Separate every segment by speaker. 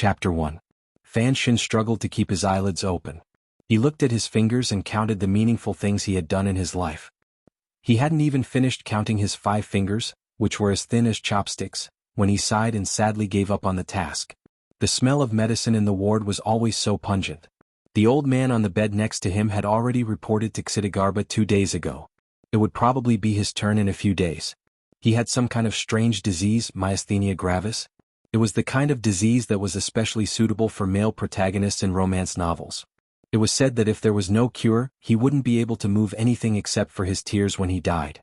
Speaker 1: Chapter 1. Fan Shin struggled to keep his eyelids open. He looked at his fingers and counted the meaningful things he had done in his life. He hadn't even finished counting his 5 fingers, which were as thin as chopsticks, when he sighed and sadly gave up on the task. The smell of medicine in the ward was always so pungent. The old man on the bed next to him had already reported to Xidagarba 2 days ago. It would probably be his turn in a few days. He had some kind of strange disease, myasthenia gravis. It was the kind of disease that was especially suitable for male protagonists in romance novels. It was said that if there was no cure, he wouldn't be able to move anything except for his tears when he died.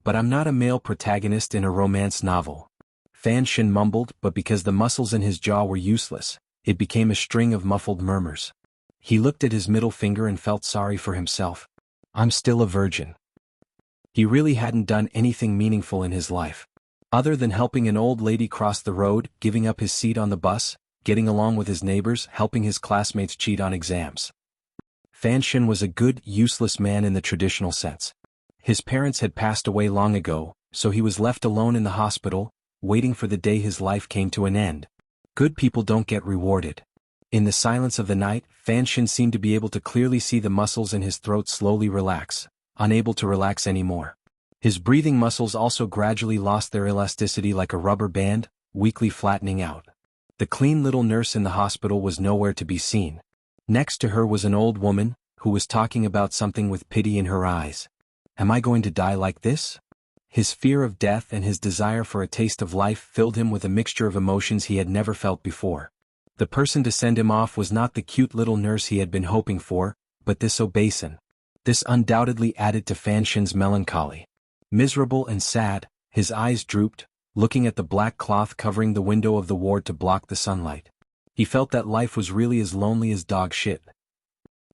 Speaker 1: But I'm not a male protagonist in a romance novel. Fan Shin mumbled, but because the muscles in his jaw were useless, it became a string of muffled murmurs. He looked at his middle finger and felt sorry for himself. I'm still a virgin. He really hadn't done anything meaningful in his life. Other than helping an old lady cross the road, giving up his seat on the bus, getting along with his neighbors, helping his classmates cheat on exams. Fan Shin was a good, useless man in the traditional sense. His parents had passed away long ago, so he was left alone in the hospital, waiting for the day his life came to an end. Good people don't get rewarded. In the silence of the night, Fan Shin seemed to be able to clearly see the muscles in his throat slowly relax, unable to relax anymore. His breathing muscles also gradually lost their elasticity like a rubber band, weakly flattening out. The clean little nurse in the hospital was nowhere to be seen. Next to her was an old woman, who was talking about something with pity in her eyes. Am I going to die like this? His fear of death and his desire for a taste of life filled him with a mixture of emotions he had never felt before. The person to send him off was not the cute little nurse he had been hoping for, but this obeisant. This undoubtedly added to Fan Shin's melancholy. Miserable and sad, his eyes drooped, looking at the black cloth covering the window of the ward to block the sunlight. He felt that life was really as lonely as dog shit.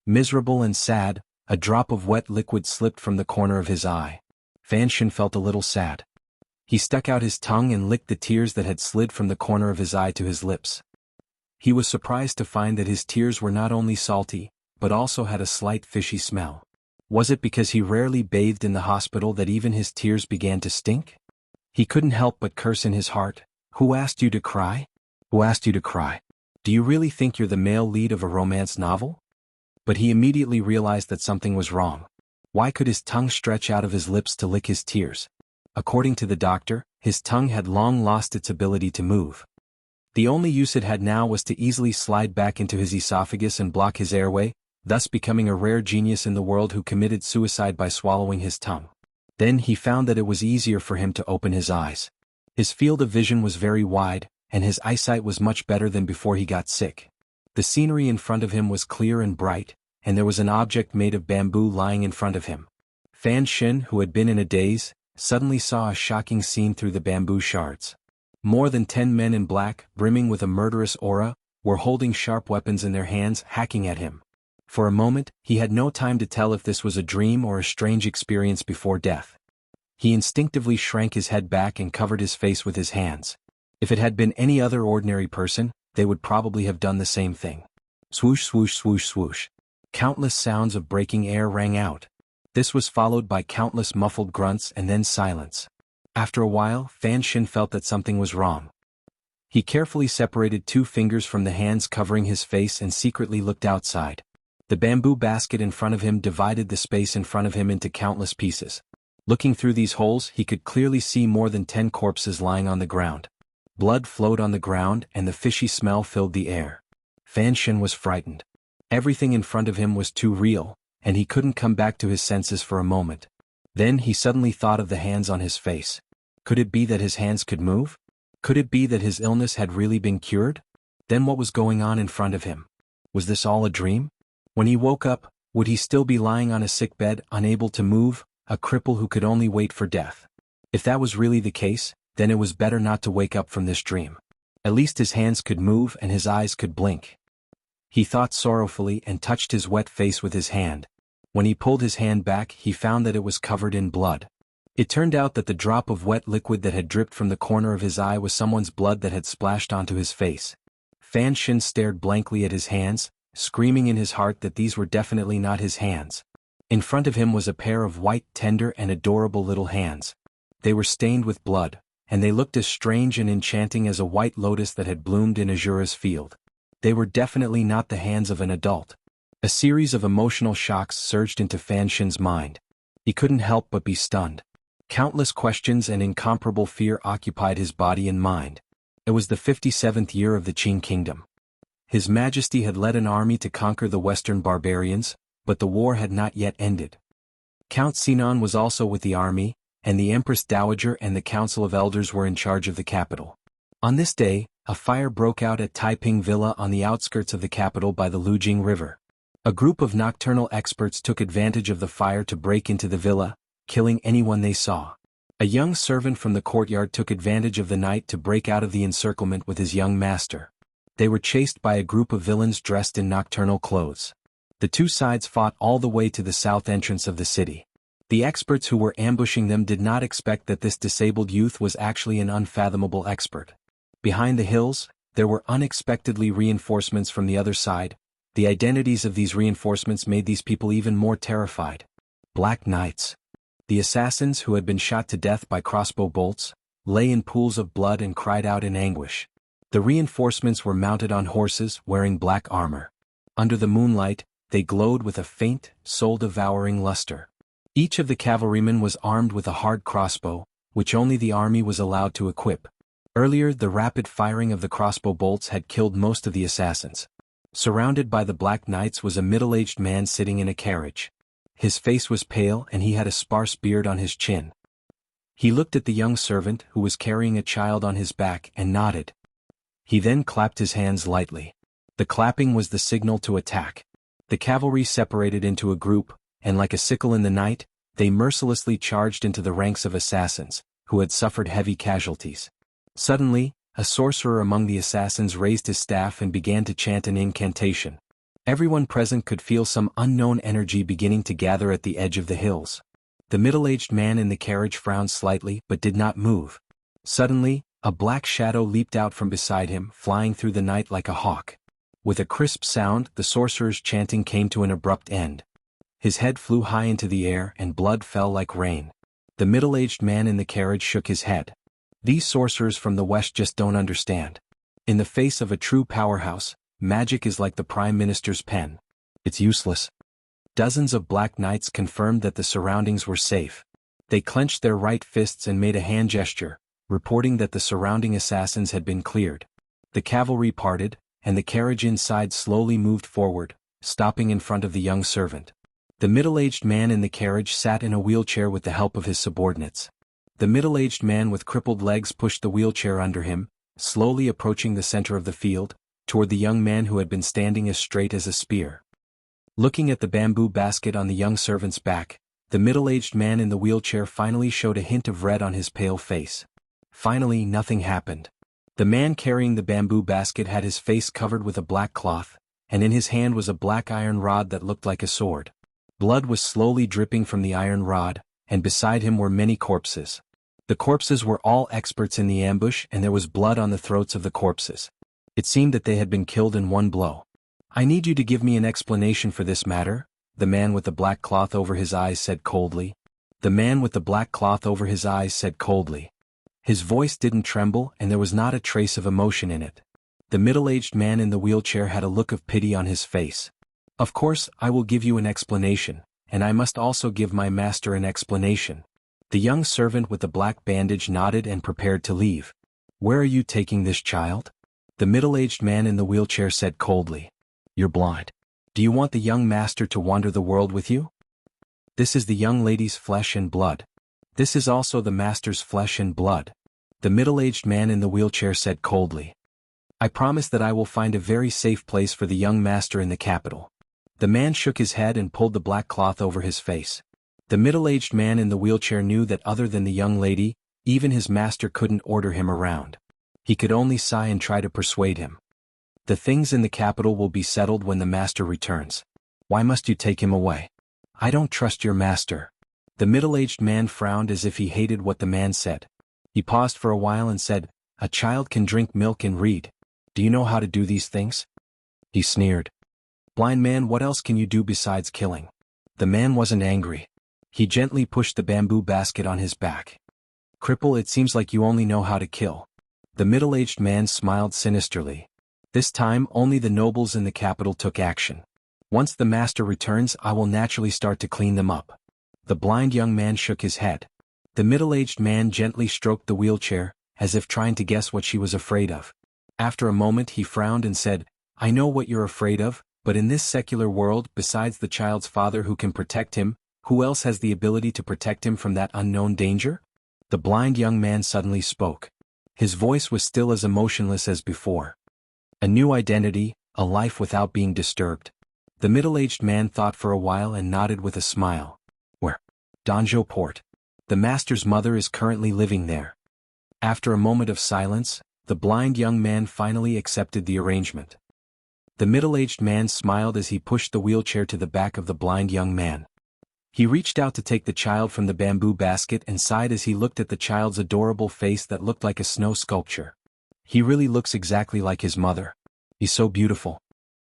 Speaker 1: Miserable and sad, a drop of wet liquid slipped from the corner of his eye. Fan Shin felt a little sad. He stuck out his tongue and licked the tears that had slid from the corner of his eye to his lips. He was surprised to find that his tears were not only salty, but also had a slight fishy smell. Was it because he rarely bathed in the hospital that even his tears began to stink? He couldn't help but curse in his heart. Who asked you to cry? Who asked you to cry? Do you really think you're the male lead of a romance novel? But he immediately realized that something was wrong. Why could his tongue stretch out of his lips to lick his tears? According to the doctor, his tongue had long lost its ability to move. The only use it had now was to easily slide back into his esophagus and block his airway, thus becoming a rare genius in the world who committed suicide by swallowing his tongue. Then he found that it was easier for him to open his eyes. His field of vision was very wide, and his eyesight was much better than before he got sick. The scenery in front of him was clear and bright, and there was an object made of bamboo lying in front of him. Fan Shin, who had been in a daze, suddenly saw a shocking scene through the bamboo shards. More than 10 men in black, brimming with a murderous aura, were holding sharp weapons in their hands, hacking at him. For a moment, he had no time to tell if this was a dream or a strange experience before death. He instinctively shrank his head back and covered his face with his hands. If it had been any other ordinary person, they would probably have done the same thing. Swoosh, swoosh, swoosh, swoosh. Countless sounds of breaking air rang out. This was followed by countless muffled grunts and then silence. After a while, Fan Shin felt that something was wrong. He carefully separated 2 fingers from the hands covering his face and secretly looked outside. The bamboo basket in front of him divided the space in front of him into countless pieces. Looking through these holes, he could clearly see more than 10 corpses lying on the ground. Blood flowed on the ground and the fishy smell filled the air. Fan Shin was frightened. Everything in front of him was too real, and he couldn't come back to his senses for a moment. Then he suddenly thought of the hands on his face. Could it be that his hands could move? Could it be that his illness had really been cured? Then what was going on in front of him? Was this all a dream? When he woke up, would he still be lying on a sick bed, unable to move, a cripple who could only wait for death? If that was really the case, then it was better not to wake up from this dream. At least his hands could move and his eyes could blink. He thought sorrowfully and touched his wet face with his hand. When he pulled his hand back, he found that it was covered in blood. It turned out that the drop of wet liquid that had dripped from the corner of his eye was someone's blood that had splashed onto his face. Fan Shin stared blankly at his hands, screaming in his heart that these were definitely not his hands. In front of him was a pair of white, tender and adorable little hands. They were stained with blood, and they looked as strange and enchanting as a white lotus that had bloomed in Azura's field. They were definitely not the hands of an adult. A series of emotional shocks surged into Fan Shin's mind. He couldn't help but be stunned. Countless questions and incomparable fear occupied his body and mind. It was the 57th year of the Qing Kingdom. His Majesty had led an army to conquer the Western barbarians, but the war had not yet ended. Count Sinan was also with the army, and the Empress Dowager and the Council of Elders were in charge of the capital. On this day, a fire broke out at Taiping Villa on the outskirts of the capital by the Lujing River. A group of nocturnal experts took advantage of the fire to break into the villa, killing anyone they saw. A young servant from the courtyard took advantage of the night to break out of the encirclement with his young master. They were chased by a group of villains dressed in nocturnal clothes. The two sides fought all the way to the south entrance of the city. The experts who were ambushing them did not expect that this disabled youth was actually an unfathomable expert. Behind the hills, there were unexpectedly reinforcements from the other side. The identities of these reinforcements made these people even more terrified. Black Knights. The assassins who had been shot to death by crossbow bolts, lay in pools of blood and cried out in anguish. The reinforcements were mounted on horses wearing black armor. Under the moonlight, they glowed with a faint, soul-devouring luster. Each of the cavalrymen was armed with a hard crossbow, which only the army was allowed to equip. Earlier, the rapid firing of the crossbow bolts had killed most of the assassins. Surrounded by the Black Knights was a middle-aged man sitting in a carriage. His face was pale and he had a sparse beard on his chin. He looked at the young servant who was carrying a child on his back and nodded. He then clapped his hands lightly. The clapping was the signal to attack. The cavalry separated into a group, and like a sickle in the night, they mercilessly charged into the ranks of assassins, who had suffered heavy casualties. Suddenly, a sorcerer among the assassins raised his staff and began to chant an incantation. Everyone present could feel some unknown energy beginning to gather at the edge of the hills. The middle-aged man in the carriage frowned slightly but did not move. Suddenly, a black shadow leaped out from beside him, flying through the night like a hawk. With a crisp sound, the sorcerer's chanting came to an abrupt end. His head flew high into the air and blood fell like rain. The middle-aged man in the carriage shook his head. These sorcerers from the West just don't understand. In the face of a true powerhouse, magic is like the Prime Minister's pen. It's useless. Dozens of Black Knights confirmed that the surroundings were safe. They clenched their right fists and made a hand gesture, reporting that the surrounding assassins had been cleared. The cavalry parted, and the carriage inside slowly moved forward, stopping in front of the young servant. The middle-aged man in the carriage sat in a wheelchair with the help of his subordinates. The middle-aged man with crippled legs pushed the wheelchair under him, slowly approaching the center of the field, toward the young man who had been standing as straight as a spear. Looking at the bamboo basket on the young servant's back, the middle-aged man in the wheelchair finally showed a hint of red on his pale face. Finally, nothing happened. The man carrying the bamboo basket had his face covered with a black cloth, and in his hand was a black iron rod that looked like a sword. Blood was slowly dripping from the iron rod, and beside him were many corpses. The corpses were all experts in the ambush, and there was blood on the throats of the corpses. It seemed that they had been killed in one blow. "I need you to give me an explanation for this matter," the man with the black cloth over his eyes said coldly. The man with the black cloth over his eyes said coldly. His voice didn't tremble and there was not a trace of emotion in it. The middle-aged man in the wheelchair had a look of pity on his face. "Of course, I will give you an explanation, and I must also give my master an explanation." The young servant with the black bandage nodded and prepared to leave. "Where are you taking this child?" The middle-aged man in the wheelchair said coldly. "You're blind. Do you want the young master to wander the world with you? This is the young lady's flesh and blood. This is also the master's flesh and blood." The middle-aged man in the wheelchair said coldly. "I promise that I will find a very safe place for the young master in the capital." The man shook his head and pulled the black cloth over his face. The middle-aged man in the wheelchair knew that other than the young lady, even his master couldn't order him around. He could only sigh and try to persuade him. "The things in the capital will be settled when the master returns. Why must you take him away? I don't trust your master." The middle-aged man frowned as if he hated what the man said. He paused for a while and said, "A child can drink milk and read. Do you know how to do these things?" He sneered. "Blind man, what else can you do besides killing?" The man wasn't angry. He gently pushed the bamboo basket on his back. "Cripple, it seems like you only know how to kill." The middle-aged man smiled sinisterly. This time only the nobles in the capital took action. Once the master returns, I will naturally start to clean them up. The blind young man shook his head. The middle-aged man gently stroked the wheelchair, as if trying to guess what she was afraid of. After a moment he frowned and said, I know what you're afraid of, but in this secular world, besides the child's father who can protect him, who else has the ability to protect him from that unknown danger? The blind young man suddenly spoke. His voice was still as emotionless as before. A new identity, a life without being disturbed. The middle-aged man thought for a while and nodded with a smile. Where? Danjo Port. The master's mother is currently living there. After a moment of silence, the blind young man finally accepted the arrangement. The middle-aged man smiled as he pushed the wheelchair to the back of the blind young man. He reached out to take the child from the bamboo basket and sighed as he looked at the child's adorable face that looked like a snow sculpture. He really looks exactly like his mother. He's so beautiful.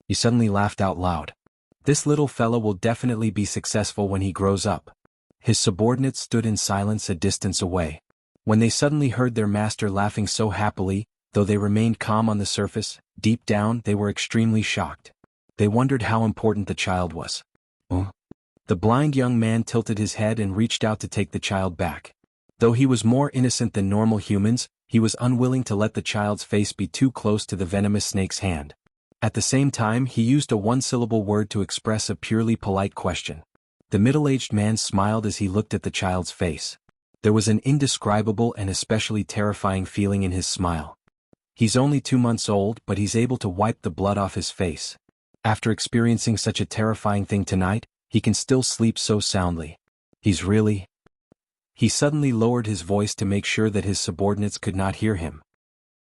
Speaker 1: He suddenly laughed out loud. This little fellow will definitely be successful when he grows up. His subordinates stood in silence a distance away. When they suddenly heard their master laughing so happily, though they remained calm on the surface, deep down they were extremely shocked. They wondered how important the child was. The blind young man tilted his head and reached out to take the child back. Though he was more innocent than normal humans, he was unwilling to let the child's face be too close to the venomous snake's hand. At the same time, he used a one-syllable word to express a purely polite question. The middle-aged man smiled as he looked at the child's face. There was an indescribable and especially terrifying feeling in his smile. He's only 2 months old, but he's able to wipe the blood off his face. After experiencing such a terrifying thing tonight, he can still sleep so soundly. He's really... He suddenly lowered his voice to make sure that his subordinates could not hear him.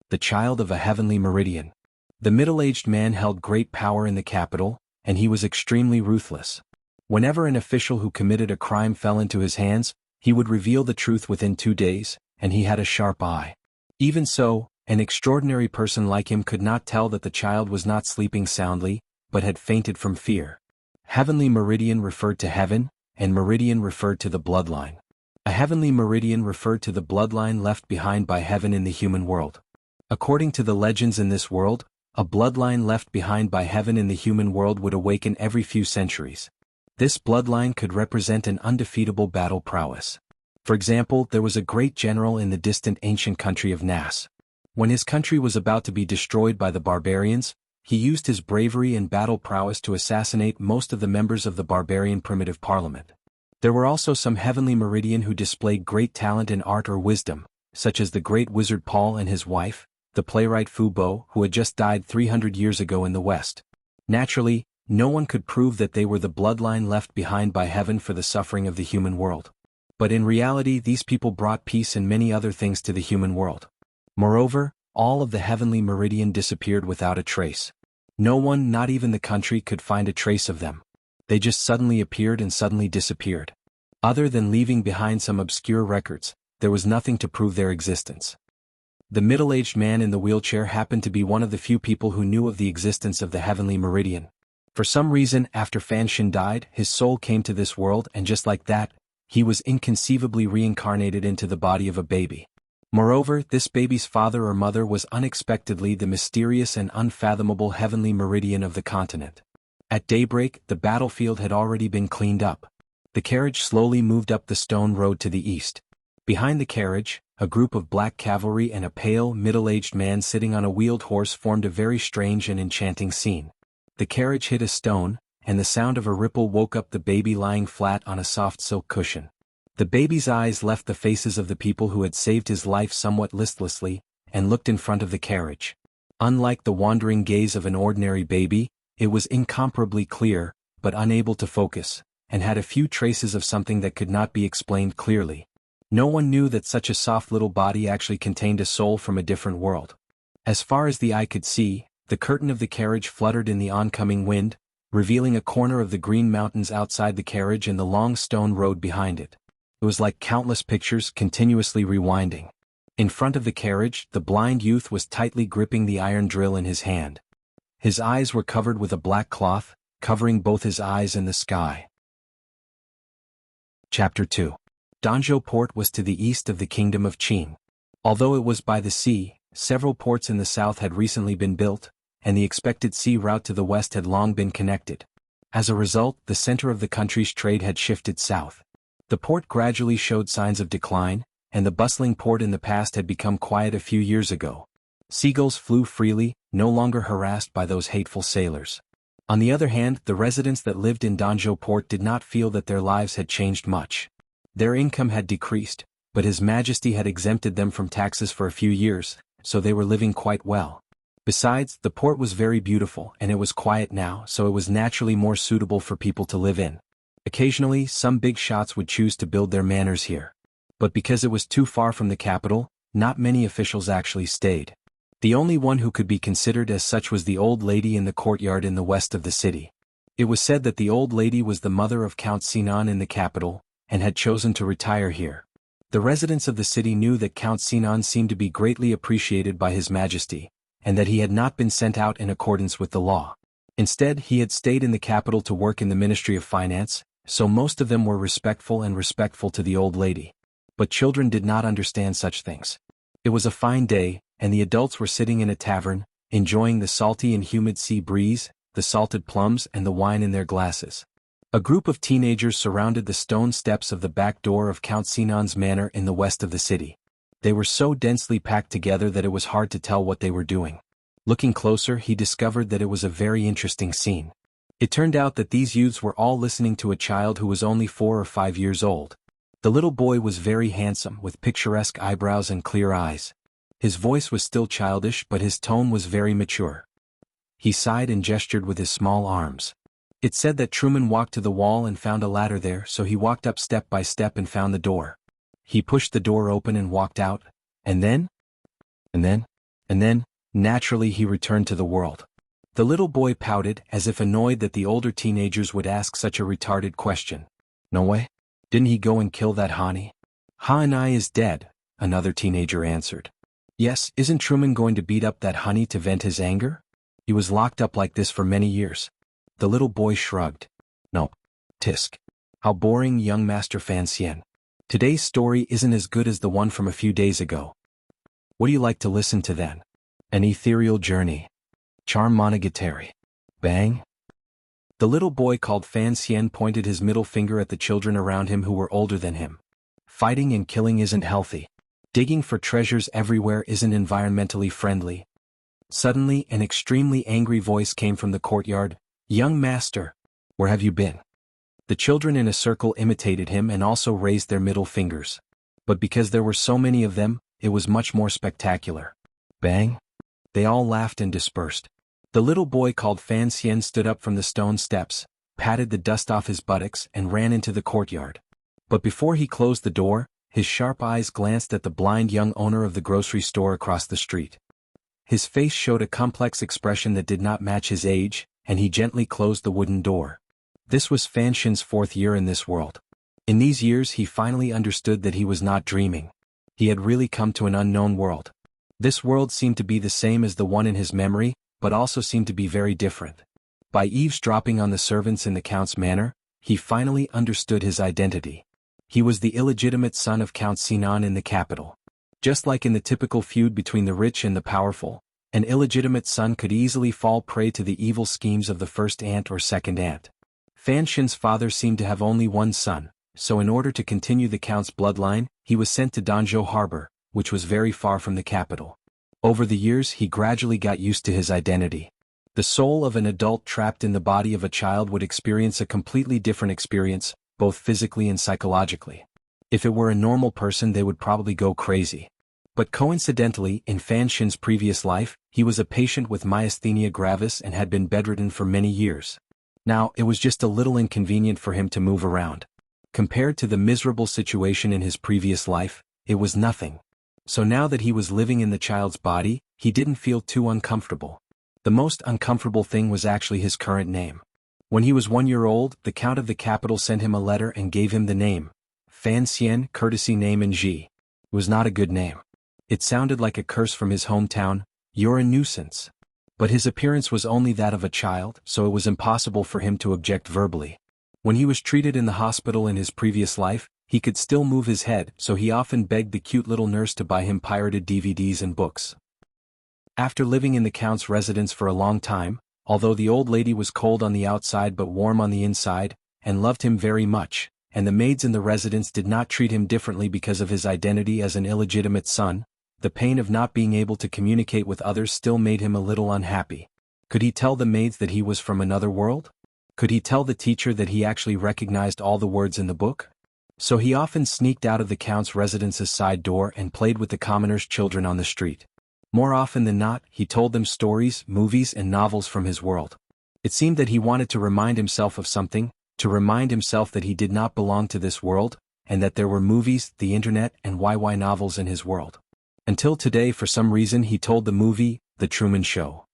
Speaker 1: The child of a heavenly meridian. The middle-aged man held great power in the capital, and he was extremely ruthless. Whenever an official who committed a crime fell into his hands, he would reveal the truth within 2 days, and he had a sharp eye. Even so, an extraordinary person like him could not tell that the child was not sleeping soundly, but had fainted from fear. Heavenly meridian referred to heaven, and meridian referred to the bloodline. A heavenly meridian referred to the bloodline left behind by heaven in the human world. According to the legends in this world, a bloodline left behind by heaven in the human world would awaken every few centuries. This bloodline could represent an undefeatable battle prowess. For example, there was a great general in the distant ancient country of Nas. When his country was about to be destroyed by the barbarians, he used his bravery and battle prowess to assassinate most of the members of the barbarian primitive parliament. There were also some heavenly meridian who displayed great talent in art or wisdom, such as the great wizard Paul and his wife, the playwright Fu Bo, who had just died 300 years ago in the West. Naturally, no one could prove that they were the bloodline left behind by heaven for the suffering of the human world. But in reality, these people brought peace and many other things to the human world. Moreover, all of the heavenly meridian disappeared without a trace. No one, not even the country, could find a trace of them. They just suddenly appeared and suddenly disappeared. Other than leaving behind some obscure records, there was nothing to prove their existence. The middle-aged man in the wheelchair happened to be one of the few people who knew of the existence of the heavenly meridian. For some reason, after Fan Xin died, his soul came to this world, and just like that, he was inconceivably reincarnated into the body of a baby. Moreover, this baby's father or mother was unexpectedly the mysterious and unfathomable heavenly meridian of the continent. At daybreak, the battlefield had already been cleaned up. The carriage slowly moved up the stone road to the east. Behind the carriage, a group of black cavalry and a pale, middle-aged man sitting on a wheeled horse formed a very strange and enchanting scene. The carriage hit a stone, and the sound of a ripple woke up the baby lying flat on a soft silk cushion. The baby's eyes left the faces of the people who had saved his life somewhat listlessly, and looked in front of the carriage. Unlike the wandering gaze of an ordinary baby, it was incomparably clear, but unable to focus, and had a few traces of something that could not be explained clearly. No one knew that such a soft little body actually contained a soul from a different world. As far as the eye could see, the curtain of the carriage fluttered in the oncoming wind, revealing a corner of the green mountains outside the carriage and the long stone road behind it. It was like countless pictures continuously rewinding. In front of the carriage, the blind youth was tightly gripping the iron drill in his hand. His eyes were covered with a black cloth, covering both his eyes and the sky. Chapter 2. Danjo Port was to the east of the kingdom of Qin. Although it was by the sea, several ports in the south had recently been built, and the expected sea route to the west had long been connected. As a result, the center of the country's trade had shifted south. The port gradually showed signs of decline, and the bustling port in the past had become quiet a few years ago. Seagulls flew freely, no longer harassed by those hateful sailors. On the other hand, the residents that lived in Danzhou port did not feel that their lives had changed much. Their income had decreased, but His Majesty had exempted them from taxes for a few years, so they were living quite well. Besides, the port was very beautiful and it was quiet now, so it was naturally more suitable for people to live in. Occasionally, some big shots would choose to build their manors here. But because it was too far from the capital, not many officials actually stayed. The only one who could be considered as such was the old lady in the courtyard in the west of the city. It was said that the old lady was the mother of Count Sinan in the capital, and had chosen to retire here. The residents of the city knew that Count Sinan seemed to be greatly appreciated by His Majesty, and that he had not been sent out in accordance with the law. Instead, he had stayed in the capital to work in the Ministry of Finance, so most of them were respectful to the old lady. But children did not understand such things. It was a fine day, and the adults were sitting in a tavern, enjoying the salty and humid sea breeze, the salted plums and the wine in their glasses. A group of teenagers surrounded the stone steps of the back door of Count Sinan's manor in the west of the city. They were so densely packed together that it was hard to tell what they were doing. Looking closer, he discovered that it was a very interesting scene. It turned out that these youths were all listening to a child who was only 4 or 5 years old. The little boy was very handsome, with picturesque eyebrows and clear eyes. His voice was still childish, but his tone was very mature. He sighed and gestured with his small arms. It said that Truman walked to the wall and found a ladder there, so he walked up step by step and found the door. He pushed the door open and walked out, and then, naturally he returned to the world. The little boy pouted, as if annoyed that the older teenagers would ask such a retarded question. No way? Didn't he go and kill that Hani? Hani is dead, another teenager answered. Yes, isn't Truman going to beat up that Hani to vent his anger? He was locked up like this for many years. The little boy shrugged. No. Tisk. How boring, young Master Fan Xian. Today's story isn't as good as the one from a few days ago. What do you like to listen to then? An ethereal journey. Charm Monogatari. Bang. The little boy called Fan Xian pointed his middle finger at the children around him who were older than him. Fighting and killing isn't healthy. Digging for treasures everywhere isn't environmentally friendly. Suddenly, an extremely angry voice came from the courtyard. Young master, where have you been? The children in a circle imitated him and also raised their middle fingers. But because there were so many of them, it was much more spectacular. Bang! They all laughed and dispersed. The little boy called Fan Xian stood up from the stone steps, patted the dust off his buttocks and ran into the courtyard. But before he closed the door, his sharp eyes glanced at the blind young owner of the grocery store across the street. His face showed a complex expression that did not match his age, and he gently closed the wooden door. This was Fan Xian's 4th year in this world. In these years he finally understood that he was not dreaming. He had really come to an unknown world. This world seemed to be the same as the one in his memory, but also seemed to be very different. By eavesdropping on the servants in the Count's manor, he finally understood his identity. He was the illegitimate son of Count Sinan in the capital. Just like in the typical feud between the rich and the powerful, an illegitimate son could easily fall prey to the evil schemes of the first aunt or second aunt. Fan Xian's father seemed to have only one son, so in order to continue the Count's bloodline, he was sent to Danzhou Harbor, which was very far from the capital. Over the years he gradually got used to his identity. The soul of an adult trapped in the body of a child would experience a completely different experience, both physically and psychologically. If it were a normal person they would probably go crazy. But coincidentally, in Fan Xian's previous life, he was a patient with myasthenia gravis and had been bedridden for many years. Now, it was just a little inconvenient for him to move around. Compared to the miserable situation in his previous life, it was nothing. So now that he was living in the child's body, he didn't feel too uncomfortable. The most uncomfortable thing was actually his current name. When he was 1 year old, the Count of the capital sent him a letter and gave him the name Fan Xian, courtesy name in Ji. It was not a good name. It sounded like a curse from his hometown. You're a nuisance. But his appearance was only that of a child, so it was impossible for him to object verbally. When he was treated in the hospital in his previous life, he could still move his head, so he often begged the cute little nurse to buy him pirated DVDs and books. After living in the count's residence for a long time, although the old lady was cold on the outside but warm on the inside, and loved him very much, and the maids in the residence did not treat him differently because of his identity as an illegitimate son, the pain of not being able to communicate with others still made him a little unhappy. Could he tell the maids that he was from another world? Could he tell the teacher that he actually recognized all the words in the book? So he often sneaked out of the count's residence's side door and played with the commoners' children on the street. More often than not, he told them stories, movies, and novels from his world. It seemed that he wanted to remind himself of something, to remind himself that he did not belong to this world, and that there were movies, the internet, and YY novels in his world. Until today, for some reason, he told the movie, The Truman Show.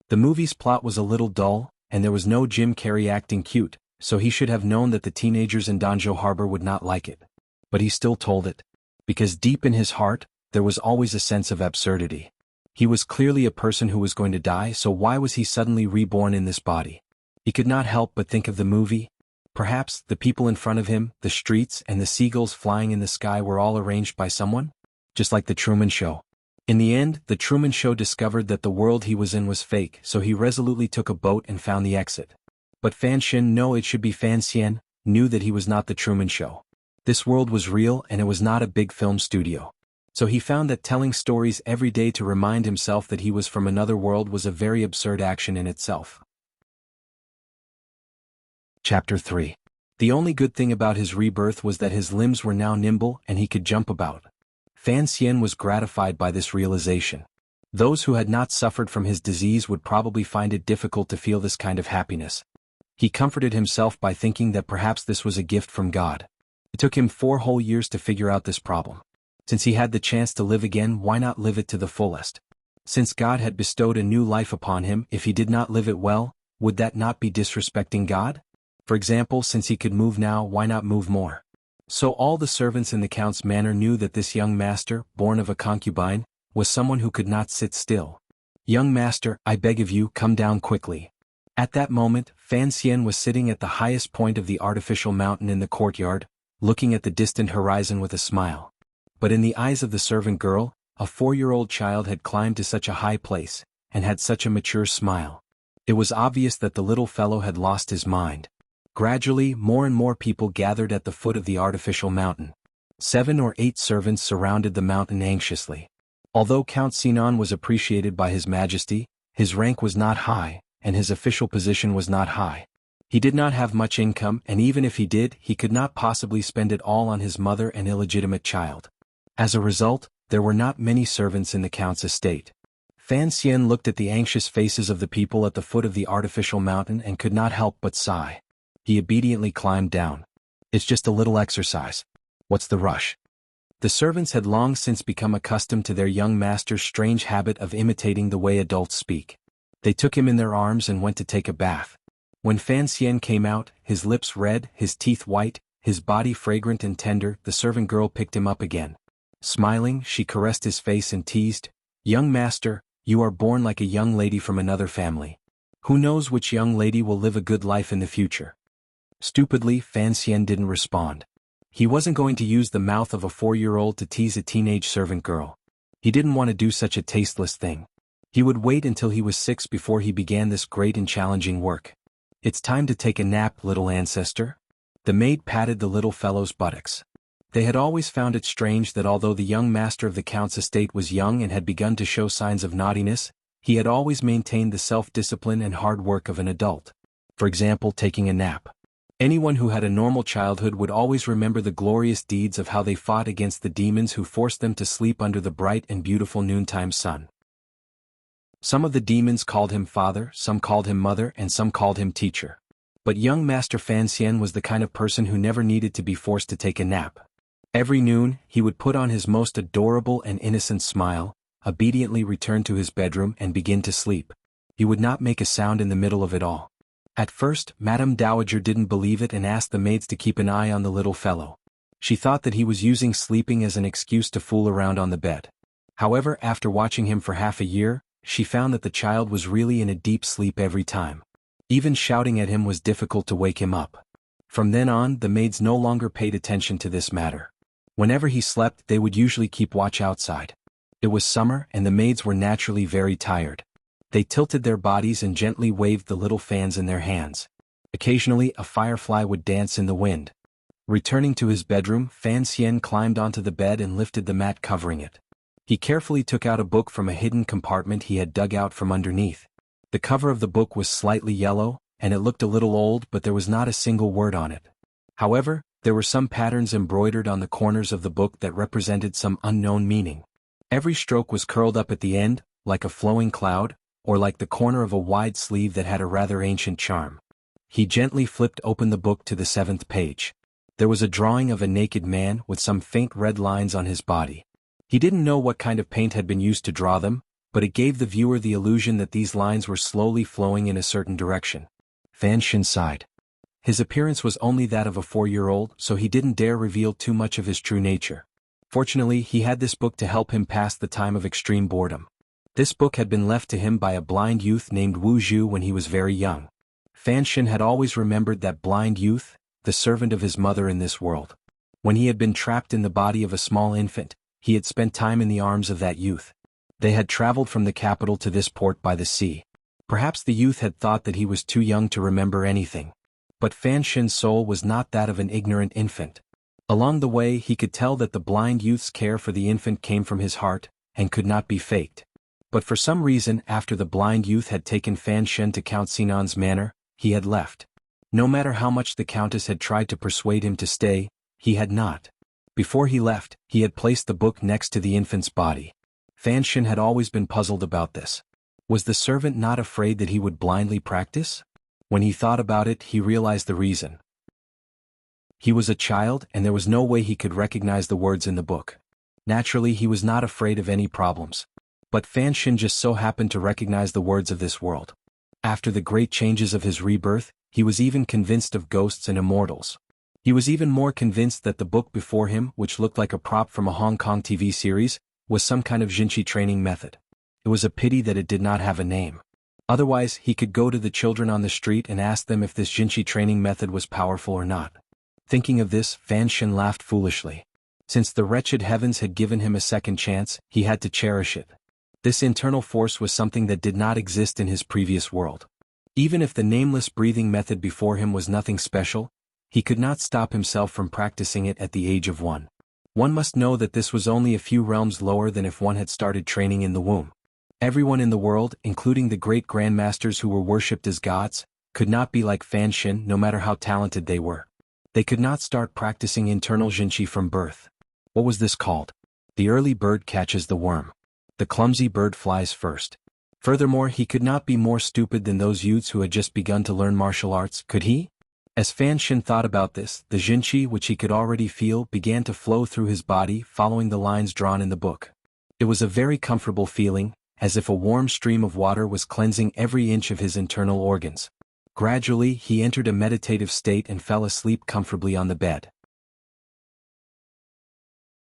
Speaker 1: The movie's plot was a little dull, and there was no Jim Carrey acting cute, so he should have known that the teenagers in Danjo Harbor would not like it. But he still told it. Because deep in his heart, there was always a sense of absurdity. He was clearly a person who was going to die, so why was he suddenly reborn in this body? He could not help but think of the movie. Perhaps the people in front of him, the streets, and the seagulls flying in the sky were all arranged by someone? Just like the Truman Show. In the end, the Truman Show discovered that the world he was in was fake, so he resolutely took a boat and found the exit. But Fan Xin, no, it should be Fan Xian, knew that he was not the Truman Show. This world was real and it was not a big film studio. So he found that telling stories every day to remind himself that he was from another world was a very absurd action in itself. Chapter 3. The only good thing about his rebirth was that his limbs were now nimble and he could jump about. Fan Xian was gratified by this realization. Those who had not suffered from his disease would probably find it difficult to feel this kind of happiness. He comforted himself by thinking that perhaps this was a gift from God. It took him 4 whole years to figure out this problem. Since he had the chance to live again, why not live it to the fullest? Since God had bestowed a new life upon him, if he did not live it well, would that not be disrespecting God? For example, since he could move now, why not move more? So all the servants in the count's manor knew that this young master, born of a concubine, was someone who could not sit still. "Young master, I beg of you, come down quickly." At that moment, Fan Xian was sitting at the highest point of the artificial mountain in the courtyard, looking at the distant horizon with a smile. But in the eyes of the servant girl, a 4-year-old child had climbed to such a high place, and had such a mature smile. It was obvious that the little fellow had lost his mind. Gradually, more and more people gathered at the foot of the artificial mountain. 7 or 8 servants surrounded the mountain anxiously. Although Count Sinan was appreciated by His Majesty, his rank was not high, and his official position was not high. He did not have much income, and even if he did, he could not possibly spend it all on his mother and illegitimate child. As a result, there were not many servants in the count's estate. Fan Xian looked at the anxious faces of the people at the foot of the artificial mountain and could not help but sigh. He obediently climbed down. "It's just a little exercise. What's the rush?" The servants had long since become accustomed to their young master's strange habit of imitating the way adults speak. They took him in their arms and went to take a bath. When Fan Xian came out, his lips red, his teeth white, his body fragrant and tender, the servant girl picked him up again. Smiling, she caressed his face and teased, "Young master, you are born like a young lady from another family. Who knows which young lady will live a good life in the future?" Stupidly, Fan Xian didn't respond. He wasn't going to use the mouth of a 4-year-old to tease a teenage servant girl. He didn't want to do such a tasteless thing. He would wait until he was 6 before he began this great and challenging work. "It's time to take a nap, little ancestor." The maid patted the little fellow's buttocks. They had always found it strange that although the young master of the count's estate was young and had begun to show signs of naughtiness, he had always maintained the self-discipline and hard work of an adult. For example, taking a nap. Anyone who had a normal childhood would always remember the glorious deeds of how they fought against the demons who forced them to sleep under the bright and beautiful noontime sun. Some of the demons called him father, some called him mother, and some called him teacher. But young Master Fan Xian was the kind of person who never needed to be forced to take a nap. Every noon, he would put on his most adorable and innocent smile, obediently return to his bedroom and begin to sleep. He would not make a sound in the middle of it all. At first, Madame Dowager didn't believe it and asked the maids to keep an eye on the little fellow. She thought that he was using sleeping as an excuse to fool around on the bed. However, after watching him for half a year, she found that the child was really in a deep sleep every time. Even shouting at him was difficult to wake him up. From then on, the maids no longer paid attention to this matter. Whenever he slept, they would usually keep watch outside. It was summer and the maids were naturally very tired. They tilted their bodies and gently waved the little fans in their hands. Occasionally a firefly would dance in the wind. Returning to his bedroom, Fan Xian climbed onto the bed and lifted the mat covering it. He carefully took out a book from a hidden compartment he had dug out from underneath. The cover of the book was slightly yellow, and it looked a little old, but there was not a single word on it. However, there were some patterns embroidered on the corners of the book that represented some unknown meaning. Every stroke was curled up at the end, like a flowing cloud, or like the corner of a wide sleeve that had a rather ancient charm. He gently flipped open the book to the 7th page. There was a drawing of a naked man with some faint red lines on his body. He didn't know what kind of paint had been used to draw them, but it gave the viewer the illusion that these lines were slowly flowing in a certain direction. Fan Xian sighed. His appearance was only that of a 4-year-old, so he didn't dare reveal too much of his true nature. Fortunately, he had this book to help him pass the time of extreme boredom. This book had been left to him by a blind youth named Wu Zhu when he was very young. Fan Xian had always remembered that blind youth, the servant of his mother in this world. When he had been trapped in the body of a small infant, he had spent time in the arms of that youth. They had traveled from the capital to this port by the sea. Perhaps the youth had thought that he was too young to remember anything. But Fan Xian's soul was not that of an ignorant infant. Along the way he could tell that the blind youth's care for the infant came from his heart, and could not be faked. But for some reason, after the blind youth had taken Fan Xian to Count Sinan's manor, he had left. No matter how much the Countess had tried to persuade him to stay, he had not. Before he left, he had placed the book next to the infant's body. Fan Xian had always been puzzled about this. Was the servant not afraid that he would blindly practice? When he thought about it, he realized the reason. He was a child, and there was no way he could recognize the words in the book. Naturally, he was not afraid of any problems. But Fan Xian just so happened to recognize the words of this world. After the great changes of his rebirth, he was even convinced of ghosts and immortals. He was even more convinced that the book before him, which looked like a prop from a Hong Kong TV series, was some kind of Jinchi training method. It was a pity that it did not have a name. Otherwise, he could go to the children on the street and ask them if this Jinchi training method was powerful or not. Thinking of this, Fan Xian laughed foolishly. Since the wretched heavens had given him a second chance, he had to cherish it. This internal force was something that did not exist in his previous world. Even if the nameless breathing method before him was nothing special, he could not stop himself from practicing it at the age of 1. One must know that this was only a few realms lower than if one had started training in the womb. Everyone in the world, including the great grandmasters who were worshipped as gods, could not be like Fan Xian no matter how talented they were. They could not start practicing internal Jinchi from birth. What was this called? The early bird catches the worm. The clumsy bird flies first. Furthermore, he could not be more stupid than those youths who had just begun to learn martial arts, could he? As Fan Xian thought about this, the Jinchi which he could already feel began to flow through his body following the lines drawn in the book. It was a very comfortable feeling, as if a warm stream of water was cleansing every inch of his internal organs. Gradually, he entered a meditative state and fell asleep comfortably on the bed.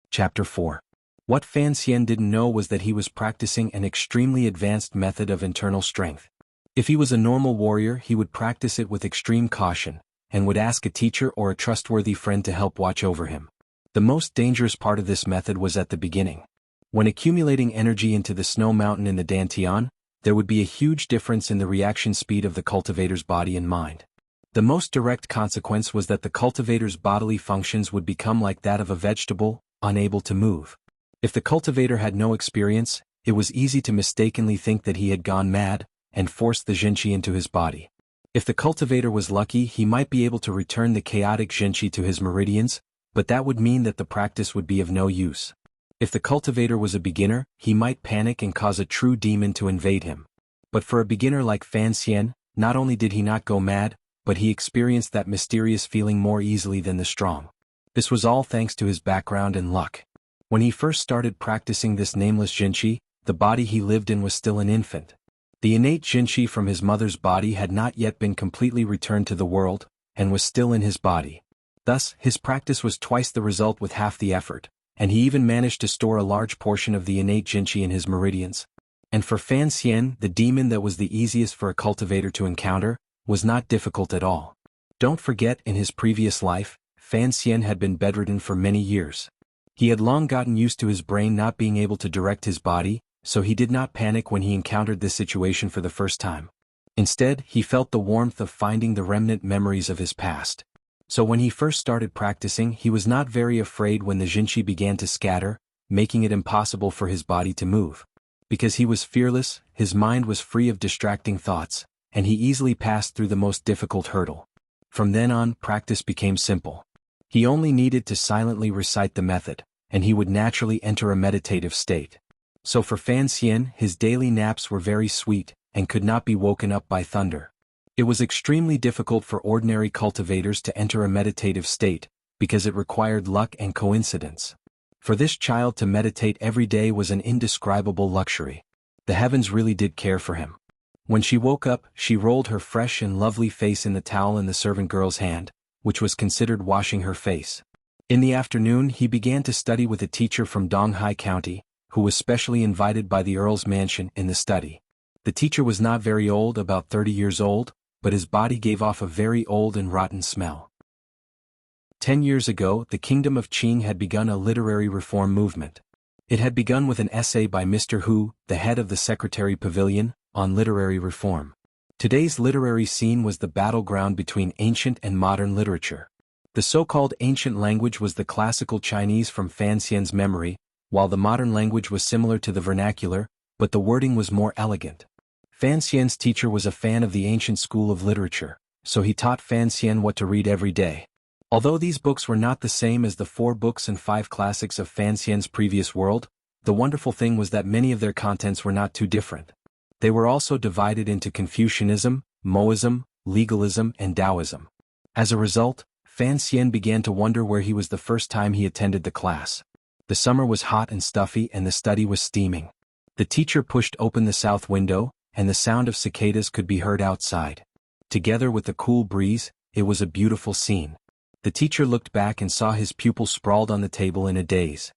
Speaker 1: Chapter 4. What Fan Xian didn't know was that he was practicing an extremely advanced method of internal strength. If he was a normal warrior, he would practice it with extreme caution, and would ask a teacher or a trustworthy friend to help watch over him. The most dangerous part of this method was at the beginning. When accumulating energy into the snow mountain in the Dantian, there would be a huge difference in the reaction speed of the cultivator's body and mind. The most direct consequence was that the cultivator's bodily functions would become like that of a vegetable, unable to move. If the cultivator had no experience, it was easy to mistakenly think that he had gone mad, and force the Jinchi into his body. If the cultivator was lucky, he might be able to return the chaotic Jinchi to his meridians, but that would mean that the practice would be of no use. If the cultivator was a beginner, he might panic and cause a true demon to invade him. But for a beginner like Fan Xian, not only did he not go mad, but he experienced that mysterious feeling more easily than the strong. This was all thanks to his background and luck. When he first started practicing this nameless Jinchi, the body he lived in was still an infant. The innate Jinchi from his mother's body had not yet been completely returned to the world, and was still in his body. Thus, his practice was twice the result with half the effort, and he even managed to store a large portion of the innate Jinchi in his meridians. And for Fan Xian, the demon that was the easiest for a cultivator to encounter, was not difficult at all. Don't forget, in his previous life, Fan Xian had been bedridden for many years. He had long gotten used to his brain not being able to direct his body, so he did not panic when he encountered this situation for the first time. Instead, he felt the warmth of finding the remnant memories of his past. So when he first started practicing, he was not very afraid when the jinshi began to scatter, making it impossible for his body to move. Because he was fearless, his mind was free of distracting thoughts, and he easily passed through the most difficult hurdle. From then on, practice became simple. He only needed to silently recite the method, and he would naturally enter a meditative state. So for Fan Xian, his daily naps were very sweet, and could not be woken up by thunder. It was extremely difficult for ordinary cultivators to enter a meditative state, because it required luck and coincidence. For this child to meditate every day was an indescribable luxury. The heavens really did care for him. When she woke up, she rolled her fresh and lovely face in the towel in the servant girl's hand, which was considered washing her face. In the afternoon, he began to study with a teacher from Donghai County, who was specially invited by the Earl's mansion in the study. The teacher was not very old, about 30 years old, but his body gave off a very old and rotten smell. 10 years ago, the kingdom of Qing had begun a literary reform movement. It had begun with an essay by Mr. Hu, the head of the Secretary Pavilion, on literary reform. Today's literary scene was the battleground between ancient and modern literature. The so-called ancient language was the classical Chinese from Fan Xian's memory, while the modern language was similar to the vernacular, but the wording was more elegant. Fan Xian's teacher was a fan of the ancient school of literature, so he taught Fan Xian what to read every day. Although these books were not the same as the 4 books and 5 classics of Fan Xian's previous world, the wonderful thing was that many of their contents were not too different. They were also divided into Confucianism, Moism, legalism, and Taoism. As a result, Fan Xian began to wonder where he was the first time he attended the class. The summer was hot and stuffy and the study was steaming. The teacher pushed open the south window, and the sound of cicadas could be heard outside. Together with the cool breeze, it was a beautiful scene. The teacher looked back and saw his pupil sprawled on the table in a daze.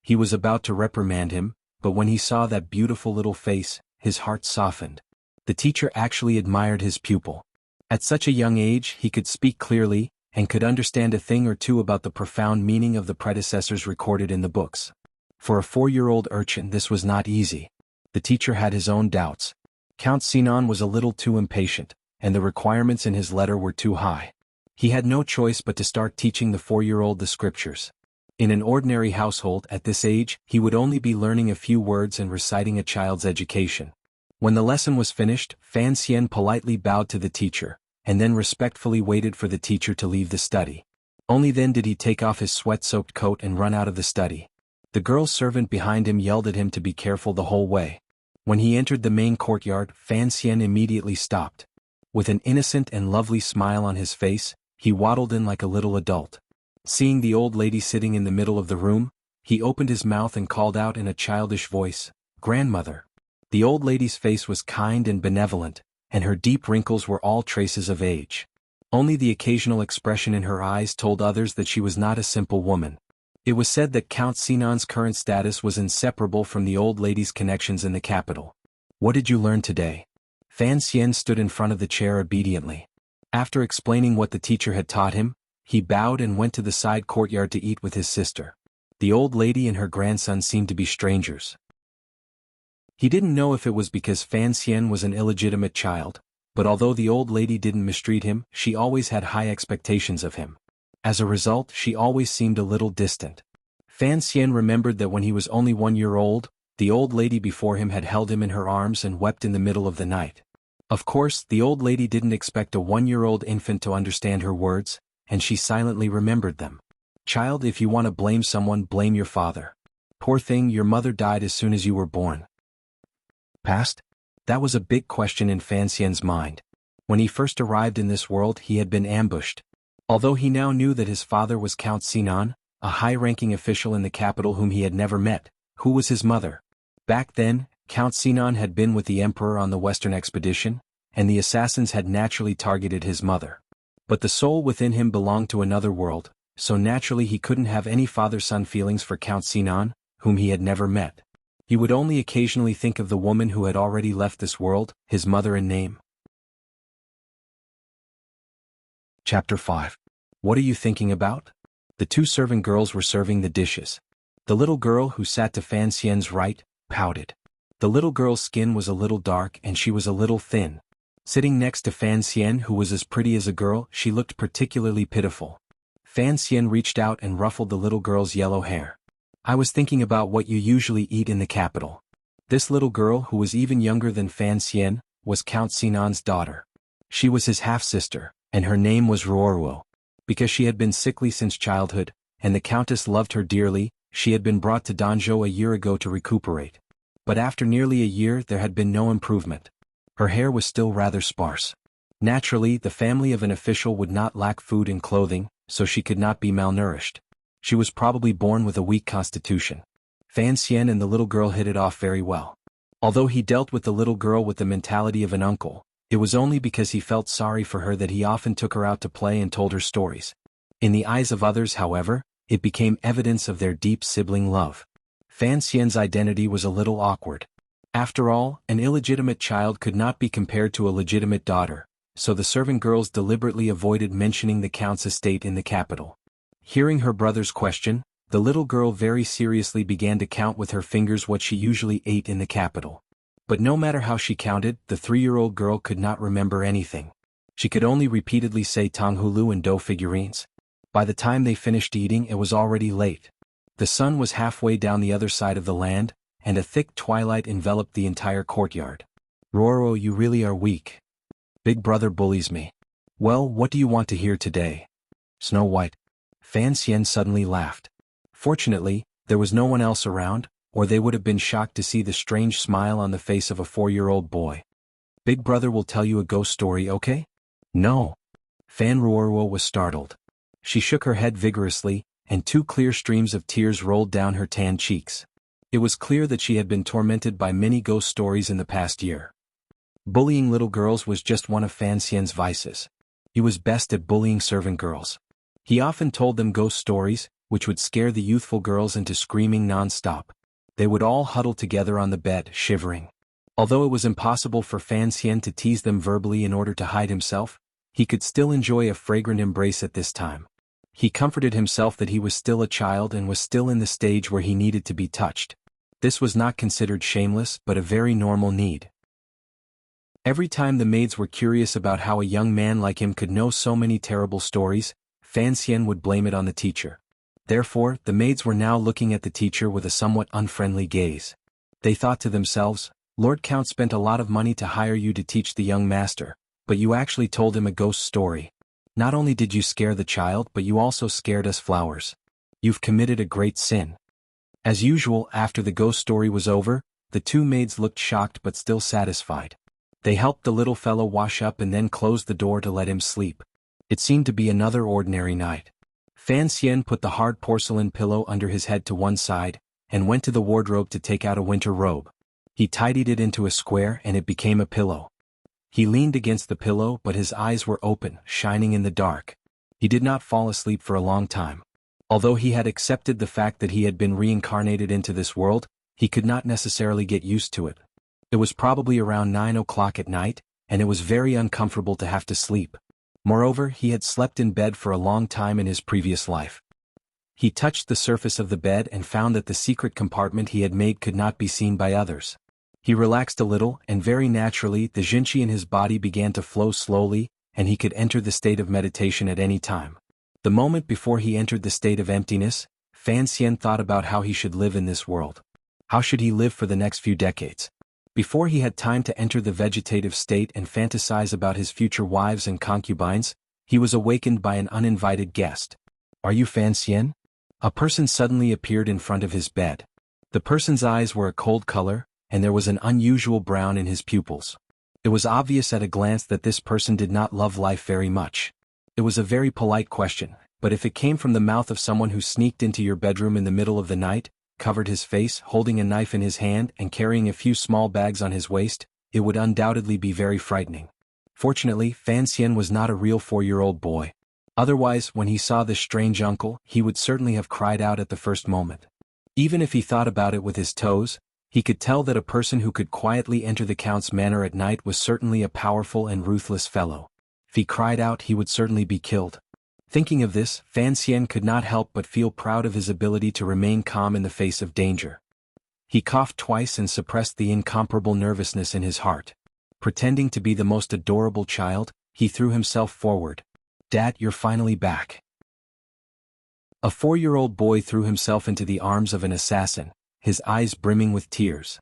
Speaker 1: He was about to reprimand him, but when he saw that beautiful little face, his heart softened. The teacher actually admired his pupil. At such a young age, he could speak clearly, and could understand a thing or two about the profound meaning of the predecessors recorded in the books. For a 4-year-old urchin, this was not easy. The teacher had his own doubts. Count Sinan was a little too impatient, and the requirements in his letter were too high. He had no choice but to start teaching the 4-year-old the scriptures. In an ordinary household at this age, he would only be learning a few words and reciting a child's education. When the lesson was finished, Fan Xian politely bowed to the teacher, and then respectfully waited for the teacher to leave the study. Only then did he take off his sweat-soaked coat and run out of the study. The girl servant behind him yelled at him to be careful the whole way. When he entered the main courtyard, Fan Xian immediately stopped. With an innocent and lovely smile on his face, he waddled in like a little adult. Seeing the old lady sitting in the middle of the room, he opened his mouth and called out in a childish voice, "Grandmother." The old lady's face was kind and benevolent, and her deep wrinkles were all traces of age. Only the occasional expression in her eyes told others that she was not a simple woman. It was said that Count Sinan's current status was inseparable from the old lady's connections in the capital. "What did you learn today?" Fan Xian stood in front of the chair obediently. After explaining what the teacher had taught him, he bowed and went to the side courtyard to eat with his sister. The old lady and her grandson seemed to be strangers. He didn't know if it was because Fan Xian was an illegitimate child, but although the old lady didn't mistreat him, she always had high expectations of him. As a result, she always seemed a little distant. Fan Xian remembered that when he was only 1 year old, the old lady before him had held him in her arms and wept in the middle of the night. Of course, the old lady didn't expect a 1-year-old infant to understand her words, and she silently remembered them. "Child, if you want to blame someone, blame your father. Poor thing, your mother died as soon as you were born." Past? That was a big question in Fan Xian's mind. When he first arrived in this world, he had been ambushed. Although he now knew that his father was Count Sinan, a high-ranking official in the capital whom he had never met, who was his mother? Back then, Count Sinan had been with the emperor on the western expedition, and the assassins had naturally targeted his mother. But the soul within him belonged to another world, so naturally he couldn't have any father-son feelings for Count Sinan, whom he had never met. He would only occasionally think of the woman who had already left this world, his mother in name. Chapter 5. What are you thinking about? The 2 servant girls were serving the dishes. The little girl who sat to Fan Xian's right, pouted. The little girl's skin was a little dark and she was a little thin. Sitting next to Fan Xian, who was as pretty as a girl, she looked particularly pitiful. Fan Xian reached out and ruffled the little girl's yellow hair. I was thinking about what you usually eat in the capital. This little girl, who was even younger than Fan Xian, was Count Sinan's daughter. She was his half-sister, and her name was Ruoruo. Because she had been sickly since childhood, and the countess loved her dearly, she had been brought to Danzhou a year ago to recuperate. But after nearly a year there had been no improvement. Her hair was still rather sparse. Naturally, the family of an official would not lack food and clothing, so she could not be malnourished. She was probably born with a weak constitution. Fan Xian and the little girl hit it off very well. Although he dealt with the little girl with the mentality of an uncle, it was only because he felt sorry for her that he often took her out to play and told her stories. In the eyes of others, however, it became evidence of their deep sibling love. Fan Xian's identity was a little awkward. After all, an illegitimate child could not be compared to a legitimate daughter, so the servant girls deliberately avoided mentioning the count's estate in the capital. Hearing her brother's question, the little girl very seriously began to count with her fingers what she usually ate in the capital. But no matter how she counted, the 3-year-old girl could not remember anything. She could only repeatedly say tanghulu and dough figurines. By the time they finished eating, it was already late. The sun was halfway down the other side of the land, and a thick twilight enveloped the entire courtyard. Roro, you really are weak. Big brother bullies me. Well, what do you want to hear today? Snow White. Fan Xian suddenly laughed. Fortunately, there was no one else around, or they would have been shocked to see the strange smile on the face of a 4-year-old boy. Big brother will tell you a ghost story, okay? No. Fan Ruoruo was startled. She shook her head vigorously, and 2 clear streams of tears rolled down her tan cheeks. It was clear that she had been tormented by many ghost stories in the past year. Bullying little girls was just one of Fan Xian's vices. He was best at bullying servant girls. He often told them ghost stories, which would scare the youthful girls into screaming non-stop. They would all huddle together on the bed, shivering. Although it was impossible for Fan Xian to tease them verbally in order to hide himself, he could still enjoy a fragrant embrace at this time. He comforted himself that he was still a child and was still in the stage where he needed to be touched. This was not considered shameless, but a very normal need. Every time the maids were curious about how a young man like him could know so many terrible stories, Fan Xian would blame it on the teacher. Therefore, the maids were now looking at the teacher with a somewhat unfriendly gaze. They thought to themselves, Lord Count spent a lot of money to hire you to teach the young master, but you actually told him a ghost story. Not only did you scare the child, but you also scared us flowers. You've committed a great sin. As usual, after the ghost story was over, the 2 maids looked shocked but still satisfied. They helped the little fellow wash up and then closed the door to let him sleep. It seemed to be another ordinary night. Fan Xian put the hard porcelain pillow under his head to one side, and went to the wardrobe to take out a winter robe. He tidied it into a square and it became a pillow. He leaned against the pillow but his eyes were open, shining in the dark. He did not fall asleep for a long time. Although he had accepted the fact that he had been reincarnated into this world, he could not necessarily get used to it. It was probably around 9 o'clock at night, and it was very uncomfortable to have to sleep. Moreover, he had slept in bed for a long time in his previous life. He touched the surface of the bed and found that the secret compartment he had made could not be seen by others. He relaxed a little, and very naturally the Jinqi in his body began to flow slowly, and he could enter the state of meditation at any time. The moment before he entered the state of emptiness, Fan Xian thought about how he should live in this world. How should he live for the next few decades? Before he had time to enter the vegetative state and fantasize about his future wives and concubines, he was awakened by an uninvited guest. Are you Fan Xian? A person suddenly appeared in front of his bed. The person's eyes were a cold color, and there was an unusual brown in his pupils. It was obvious at a glance that this person did not love life very much. It was a very polite question, but if it came from the mouth of someone who sneaked into your bedroom in the middle of the night, covered his face, holding a knife in his hand and carrying a few small bags on his waist, it would undoubtedly be very frightening. Fortunately, Fan Xian was not a real 4-year-old boy. Otherwise, when he saw this strange uncle, he would certainly have cried out at the first moment. Even if he thought about it with his toes, he could tell that a person who could quietly enter the Count's manor at night was certainly a powerful and ruthless fellow. If he cried out, he would certainly be killed. Thinking of this, Fan Xian could not help but feel proud of his ability to remain calm in the face of danger. He coughed twice and suppressed the incomparable nervousness in his heart. Pretending to be the most adorable child, he threw himself forward. "Dad, you're finally back." A 4-year-old boy threw himself into the arms of an assassin, his eyes brimming with tears.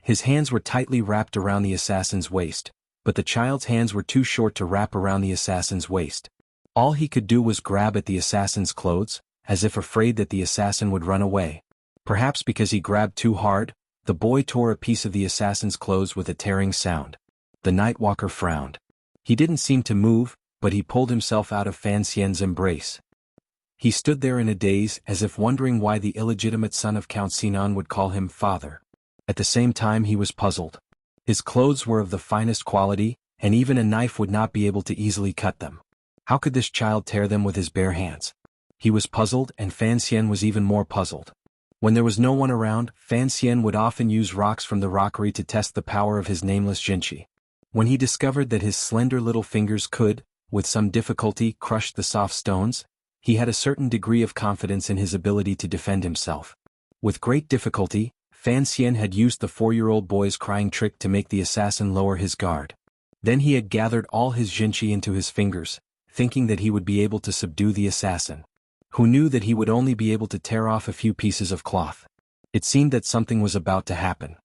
Speaker 1: His hands were tightly wrapped around the assassin's waist, but the child's hands were too short to wrap around the assassin's waist. All he could do was grab at the assassin's clothes, as if afraid that the assassin would run away. Perhaps because he grabbed too hard, the boy tore a piece of the assassin's clothes with a tearing sound. The Nightwalker frowned. He didn't seem to move, but he pulled himself out of Fan Xian's embrace. He stood there in a daze, as if wondering why the illegitimate son of Count Sinan would call him father. At the same time he was puzzled. His clothes were of the finest quality, and even a knife would not be able to easily cut them. How could this child tear them with his bare hands? He was puzzled, and Fan Xian was even more puzzled. When there was no one around, Fan Xian would often use rocks from the rockery to test the power of his nameless jinchi. When he discovered that his slender little fingers could, with some difficulty, crush the soft stones, he had a certain degree of confidence in his ability to defend himself. With great difficulty, Fan Xian had used the 4-year-old boy's crying trick to make the assassin lower his guard. Then he had gathered all his jinchi into his fingers, thinking that he would be able to subdue the assassin. Who knew that he would only be able to tear off a few pieces of cloth? It seemed that something was about to happen.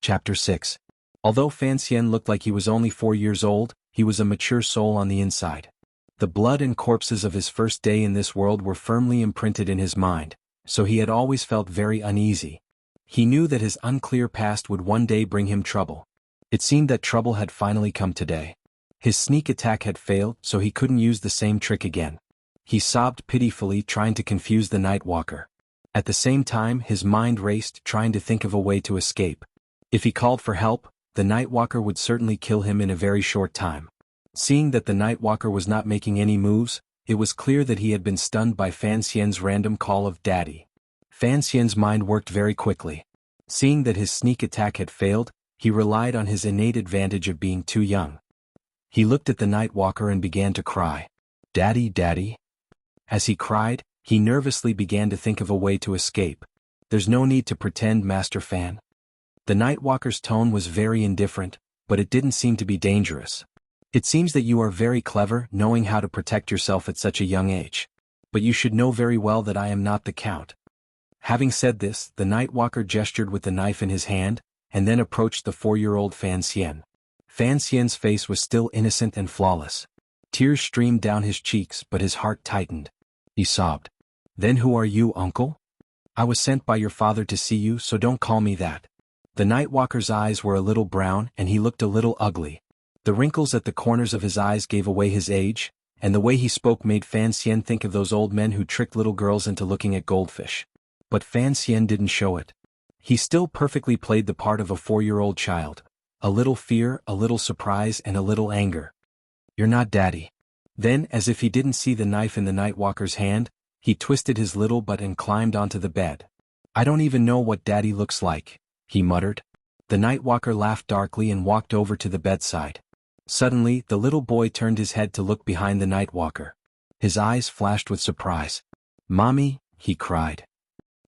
Speaker 1: Chapter 6. Although Fan Xian looked like he was only 4 years old, he was a mature soul on the inside. The blood and corpses of his first day in this world were firmly imprinted in his mind, so he had always felt very uneasy. He knew that his unclear past would one day bring him trouble. It seemed that trouble had finally come today. His sneak attack had failed, so he couldn't use the same trick again. He sobbed pitifully, trying to confuse the Nightwalker. At the same time, his mind raced, trying to think of a way to escape. If he called for help, the Nightwalker would certainly kill him in a very short time. Seeing that the Nightwalker was not making any moves, it was clear that he had been stunned by Fan Xian's random call of "Daddy." Fan Xian's mind worked very quickly. Seeing that his sneak attack had failed, he relied on his innate advantage of being too young. He looked at the Nightwalker and began to cry. "Daddy, Daddy." As he cried, he nervously began to think of a way to escape. "There's no need to pretend, Master Fan." The Nightwalker's tone was very indifferent, but it didn't seem to be dangerous. "It seems that you are very clever, knowing how to protect yourself at such a young age. But you should know very well that I am not the Count." Having said this, the Nightwalker gestured with the knife in his hand, and then approached the 4-year-old Fan Xian. Fan Xian's face was still innocent and flawless. Tears streamed down his cheeks, but his heart tightened. He sobbed. "Then who are you, uncle?" "I was sent by your father to see you, so don't call me that." The Nightwalker's eyes were a little brown, and he looked a little ugly. The wrinkles at the corners of his eyes gave away his age, and the way he spoke made Fan Xian think of those old men who tricked little girls into looking at goldfish. But Fan Xian didn't show it. He still perfectly played the part of a 4-year-old child. A little fear, a little surprise, and a little anger. "You're not Daddy." Then, as if he didn't see the knife in the Nightwalker's hand, he twisted his little butt and climbed onto the bed. "I don't even know what Daddy looks like," he muttered. The Nightwalker laughed darkly and walked over to the bedside. Suddenly, the little boy turned his head to look behind the Nightwalker. His eyes flashed with surprise. "Mommy," he cried.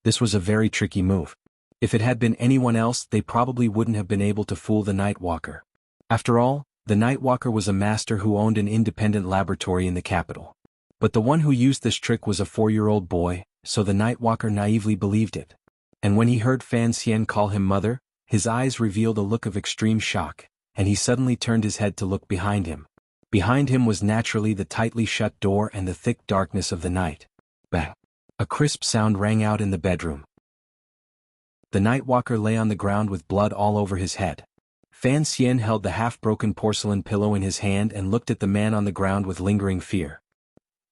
Speaker 1: This was a very tricky move. If it had been anyone else, they probably wouldn't have been able to fool the Nightwalker. After all, the Nightwalker was a master who owned an independent laboratory in the capital. But the one who used this trick was a 4-year-old boy, so the Nightwalker naively believed it. And when he heard Fan Xian call him mother, his eyes revealed a look of extreme shock, and he suddenly turned his head to look behind him. Behind him was naturally the tightly shut door and the thick darkness of the night. Bang! A crisp sound rang out in the bedroom. The Nightwalker lay on the ground with blood all over his head. Fan Xian held the half-broken porcelain pillow in his hand and looked at the man on the ground with lingering fear.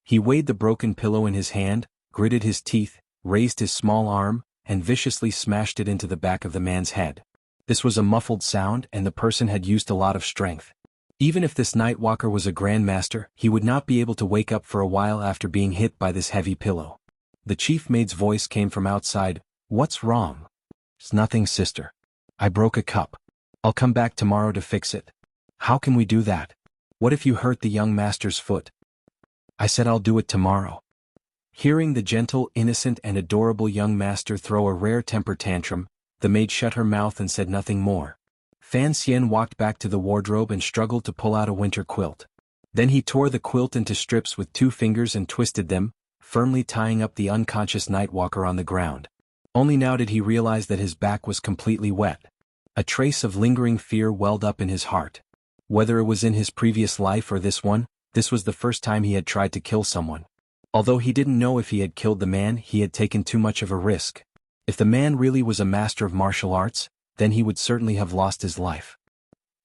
Speaker 1: He weighed the broken pillow in his hand, gritted his teeth, raised his small arm, and viciously smashed it into the back of the man's head. This was a muffled sound, and the person had used a lot of strength. Even if this Nightwalker was a grandmaster, he would not be able to wake up for a while after being hit by this heavy pillow. The chief maid's voice came from outside. "What's wrong?" "It's nothing, sister. I broke a cup. I'll come back tomorrow to fix it." "How can we do that?" What if you hurt the young master's foot? I said I'll do it tomorrow. Hearing the gentle, innocent and adorable young master throw a rare temper tantrum, the maid shut her mouth and said nothing more. Fan Xian walked back to the wardrobe and struggled to pull out a winter quilt. Then he tore the quilt into strips with 2 fingers and twisted them, firmly tying up the unconscious Nightwalker on the ground. Only now did he realize that his back was completely wet. A trace of lingering fear welled up in his heart. Whether it was in his previous life or this one, this was the first time he had tried to kill someone. Although he didn't know if he had killed the man, he had taken too much of a risk. If the man really was a master of martial arts, then he would certainly have lost his life.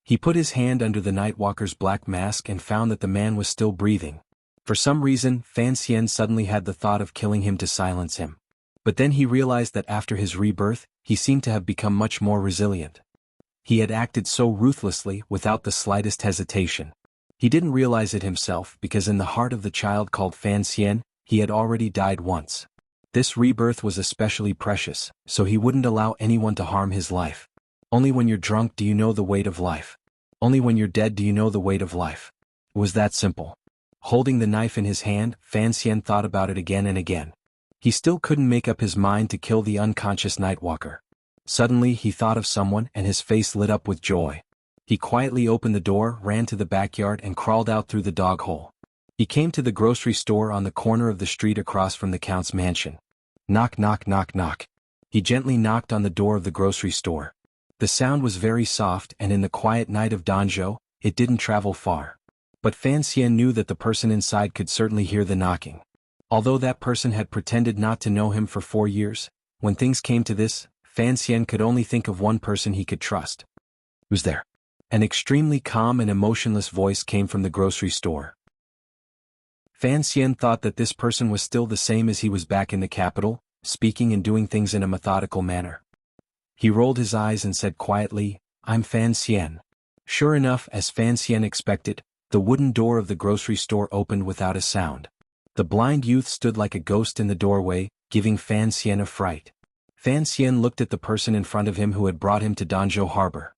Speaker 1: He put his hand under the Nightwalker's black mask and found that the man was still breathing. For some reason, Fan Xian suddenly had the thought of killing him to silence him. But then he realized that after his rebirth, he seemed to have become much more resilient. He had acted so ruthlessly without the slightest hesitation. He didn't realize it himself because in the heart of the child called Fan Xian, he had already died once. This rebirth was especially precious, so he wouldn't allow anyone to harm his life. Only when you're drunk do you know the weight of life. Only when you're dead do you know the weight of life. It was that simple. Holding the knife in his hand, Fan Xian thought about it again and again. He still couldn't make up his mind to kill the unconscious Nightwalker. Suddenly he thought of someone and his face lit up with joy. He quietly opened the door, ran to the backyard and crawled out through the dog hole. He came to the grocery store on the corner of the street across from the Count's mansion. Knock knock knock knock. He gently knocked on the door of the grocery store. The sound was very soft and in the quiet night of Danzhou, it didn't travel far. But Fan Xian knew that the person inside could certainly hear the knocking. Although that person had pretended not to know him for 4 years, when things came to this, Fan Xian could only think of one person he could trust. Who's there? An extremely calm and emotionless voice came from the grocery store. Fan Xian thought that this person was still the same as he was back in the capital, speaking and doing things in a methodical manner. He rolled his eyes and said quietly, "I'm Fan Xian." Sure enough, as Fan Xian expected, the wooden door of the grocery store opened without a sound. The blind youth stood like a ghost in the doorway, giving Fan Xian a fright. Fan Xian looked at the person in front of him who had brought him to Danzhou harbor.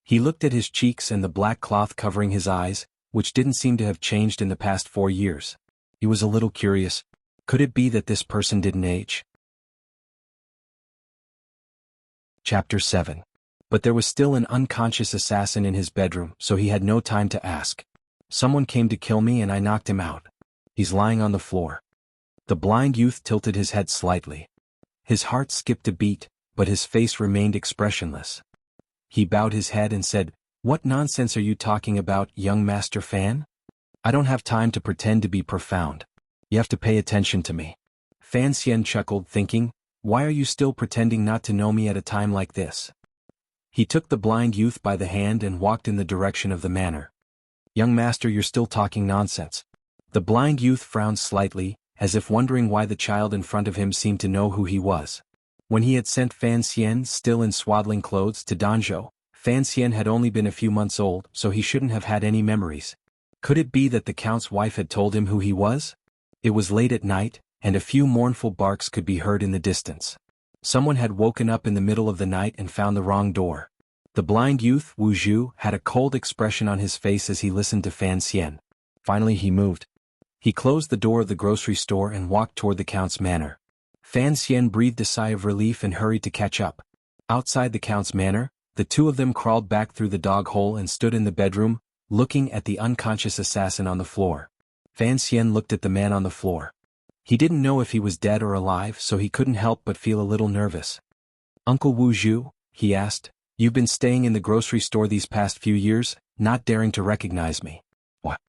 Speaker 1: He looked at his cheeks and the black cloth covering his eyes, which didn't seem to have changed in the past 4 years. He was a little curious. Could it be that this person didn't age? Chapter 7. But there was still an unconscious assassin in his bedroom, so he had no time to ask. Someone came to kill me and I knocked him out. He's lying on the floor. The blind youth tilted his head slightly. His heart skipped a beat, but his face remained expressionless. He bowed his head and said, "What nonsense are you talking about, young Master Fan? I don't have time to pretend to be profound. You have to pay attention to me." Fan Xian chuckled, thinking, "Why are you still pretending not to know me at a time like this?" He took the blind youth by the hand and walked in the direction of the manor. "Young master, you're still talking nonsense." The blind youth frowned slightly, as if wondering why the child in front of him seemed to know who he was. When he had sent Fan Xian, still in swaddling clothes, to Danzhou, Fan Xian had only been a few months old, so he shouldn't have had any memories. Could it be that the Count's wife had told him who he was? It was late at night, and a few mournful barks could be heard in the distance. Someone had woken up in the middle of the night and found the wrong door. The blind youth, Wu Zhu, had a cold expression on his face as he listened to Fan Xian. Finally he moved. He closed the door of the grocery store and walked toward the Count's manor. Fan Xian breathed a sigh of relief and hurried to catch up. Outside the Count's manor, the two of them crawled back through the dog hole and stood in the bedroom, looking at the unconscious assassin on the floor. Fan Xian looked at the man on the floor. He didn't know if he was dead or alive, so he couldn't help but feel a little nervous. "Uncle Wu Zhu," he asked, "you've been staying in the grocery store these past few years, not daring to recognize me." "What?"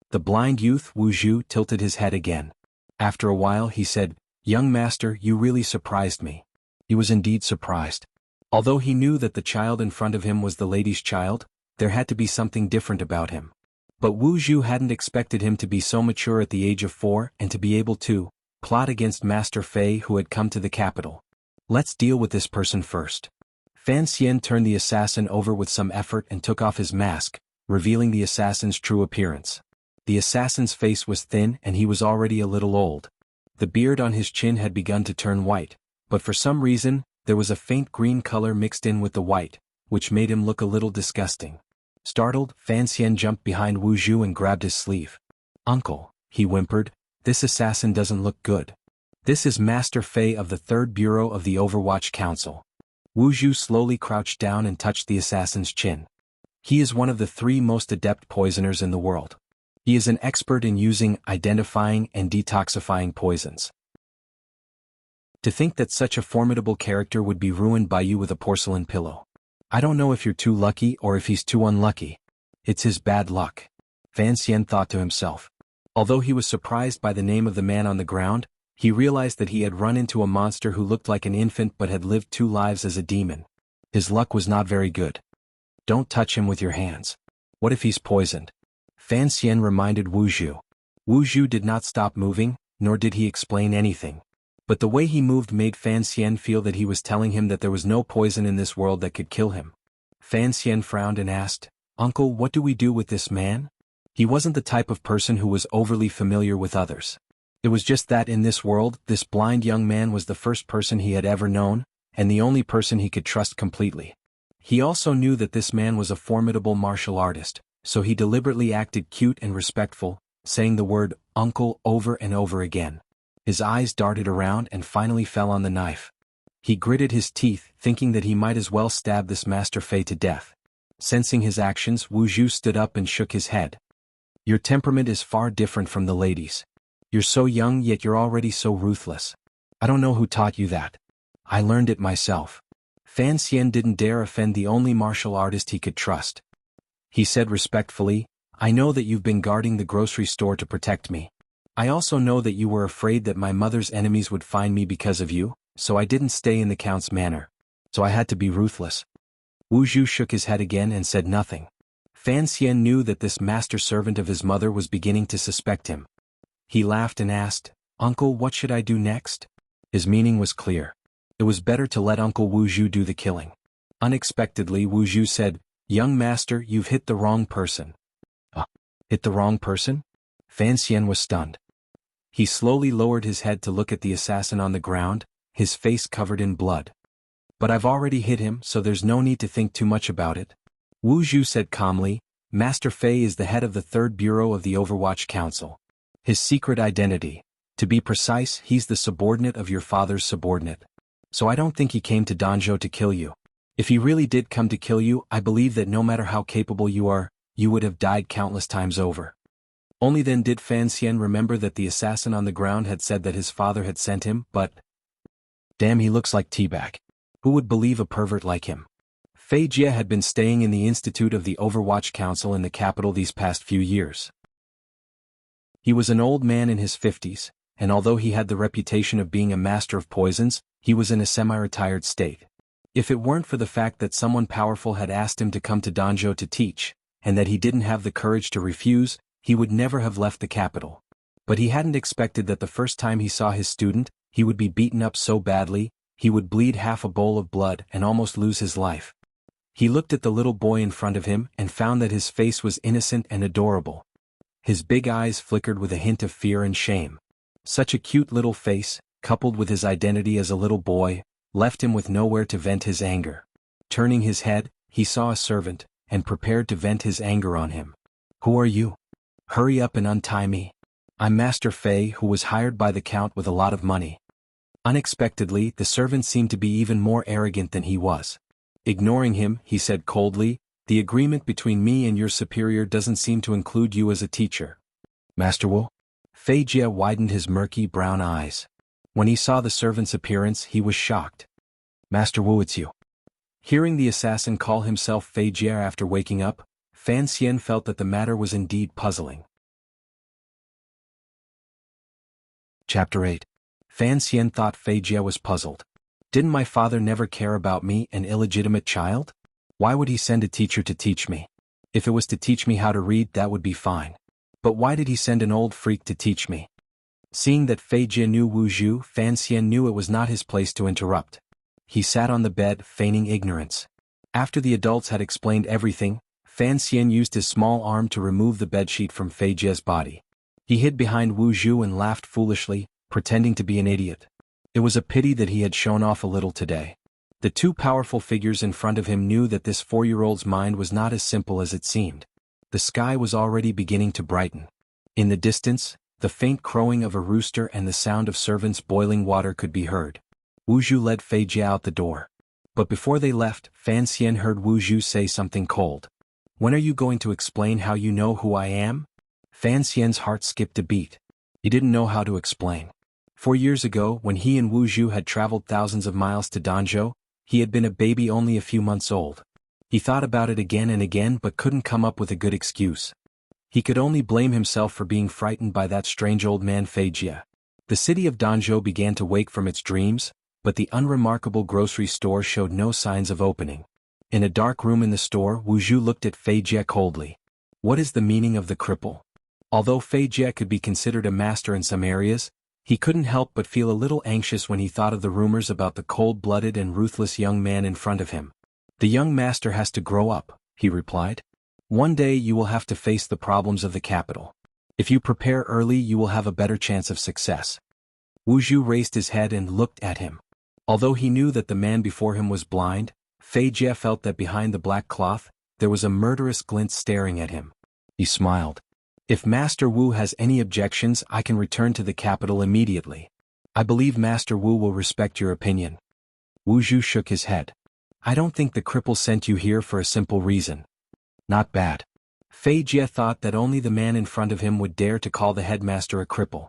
Speaker 1: The blind youth, Wu Zhu, tilted his head again. After a while he said, "Young master, you really surprised me." He was indeed surprised. Although he knew that the child in front of him was the lady's child, there had to be something different about him. But Wu Zhu hadn't expected him to be so mature at the age of 4 and to be able to plot against Master Fei who had come to the capital. "Let's deal with this person first." Fan Xian turned the assassin over with some effort and took off his mask, revealing the assassin's true appearance. The assassin's face was thin and he was already a little old. The beard on his chin had begun to turn white, but for some reason, there was a faint green color mixed in with the white, which made him look a little disgusting. Startled, Fan Xian jumped behind Wu Zhu and grabbed his sleeve. "Uncle," he whimpered, "this assassin doesn't look good. This is Master Fei of the 3rd Bureau of the Overwatch Council." Wu Zhu slowly crouched down and touched the assassin's chin. "He is one of the 3 most adept poisoners in the world. He is an expert in using, identifying, and detoxifying poisons. To think that such a formidable character would be ruined by you with a porcelain pillow. I don't know if you're too lucky or if he's too unlucky. It's his bad luck," Fan Xian thought to himself. Although he was surprised by the name of the man on the ground, he realized that he had run into a monster who looked like an infant but had lived 2 lives as a demon. His luck was not very good. "Don't touch him with your hands. What if he's poisoned?" Fan Xian reminded Wu Zhu. Wu Zhu did not stop moving, nor did he explain anything. But the way he moved made Fan Xian feel that he was telling him that there was no poison in this world that could kill him. Fan Xian frowned and asked, "Uncle, what do we do with this man?" He wasn't the type of person who was overly familiar with others. It was just that in this world, this blind young man was the first person he had ever known, and the only person he could trust completely. He also knew that this man was a formidable martial artist, so he deliberately acted cute and respectful, saying the word, "Uncle," over and over again. His eyes darted around and finally fell on the knife. He gritted his teeth, thinking that he might as well stab this Master Fei to death. Sensing his actions, Wu Zhu stood up and shook his head. "Your temperament is far different from the ladies. You're so young yet you're already so ruthless. I don't know who taught you that. I learned it myself." Fan Xian didn't dare offend the only martial artist he could trust. He said respectfully, "I know that you've been guarding the grocery store to protect me. I also know that you were afraid that my mother's enemies would find me because of you, so I didn't stay in the Count's manor. So I had to be ruthless." Wu Zhu shook his head again and said nothing. Fan Xian knew that this master servant of his mother was beginning to suspect him. He laughed and asked, "Uncle, what should I do next?" His meaning was clear. It was better to let Uncle Wu Zhu do the killing. Unexpectedly, Wu Zhu said, "Young master, you've hit the wrong person." Hit the wrong person? Fan Xian was stunned. He slowly lowered his head to look at the assassin on the ground, his face covered in blood. "But I've already hit him, so there's no need to think too much about it." Wu Zhu said calmly, "Master Fei is the head of the 3rd Bureau of the Overwatch Council. His secret identity. To be precise, he's the subordinate of your father's subordinate. So I don't think he came to Danzhou to kill you. If he really did come to kill you, I believe that no matter how capable you are, you would have died countless times over." Only then did Fan Xian remember that the assassin on the ground had said that his father had sent him, but... Damn, he looks like T-Bag. Who would believe a pervert like him? Fei Jie had been staying in the Institute of the Overwatch Council in the capital these past few years. He was an old man in his 50s, and although he had the reputation of being a master of poisons, he was in a semi-retired state. If it weren't for the fact that someone powerful had asked him to come to Danzhou to teach, and that he didn't have the courage to refuse, he would never have left the capital. But he hadn't expected that the first time he saw his student, he would be beaten up so badly, he would bleed half a bowl of blood and almost lose his life. He looked at the little boy in front of him and found that his face was innocent and adorable. His big eyes flickered with a hint of fear and shame. Such a cute little face, coupled with his identity as a little boy, left him with nowhere to vent his anger. Turning his head, he saw a servant, and prepared to vent his anger on him. "Who are you? Hurry up and untie me. I'm Master Fei, who was hired by the Count with a lot of money." Unexpectedly, the servant seemed to be even more arrogant than he was. Ignoring him, he said coldly, "The agreement between me and your superior doesn't seem to include you as a teacher." "Master Wu?" Fei Jie widened his murky brown eyes. When he saw the servant's appearance, he was shocked. "Master Wu, it's you." Hearing the assassin call himself Fei Jie after waking up, Fan Xian felt that the matter was indeed puzzling. Chapter 8. Fan Xian thought Fei Jie was puzzled. Didn't my father never care about me, an illegitimate child? Why would he send a teacher to teach me? If it was to teach me how to read, that would be fine. But why did he send an old freak to teach me? Seeing that Fei Jie knew Wu Zhu, Fan Xian knew it was not his place to interrupt. He sat on the bed, feigning ignorance. After the adults had explained everything, Fan Xian used his small arm to remove the bedsheet from Fei Jie's body. He hid behind Wu Zhu and laughed foolishly, pretending to be an idiot. It was a pity that he had shown off a little today. The two powerful figures in front of him knew that this 4-year-old's mind was not as simple as it seemed. The sky was already beginning to brighten. In the distance, the faint crowing of a rooster and the sound of servants boiling water could be heard. Wu Zhu led Fei Jie out the door. But before they left, Fan Xian heard Wu Zhu say something cold. "When are you going to explain how you know who I am?" Fan Xian's heart skipped a beat. He didn't know how to explain. 4 years ago, when he and Wu Zhu had traveled thousands of miles to Danzhou, he had been a baby only a few months old. He thought about it again and again but couldn't come up with a good excuse. He could only blame himself for being frightened by that strange old man Fei Jie. The city of Danzhou began to wake from its dreams, but the unremarkable grocery store showed no signs of opening. In a dark room in the store, Wu Zhu looked at Fei Jie coldly. What is the meaning of the cripple? Although Fei Jie could be considered a master in some areas, he couldn't help but feel a little anxious when he thought of the rumors about the cold-blooded and ruthless young man in front of him. "The young master has to grow up," he replied. "One day you will have to face the problems of the capital. If you prepare early you will have a better chance of success." Wu Zhu raised his head and looked at him. Although he knew that the man before him was blind, Fei Jie felt that behind the black cloth, there was a murderous glint staring at him. He smiled. "If Master Wu has any objections, I can return to the capital immediately. I believe Master Wu will respect your opinion." Wu Zhu shook his head. "I don't think the cripple sent you here for a simple reason." "Not bad." Fei Jie thought that only the man in front of him would dare to call the headmaster a cripple.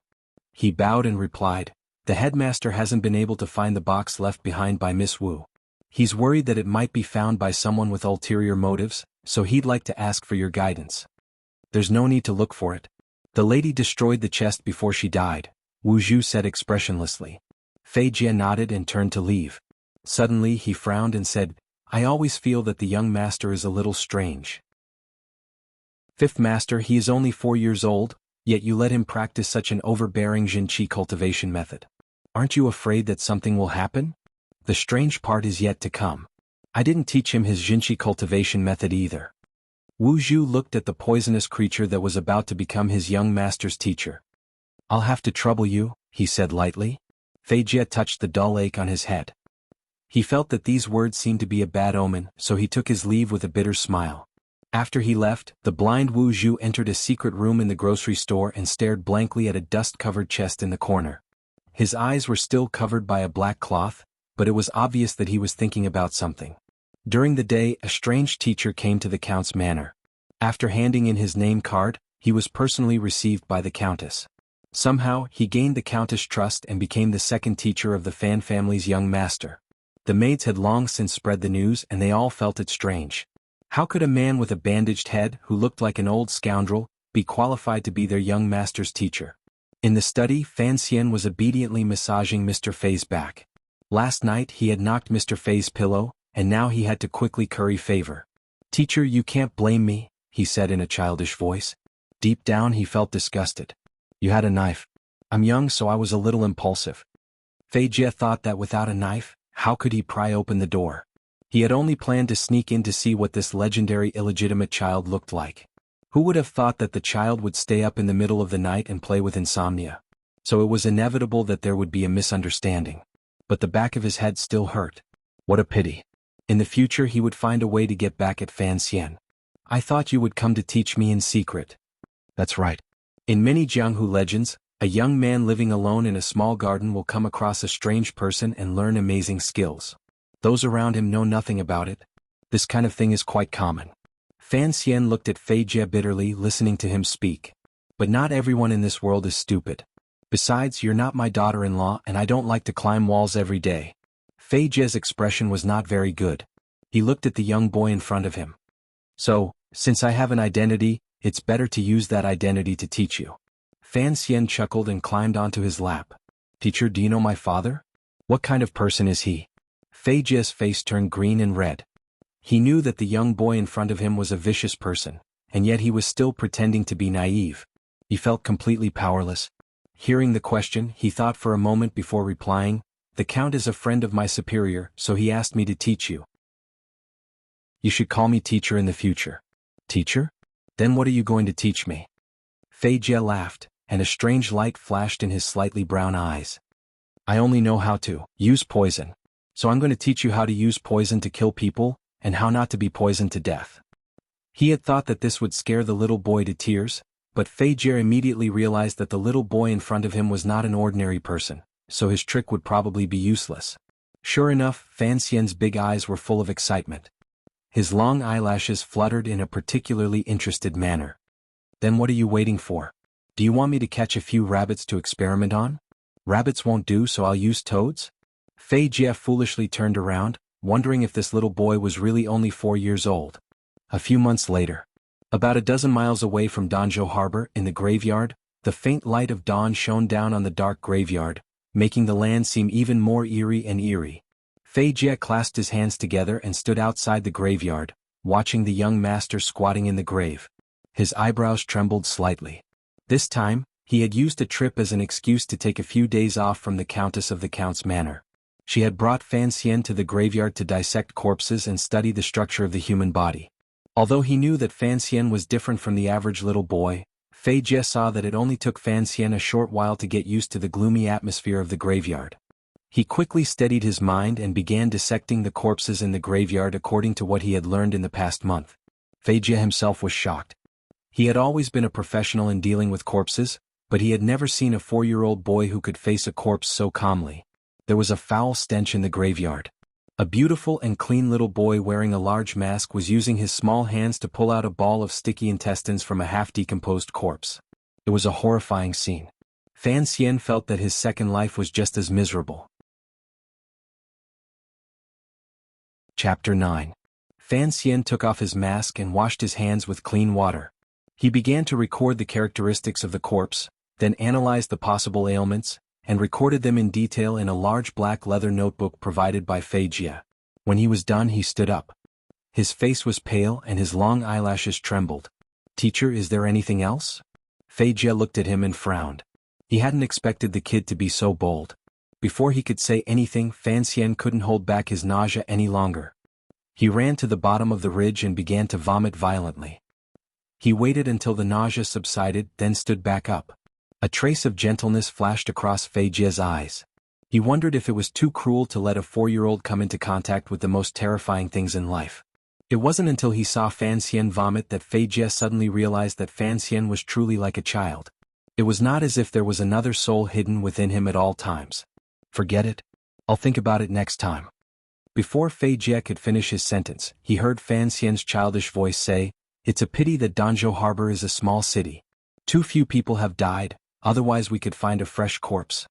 Speaker 1: He bowed and replied, "The headmaster hasn't been able to find the box left behind by Miss Wu. He's worried that it might be found by someone with ulterior motives, so he'd like to ask for your guidance." "There's no need to look for it. The lady destroyed the chest before she died," Wu Zhu said expressionlessly. Fei Jie nodded and turned to leave. Suddenly he frowned and said, "I always feel that the young master is a little strange. Fifth master, he is only 4 years old, yet you let him practice such an overbearing Jinqi cultivation method. Aren't you afraid that something will happen? The strange part is yet to come. I didn't teach him his Jinqi cultivation method either." Wu Zhu looked at the poisonous creature that was about to become his young master's teacher. "I'll have to trouble you," he said lightly. Fei Jie touched the dull ache on his head. He felt that these words seemed to be a bad omen, so he took his leave with a bitter smile. After he left, the blind Wu Zhu entered a secret room in the grocery store and stared blankly at a dust-covered chest in the corner. His eyes were still covered by a black cloth, but it was obvious that he was thinking about something. During the day, a strange teacher came to the count's manor. After handing in his name card, he was personally received by the countess. Somehow, he gained the countess' trust and became the second teacher of the Fan family's young master. The maids had long since spread the news and they all felt it strange. How could a man with a bandaged head, who looked like an old scoundrel, be qualified to be their young master's teacher? In the study, Fan Xian was obediently massaging Mr. Fei's back. Last night he had knocked Mr. Fei's pillow, and now he had to quickly curry favor. "Teacher, you can't blame me," he said in a childish voice. Deep down he felt disgusted. "You had a knife. I'm young so I was a little impulsive." Fei Jie thought that without a knife, how could he pry open the door? He had only planned to sneak in to see what this legendary illegitimate child looked like. Who would have thought that the child would stay up in the middle of the night and play with insomnia? So it was inevitable that there would be a misunderstanding. But the back of his head still hurt. What a pity. In the future he would find a way to get back at Fan Xian. "I thought you would come to teach me in secret." That's right. In many Jianghu legends, a young man living alone in a small garden will come across a strange person and learn amazing skills. Those around him know nothing about it. This kind of thing is quite common. Fan Xian looked at Fei Jie bitterly, listening to him speak. "But not everyone in this world is stupid. Besides, you're not my daughter-in-law and I don't like to climb walls every day." Fei Jie's expression was not very good. He looked at the young boy in front of him. "So, since I have an identity, it's better to use that identity to teach you." Fan Xian chuckled and climbed onto his lap. "Teacher, do you know my father? What kind of person is he?" Fei Jie's face turned green and red. He knew that the young boy in front of him was a vicious person, and yet he was still pretending to be naive. He felt completely powerless. Hearing the question, he thought for a moment before replying, "The Count is a friend of my superior, so he asked me to teach you. You should call me teacher in the future." "Teacher? Then what are you going to teach me?" Fei Jie laughed, and a strange light flashed in his slightly brown eyes. "I only know how to use poison." So I'm going to teach you how to use poison to kill people, and how not to be poisoned to death. He had thought that this would scare the little boy to tears, but Fei Jie immediately realized that the little boy in front of him was not an ordinary person, so his trick would probably be useless. Sure enough, Fan Xian's big eyes were full of excitement. His long eyelashes fluttered in a particularly interested manner. Then what are you waiting for? Do you want me to catch a few rabbits to experiment on? Rabbits won't do, so I'll use toads? Fei Jie foolishly turned around, wondering if this little boy was really only 4 years old. A few months later, about a dozen miles away from Danzhou Harbor, in the graveyard, the faint light of dawn shone down on the dark graveyard, making the land seem even more eerie and eerie. Fei Jie clasped his hands together and stood outside the graveyard, watching the young master squatting in the grave. His eyebrows trembled slightly. This time, he had used a trip as an excuse to take a few days off from the Countess of the Count's manor. She had brought Fan Xian to the graveyard to dissect corpses and study the structure of the human body. Although he knew that Fan Xian was different from the average little boy, Fei Jie saw that it only took Fan Xian a short while to get used to the gloomy atmosphere of the graveyard. He quickly steadied his mind and began dissecting the corpses in the graveyard according to what he had learned in the past month. Fei Jie himself was shocked. He had always been a professional in dealing with corpses, but he had never seen a 4-year-old boy who could face a corpse so calmly. There was a foul stench in the graveyard. A beautiful and clean little boy wearing a large mask was using his small hands to pull out a ball of sticky intestines from a half-decomposed corpse. It was a horrifying scene. Fan Xian felt that his second life was just as miserable. Chapter 9. Fan Xian took off his mask and washed his hands with clean water. He began to record the characteristics of the corpse, then analyzed the possible ailments, and recorded them in detail in a large black leather notebook provided by Fei Jie. When he was done, he stood up. His face was pale and his long eyelashes trembled. "Teacher, is there anything else?" Fei Jie looked at him and frowned. He hadn't expected the kid to be so bold. Before he could say anything, Fan Xian couldn't hold back his nausea any longer. He ran to the bottom of the ridge and began to vomit violently. He waited until the nausea subsided, then stood back up. A trace of gentleness flashed across Fei Jie's eyes. He wondered if it was too cruel to let a 4-year-old come into contact with the most terrifying things in life. It wasn't until he saw Fan Xian vomit that Fei Jie suddenly realized that Fan Xian was truly like a child. It was not as if there was another soul hidden within him at all times. "Forget it. I'll think about it next time." Before Fei Jie could finish his sentence, he heard Fan Xian's childish voice say, "It's a pity that Danzhou Harbor is a small city. Too few people have died, otherwise we could find a fresh corpse."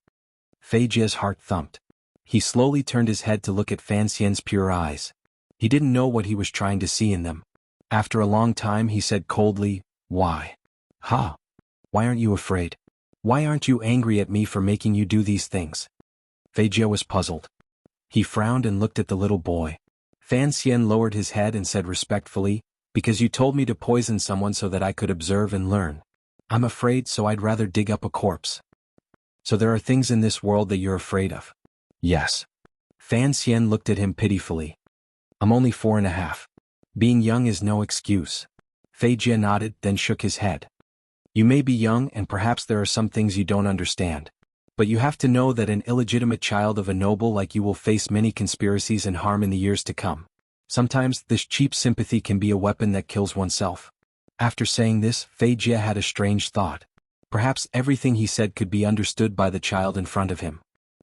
Speaker 1: Fei Jie's heart thumped. He slowly turned his head to look at Fan Xian's pure eyes. He didn't know what he was trying to see in them. After a long time he said coldly, "Why? Ha! Why aren't you afraid? Why aren't you angry at me for making you do these things?" Fei Jie was puzzled. He frowned and looked at the little boy. Fan Xian lowered his head and said respectfully, "Because you told me to poison someone so that I could observe and learn. I'm afraid, so I'd rather dig up a corpse." "So there are things in this world that you're afraid of?" "Yes." Fan Xian looked at him pitifully. "I'm only 4.5. Being young is no excuse." Fei Jie nodded, then shook his head. "You may be young and perhaps there are some things you don't understand. But you have to know that an illegitimate child of a noble like you will face many conspiracies and harm in the years to come. Sometimes this cheap sympathy can be a weapon that kills oneself." After saying this, Fei Jie had a strange thought. Perhaps everything he said could be understood by the child in front of him.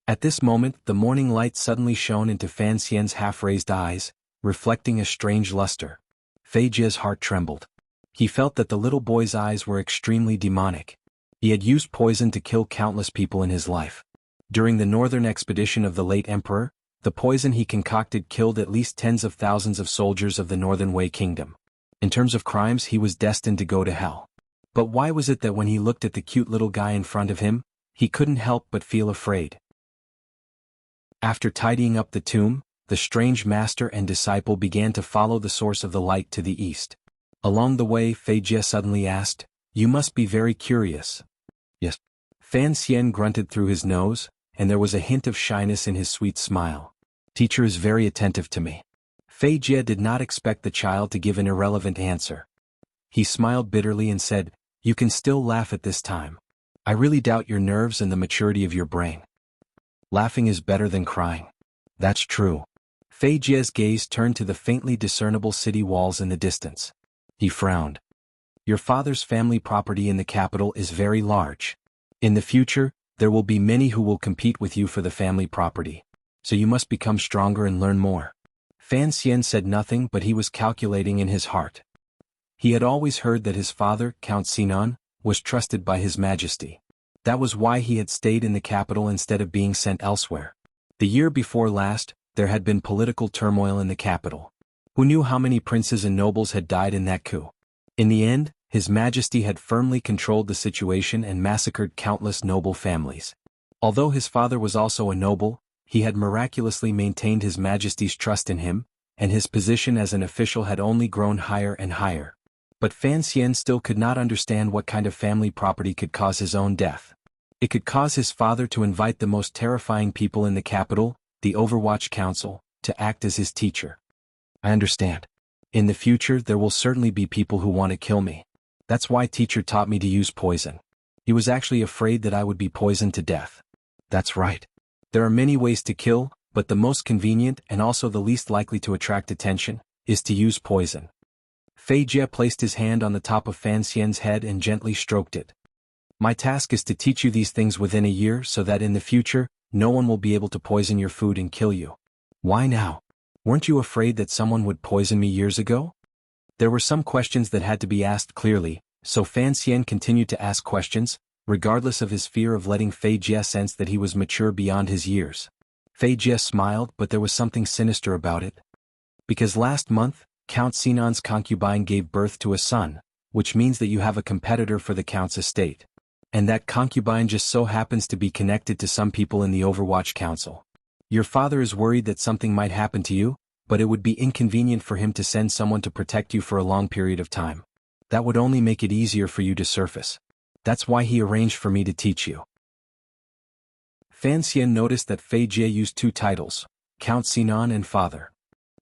Speaker 1: At this moment, the morning light suddenly shone into Fan Xian's half-raised eyes, reflecting a strange luster. Fei Jie's heart trembled. He felt that the little boy's eyes were extremely demonic. He had used poison to kill countless people in his life. During the northern expedition of the late emperor, the poison he concocted killed at least tens of thousands of soldiers of the Northern Wei Kingdom. In terms of crimes, he was destined to go to hell. But why was it that when he looked at the cute little guy in front of him, he couldn't help but feel afraid? After tidying up the tomb, the strange master and disciple began to follow the source of the light to the east. Along the way, Fei Jie suddenly asked, "You must be very curious." "Yes." Fan Xian grunted through his nose, and there was a hint of shyness in his sweet smile. "Teacher is very attentive to me." Fei Jie did not expect the child to give an irrelevant answer. He smiled bitterly and said, "You can still laugh at this time. I really doubt your nerves and the maturity of your brain. Laughing is better than crying." That's true. Fei Jie's gaze turned to the faintly discernible city walls in the distance. He frowned. Your father's family property in the capital is very large. In the future, there will be many who will compete with you for the family property. So you must become stronger and learn more. Fan Xian said nothing, but he was calculating in his heart. He had always heard that his father, Count Sinan, was trusted by His Majesty. That was why he had stayed in the capital instead of being sent elsewhere. The year before last, there had been political turmoil in the capital. Who knew how many princes and nobles had died in that coup? In the end, His Majesty had firmly controlled the situation and massacred countless noble families. Although his father was also a noble, he had miraculously maintained His Majesty's trust in him, and his position as an official had only grown higher and higher. But Fan Xian still could not understand what kind of family property could cause his own death. It could cause his father to invite the most terrifying people in the capital, the Overwatch Council, to act as his teacher. I understand. In the future there will certainly be people who want to kill me. That's why teacher taught me to use poison. He was actually afraid that I would be poisoned to death. That's right. There are many ways to kill, but the most convenient and also the least likely to attract attention is to use poison. Fei Jie placed his hand on the top of Fan Xian's head and gently stroked it. My task is to teach you these things within a year so that in the future, no one will be able to poison your food and kill you. Why now? Weren't you afraid that someone would poison me years ago? There were some questions that had to be asked clearly, so Fan Xian continued to ask questions, regardless of his fear of letting Fei Jie sense that he was mature beyond his years. Fei Jie smiled, but there was something sinister about it. Because last month, Count Sinan's concubine gave birth to a son, which means that you have a competitor for the Count's estate. And that concubine just so happens to be connected to some people in the Overwatch Council. Your father is worried that something might happen to you, but it would be inconvenient for him to send someone to protect you for a long period of time. That would only make it easier for you to surface. That's why he arranged for me to teach you. Fan Xian noticed that Fei Jie used two titles, Count Sinan and Father.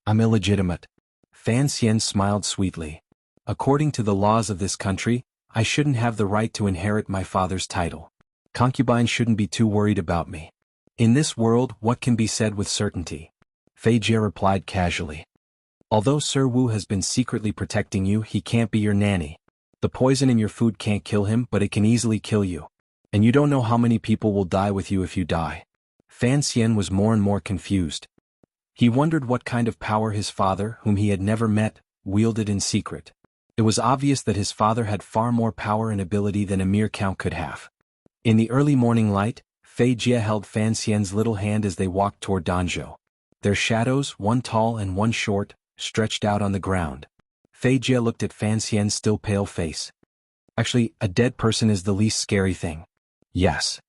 Speaker 1: I'm illegitimate. Fan Xian smiled sweetly. According to the laws of this country, I shouldn't have the right to inherit my father's title. Concubines shouldn't be too worried about me. In this world, what can be said with certainty? Fei Jie replied casually. Although Sir Wu has been secretly protecting you, he can't be your nanny. The poison in your food can't kill him, but it can easily kill you. And you don't know how many people will die with you if you die. Fan Xian was more and more confused. He wondered what kind of power his father, whom he had never met, wielded in secret. It was obvious that his father had far more power and ability than a mere count could have. In the early morning light, Fei Jie held Fan Xian's little hand as they walked toward Danzhou. Their shadows, one tall and one short, stretched out on the ground. Fei Jie looked at Fan Xian's still pale face. Actually, a dead person is the least scary thing. Yes.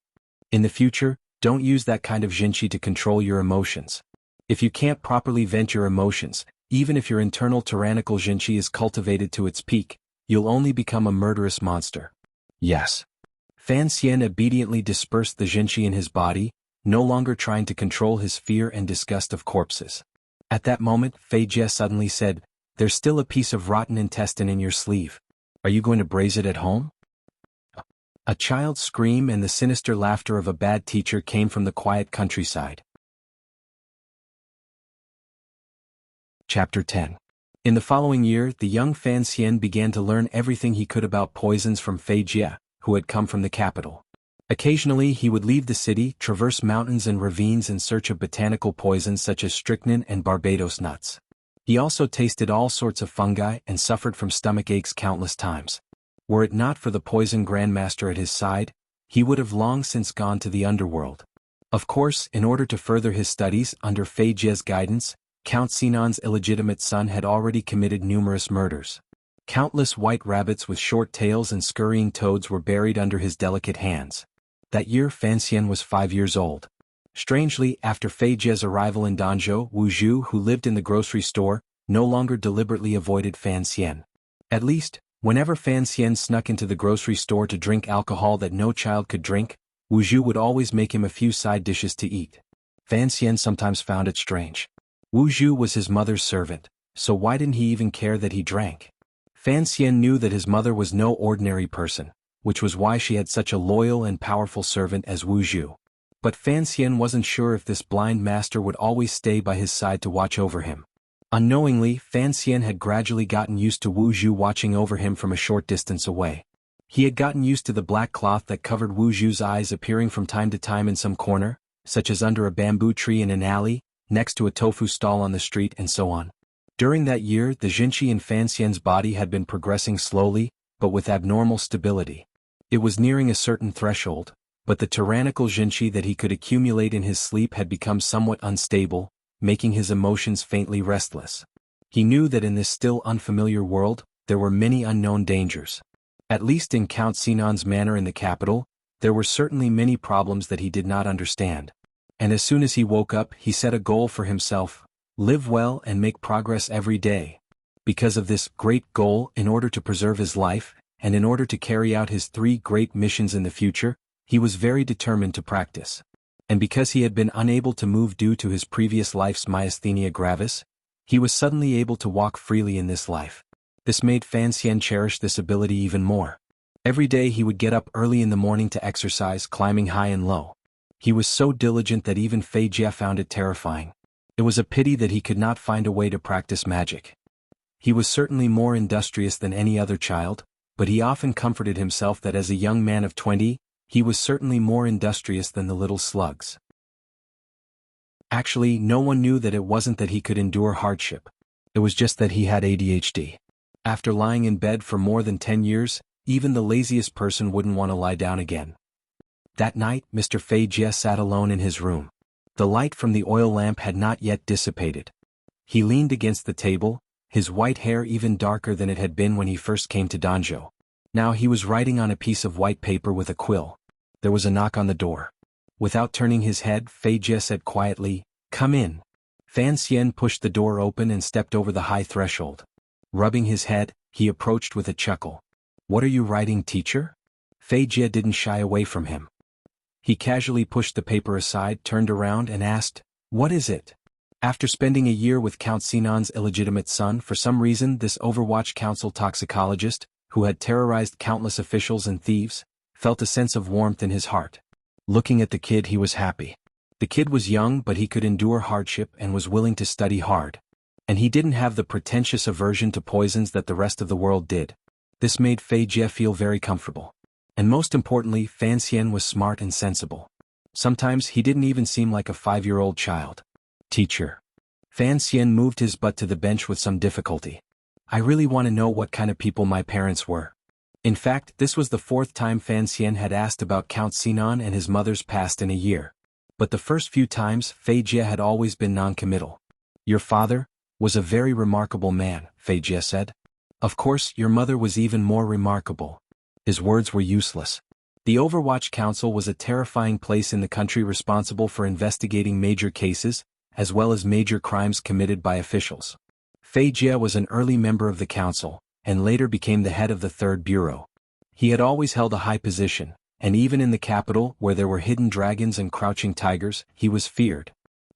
Speaker 1: In the future, don't use that kind of jinqi to control your emotions. If you can't properly vent your emotions, even if your internal tyrannical jinqi is cultivated to its peak, you'll only become a murderous monster. Yes. Fan Xian obediently dispersed the jinqi in his body, no longer trying to control his fear and disgust of corpses. At that moment, Fei Jie suddenly said, "There's still a piece of rotten intestine in your sleeve. Are you going to braise it at home?" A child's scream and the sinister laughter of a bad teacher came from the quiet countryside. Chapter 10. In the following year, the young Fan Xian began to learn everything he could about poisons from Fei Jie, who had come from the capital. Occasionally he would leave the city, traverse mountains and ravines in search of botanical poisons such as strychnine and Barbados nuts. He also tasted all sorts of fungi and suffered from stomach aches countless times. Were it not for the poison grandmaster at his side, he would have long since gone to the underworld. Of course, in order to further his studies under Fei Jie's guidance, Count Sinan's illegitimate son had already committed numerous murders. Countless white rabbits with short tails and scurrying toads were buried under his delicate hands. That year Fan Xian was 5 years old. Strangely, after Fei Jie's arrival in Danzhou, Wu Zhu, who lived in the grocery store, no longer deliberately avoided Fan Xian. At least, whenever Fan Xian snuck into the grocery store to drink alcohol that no child could drink, Wu Zhu would always make him a few side dishes to eat. Fan Xian sometimes found it strange. Wu Zhu was his mother's servant, so why didn't he even care that he drank? Fan Xian knew that his mother was no ordinary person, which was why she had such a loyal and powerful servant as Wu Zhu. But Fan Xian wasn't sure if this blind master would always stay by his side to watch over him. Unknowingly, Fan Xian had gradually gotten used to Wu Zhu watching over him from a short distance away. He had gotten used to the black cloth that covered Wu Zhu's eyes appearing from time to time in some corner, such as under a bamboo tree in an alley, next to a tofu stall on the street, and so on. During that year, the Jinqi in Fan Xian's body had been progressing slowly, but with abnormal stability. It was nearing a certain threshold, but the tyrannical Jinqi that he could accumulate in his sleep had become somewhat unstable, making his emotions faintly restless. He knew that in this still unfamiliar world, there were many unknown dangers. At least in Count Sinan's manor in the capital, there were certainly many problems that he did not understand. And as soon as he woke up, he set a goal for himself: live well and make progress every day. Because of this great goal, in order to preserve his life, and in order to carry out his 3 great missions in the future, he was very determined to practice. And because he had been unable to move due to his previous life's myasthenia gravis, he was suddenly able to walk freely in this life. This made Fan Xian cherish this ability even more. Every day he would get up early in the morning to exercise, climbing high and low. He was so diligent that even Fei Jie found it terrifying. It was a pity that he could not find a way to practice magic. He was certainly more industrious than any other child, but he often comforted himself that as a young man of 20, he was certainly more industrious than the little slugs. Actually, no one knew that it wasn't that he could endure hardship. It was just that he had ADHD. After lying in bed for more than 10 years, even the laziest person wouldn't want to lie down again. That night, Mr. Fei Jie sat alone in his room. The light from the oil lamp had not yet dissipated. He leaned against the table, his white hair even darker than it had been when he first came to Danzhou. Now he was writing on a piece of white paper with a quill. There was a knock on the door. Without turning his head, Fei Jie said quietly, "Come in." Fan Xian pushed the door open and stepped over the high threshold. Rubbing his head, he approached with a chuckle. "What are you writing, teacher?" Fei Jie didn't shy away from him. He casually pushed the paper aside, turned around and asked, "What is it?" After spending a year with Count Sinan's illegitimate son, for some reason this Overwatch Council toxicologist, who had terrorized countless officials and thieves, felt a sense of warmth in his heart. Looking at the kid, he was happy. The kid was young, but he could endure hardship and was willing to study hard. And he didn't have the pretentious aversion to poisons that the rest of the world did. This made Fei Jie feel very comfortable. And most importantly, Fan Xian was smart and sensible. Sometimes he didn't even seem like a 5-year-old child. "Teacher." Fan Xian moved his butt to the bench with some difficulty. "I really want to know what kind of people my parents were." In fact, this was the 4th time Fan Xian had asked about Count Sinan and his mother's past in a year. But the first few times, Fei Jie had always been non-committal. "Your father was a very remarkable man," Fei Jie said. "Of course, your mother was even more remarkable." His words were useless. The Overwatch Council was a terrifying place in the country, responsible for investigating major cases, as well as major crimes committed by officials. Fei Jie was an early member of the council, and later became the head of the 3rd Bureau. He had always held a high position, and even in the capital, where there were hidden dragons and crouching tigers, he was feared.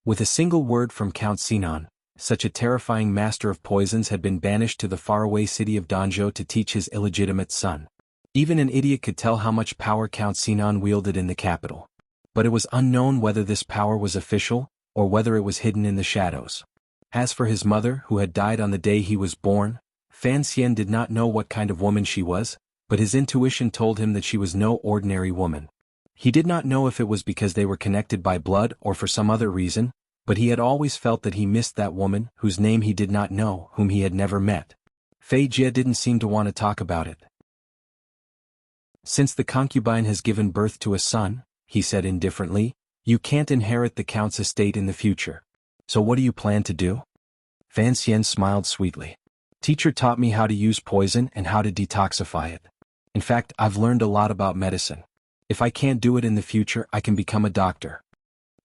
Speaker 1: With a single word from Count Sinan, such a terrifying master of poisons had been banished to the faraway city of Danzhou to teach his illegitimate son. Even an idiot could tell how much power Count Sinan wielded in the capital. But it was unknown whether this power was official, or whether it was hidden in the shadows. As for his mother, who had died on the day he was born, Fan Xian did not know what kind of woman she was, but his intuition told him that she was no ordinary woman. He did not know if it was because they were connected by blood or for some other reason, but he had always felt that he missed that woman, whose name he did not know, whom he had never met. Fei Jie didn't seem to want to talk about it. "Since the concubine has given birth to a son," he said indifferently, "you can't inherit the count's estate in the future. So what do you plan to do?" Fan Xian smiled sweetly. "Teacher taught me how to use poison and how to detoxify it. In fact, I've learned a lot about medicine. If I can't do it in the future, I can become a doctor."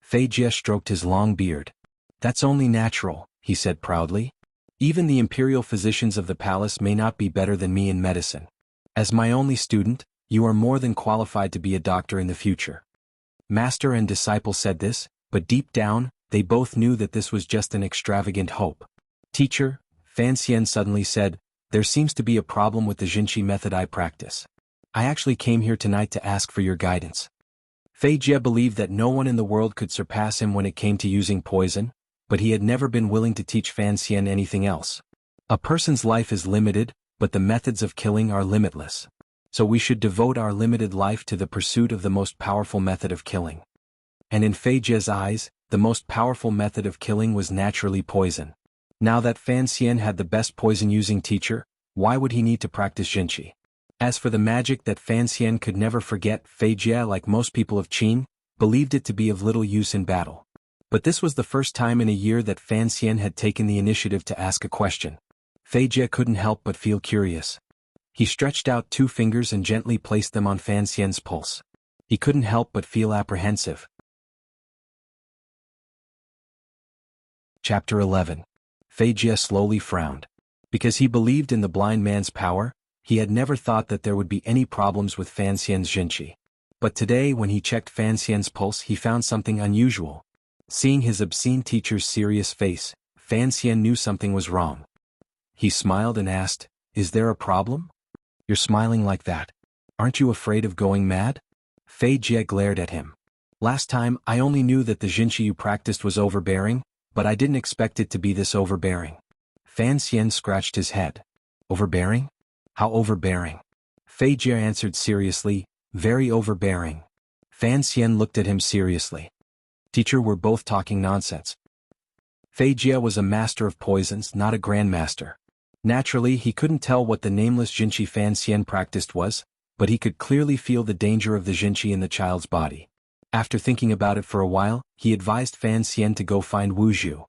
Speaker 1: Fei Jie stroked his long beard. "That's only natural," he said proudly. "Even the imperial physicians of the palace may not be better than me in medicine. As my only student, you are more than qualified to be a doctor in the future." Master and disciple said this, but deep down, they both knew that this was just an extravagant hope. "Teacher," Fan Xian suddenly said, "there seems to be a problem with the Jinqi method I practice. I actually came here tonight to ask for your guidance." Fei Jie believed that no one in the world could surpass him when it came to using poison, but he had never been willing to teach Fan Xian anything else. A person's life is limited, but the methods of killing are limitless. So we should devote our limited life to the pursuit of the most powerful method of killing. And in Fei Jie's eyes, the most powerful method of killing was naturally poison. Now that Fan Xian had the best poison-using teacher, why would he need to practice Jinqi? As for the magic that Fan Xian could never forget, Fei Jie, like most people of Qin, believed it to be of little use in battle. But this was the first time in a year that Fan Xian had taken the initiative to ask a question. Fei Jie couldn't help but feel curious. He stretched out 2 fingers and gently placed them on Fan Xian's pulse. He couldn't help but feel apprehensive. Chapter 11. Fei Jie slowly frowned. Because he believed in the blind man's power, he had never thought that there would be any problems with Fan Xian's Jinqi. But today when he checked Fan Xian's pulse he found something unusual. Seeing his obscene teacher's serious face, Fan Xian knew something was wrong. He smiled and asked, "Is there a problem? You're smiling like that. Aren't you afraid of going mad?" Fei Jie glared at him. "Last time I only knew that the Jinqi you practiced was overbearing, but I didn't expect it to be this overbearing." Fan Xian scratched his head. "Overbearing? How overbearing?" Fei Jie answered seriously, "Very overbearing." Fan Xian looked at him seriously. "Teacher, we're both talking nonsense." Fei Jie was a master of poisons, not a grandmaster. Naturally, he couldn't tell what the nameless Jinqi Fan Xian practiced was, but he could clearly feel the danger of the Jinqi in the child's body. After thinking about it for a while, he advised Fan Xian to go find Wu Zhu.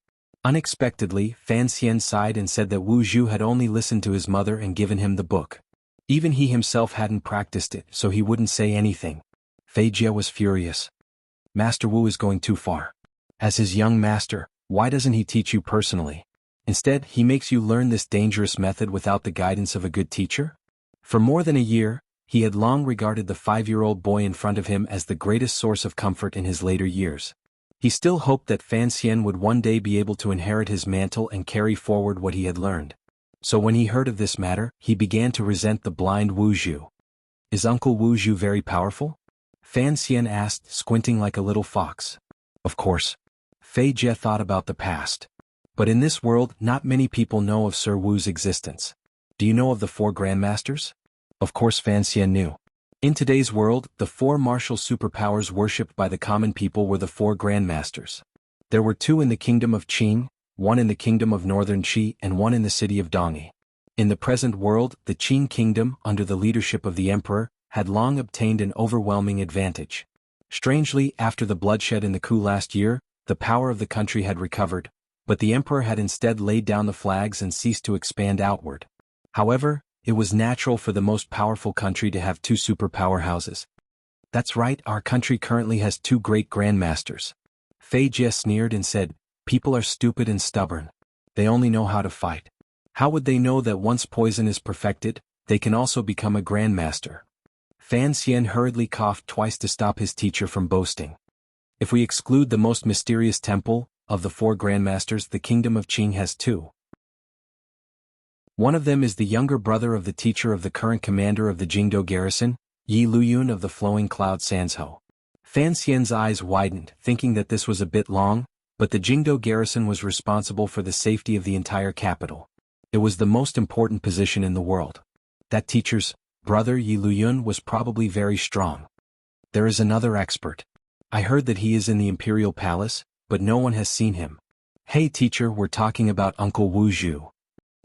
Speaker 1: Unexpectedly, Fan Xian sighed and said that Wu Zhu had only listened to his mother and given him the book. Even he himself hadn't practiced it, so he wouldn't say anything. Fei Jie was furious. "Master Wu is going too far. As his young master, why doesn't he teach you personally? Instead, he makes you learn this dangerous method without the guidance of a good teacher?" For more than a year, he had long regarded the 5-year-old boy in front of him as the greatest source of comfort in his later years. He still hoped that Fan Xian would one day be able to inherit his mantle and carry forward what he had learned. So when he heard of this matter, he began to resent the blind Wu Zhu. "Is Uncle Wu Zhu very powerful?" Fan Xian asked, squinting like a little fox. Of course. Fei Jie thought about the past. But in this world, not many people know of Sir Wu's existence. "Do you know of the 4 grandmasters?" Of course Fan Xian knew. In today's world, the 4 martial superpowers worshipped by the common people were the 4 grandmasters. There were 2 in the kingdom of Qin, 1 in the kingdom of northern Qi and 1 in the city of Dongyi. In the present world, the Qin kingdom, under the leadership of the emperor, had long obtained an overwhelming advantage. Strangely, after the bloodshed in the coup last year, the power of the country had recovered, but the emperor had instead laid down the flags and ceased to expand outward. However, it was natural for the most powerful country to have 2 superpower houses. "That's right, our country currently has 2 great grandmasters." Fei Jie sneered and said, "People are stupid and stubborn. They only know how to fight. How would they know that once poison is perfected, they can also become a grandmaster?" Fan Xian hurriedly coughed twice to stop his teacher from boasting. "If we exclude the most mysterious temple, of the 4 grandmasters, the kingdom of Qing has 2. One of them is the younger brother of the teacher of the current commander of the Jingdo garrison, Yi Luyun of the Flowing Cloud Sanzhou." Fan Xian's eyes widened, thinking that this was a bit long, but the Jingdo garrison was responsible for the safety of the entire capital. It was the most important position in the world. That teacher's brother Yi Luyun was probably very strong. "There is another expert. I heard that he is in the imperial palace, but no one has seen him." "Hey teacher, we're talking about Uncle Wu Zhu."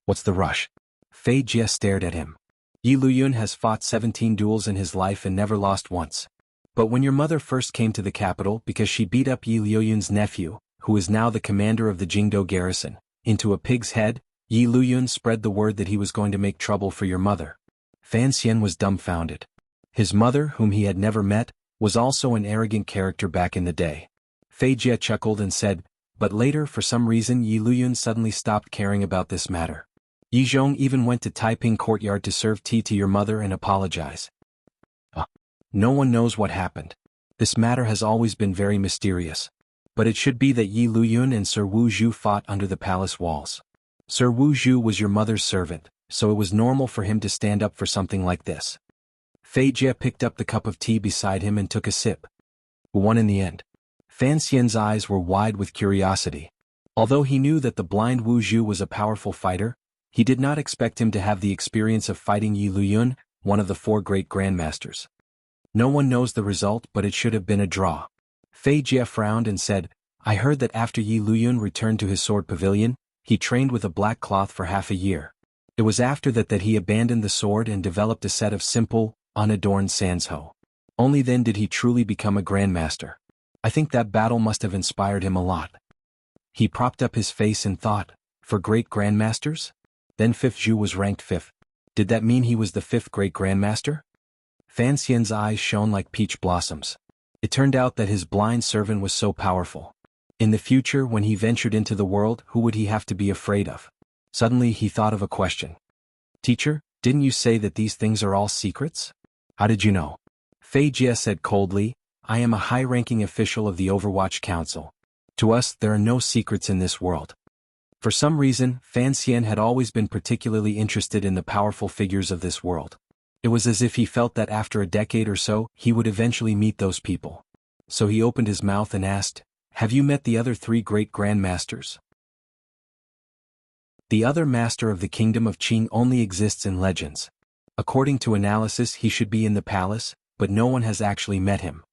Speaker 1: "What's the rush?" Fei Jie stared at him. "Yi Luyun has fought 17 duels in his life and never lost once. But when your mother first came to the capital because she beat up Yi Luyun's nephew, who is now the commander of the Jingdo garrison, into a pig's head, Yi Luyun spread the word that he was going to make trouble for your mother." Fan Xian was dumbfounded. His mother, whom he had never met, was also an arrogant character back in the day. Fei Jie chuckled and said, "But later for some reason Yi Luyun suddenly stopped caring about this matter. Yi Zhong even went to Taiping courtyard to serve tea to your mother and apologize. No one knows what happened. This matter has always been very mysterious. But it should be that Yi Luyun and Sir Wu Zhu fought under the palace walls. Sir Wu Zhu was your mother's servant, so it was normal for him to stand up for something like this." Fei Jie picked up the cup of tea beside him and took a sip. Who won in the end? Fan Xian's eyes were wide with curiosity. Although he knew that the blind Wu Zhu was a powerful fighter, he did not expect him to have the experience of fighting Yi Luyun, one of the 4 great grandmasters. No one knows the result, but it should have been a draw. Fei Jie frowned and said, I heard that after Yi Luyun returned to his sword pavilion, he trained with a black cloth for half a year. It was after that he abandoned the sword and developed a set of simple, unadorned sanzhou. Only then did he truly become a grandmaster. I think that battle must have inspired him a lot. He propped up his face and thought, for great grandmasters? Then 5th Zhu was ranked 5th. Did that mean he was the 5th great grandmaster? Fan Xian's eyes shone like peach blossoms. It turned out that his blind servant was so powerful. In the future, when he ventured into the world, who would he have to be afraid of? Suddenly he thought of a question. Teacher, didn't you say that these things are all secrets? How did you know? Fei Jie said coldly, I am a high-ranking official of the Overwatch Council. To us, there are no secrets in this world. For some reason, Fan Xian had always been particularly interested in the powerful figures of this world. It was as if he felt that after a decade or so, he would eventually meet those people. So he opened his mouth and asked, Have you met the other 3 great grandmasters? The other master of the kingdom of Qing only exists in legends. According to analysis, he should be in the palace, but no one has actually met him.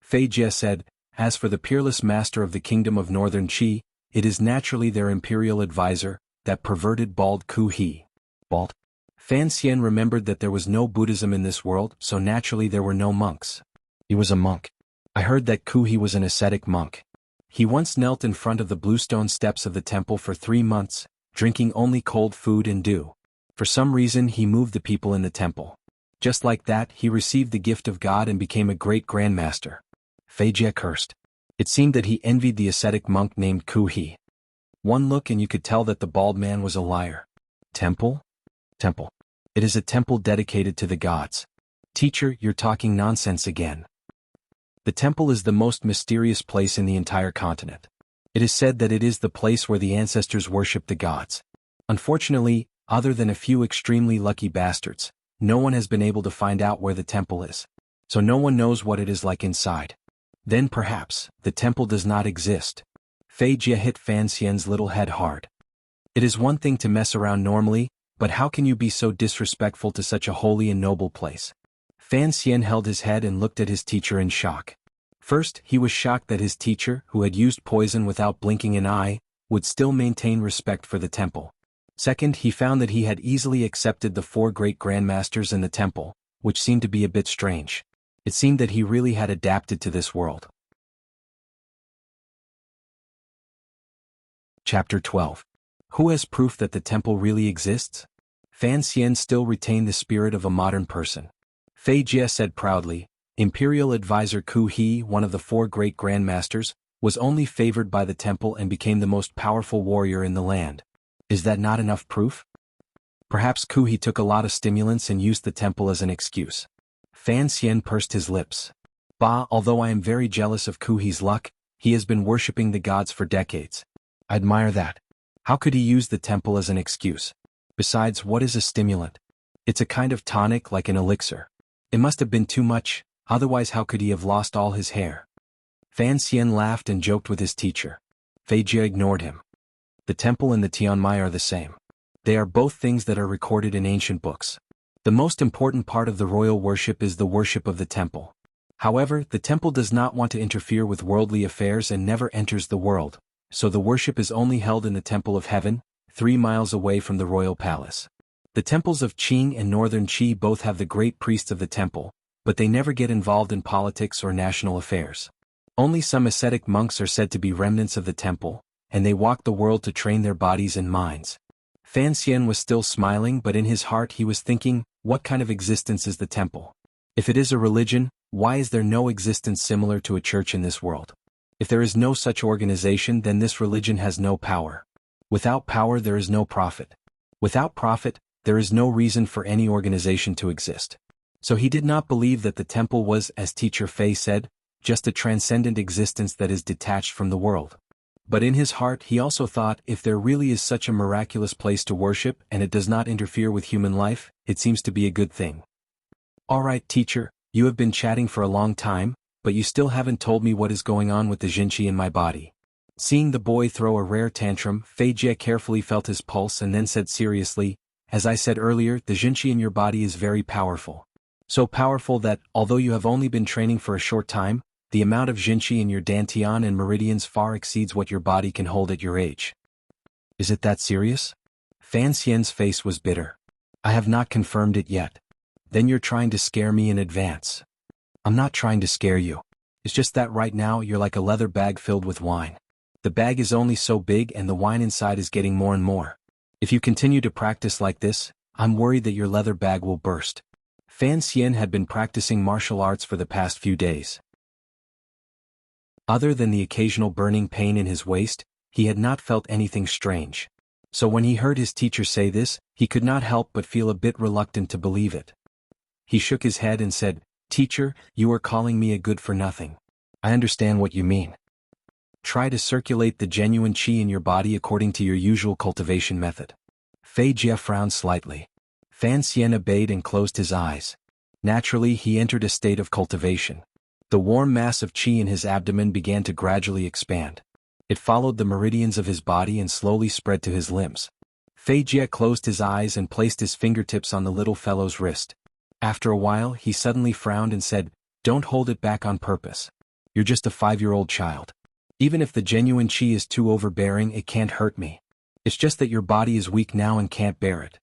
Speaker 1: Fei Jie said, As for the peerless master of the kingdom of northern Qi, it is naturally their imperial advisor, that perverted bald Ku He. Bald? Fan Xian remembered that there was no Buddhism in this world, so naturally there were no monks. He was a monk. I heard that Ku He was an ascetic monk. He once knelt in front of the bluestone steps of the temple for 3 months, drinking only cold food and dew. For some reason he moved the people in the temple. Just like that, he received the gift of God and became a great grandmaster. Fei Jie cursed. It seemed that he envied the ascetic monk named Ku He. One look and you could tell that the bald man was a liar. Temple? Temple. It is a temple dedicated to the gods. Teacher, you're talking nonsense again. The temple is the most mysterious place in the entire continent. It is said that it is the place where the ancestors worshipped the gods. Unfortunately, other than a few extremely lucky bastards, no one has been able to find out where the temple is. So no one knows what it is like inside. Then perhaps, the temple does not exist. Fei Jie hit Fan Xian's little head hard. It is one thing to mess around normally, but how can you be so disrespectful to such a holy and noble place? Fan Xian held his head and looked at his teacher in shock. First, he was shocked that his teacher, who had used poison without blinking an eye, would still maintain respect for the temple. Second, he found that he had easily accepted the 4 great grandmasters in the temple, which seemed to be a bit strange. It seemed that he really had adapted to this world. Chapter 12. Who has proof that the temple really exists? Fan Xian still retained the spirit of a modern person. Fei Jie said proudly, Imperial advisor Ku He, one of the 4 great grandmasters, was only favored by the temple and became the most powerful warrior in the land. Is that not enough proof? Perhaps Ku He took a lot of stimulants and used the temple as an excuse. Fan Xian pursed his lips. Bah, although I am very jealous of Ku He's luck, he has been worshipping the gods for decades. I admire that. How could he use the temple as an excuse? Besides, what is a stimulant? It's a kind of tonic like an elixir. It must have been too much, otherwise how could he have lost all his hair? Fan Xian laughed and joked with his teacher. Fei Jie ignored him. The temple and the Tianmai are the same. They are both things that are recorded in ancient books. The most important part of the royal worship is the worship of the temple. However, the temple does not want to interfere with worldly affairs and never enters the world, so the worship is only held in the Temple of Heaven, 3 miles away from the royal palace. The temples of Qing and northern Qi both have the great priests of the temple, but they never get involved in politics or national affairs. Only some ascetic monks are said to be remnants of the temple, and they walk the world to train their bodies and minds. Fan Xian was still smiling, but in his heart he was thinking, what kind of existence is the temple? If it is a religion, why is there no existence similar to a church in this world? If there is no such organization, then this religion has no power. Without power there is no profit. Without profit, there is no reason for any organization to exist. So he did not believe that the temple was, as Teacher Fei said, just a transcendent existence that is detached from the world. But in his heart he also thought, if there really is such a miraculous place to worship and it does not interfere with human life, it seems to be a good thing. Alright teacher, you have been chatting for a long time, but you still haven't told me what is going on with the Jinqi in my body. Seeing the boy throw a rare tantrum, Fei Jie carefully felt his pulse and then said seriously, as I said earlier, the Jinqi in your body is very powerful. So powerful that, although you have only been training for a short time, the amount of Jinqi in your dantian and meridians far exceeds what your body can hold at your age. Is it that serious? Fan Xian's face was bitter. I have not confirmed it yet. Then you're trying to scare me in advance. I'm not trying to scare you. It's just that right now you're like a leather bag filled with wine. The bag is only so big and the wine inside is getting more and more. If you continue to practice like this, I'm worried that your leather bag will burst. Fan Xian had been practicing martial arts for the past few days. Other than the occasional burning pain in his waist, he had not felt anything strange. So when he heard his teacher say this, he could not help but feel a bit reluctant to believe it. He shook his head and said, Teacher, you are calling me a good-for-nothing. I understand what you mean. Try to circulate the genuine qi in your body according to your usual cultivation method. Fei Jie frowned slightly. Fan Xian obeyed and closed his eyes. Naturally, he entered a state of cultivation. The warm mass of qi in his abdomen began to gradually expand. It followed the meridians of his body and slowly spread to his limbs. Fei Jie closed his eyes and placed his fingertips on the little fellow's wrist. After a while, he suddenly frowned and said, Don't hold it back on purpose. You're just a 5-year-old child. Even if the genuine qi is too overbearing, it can't hurt me. It's just that your body is weak now and can't bear it.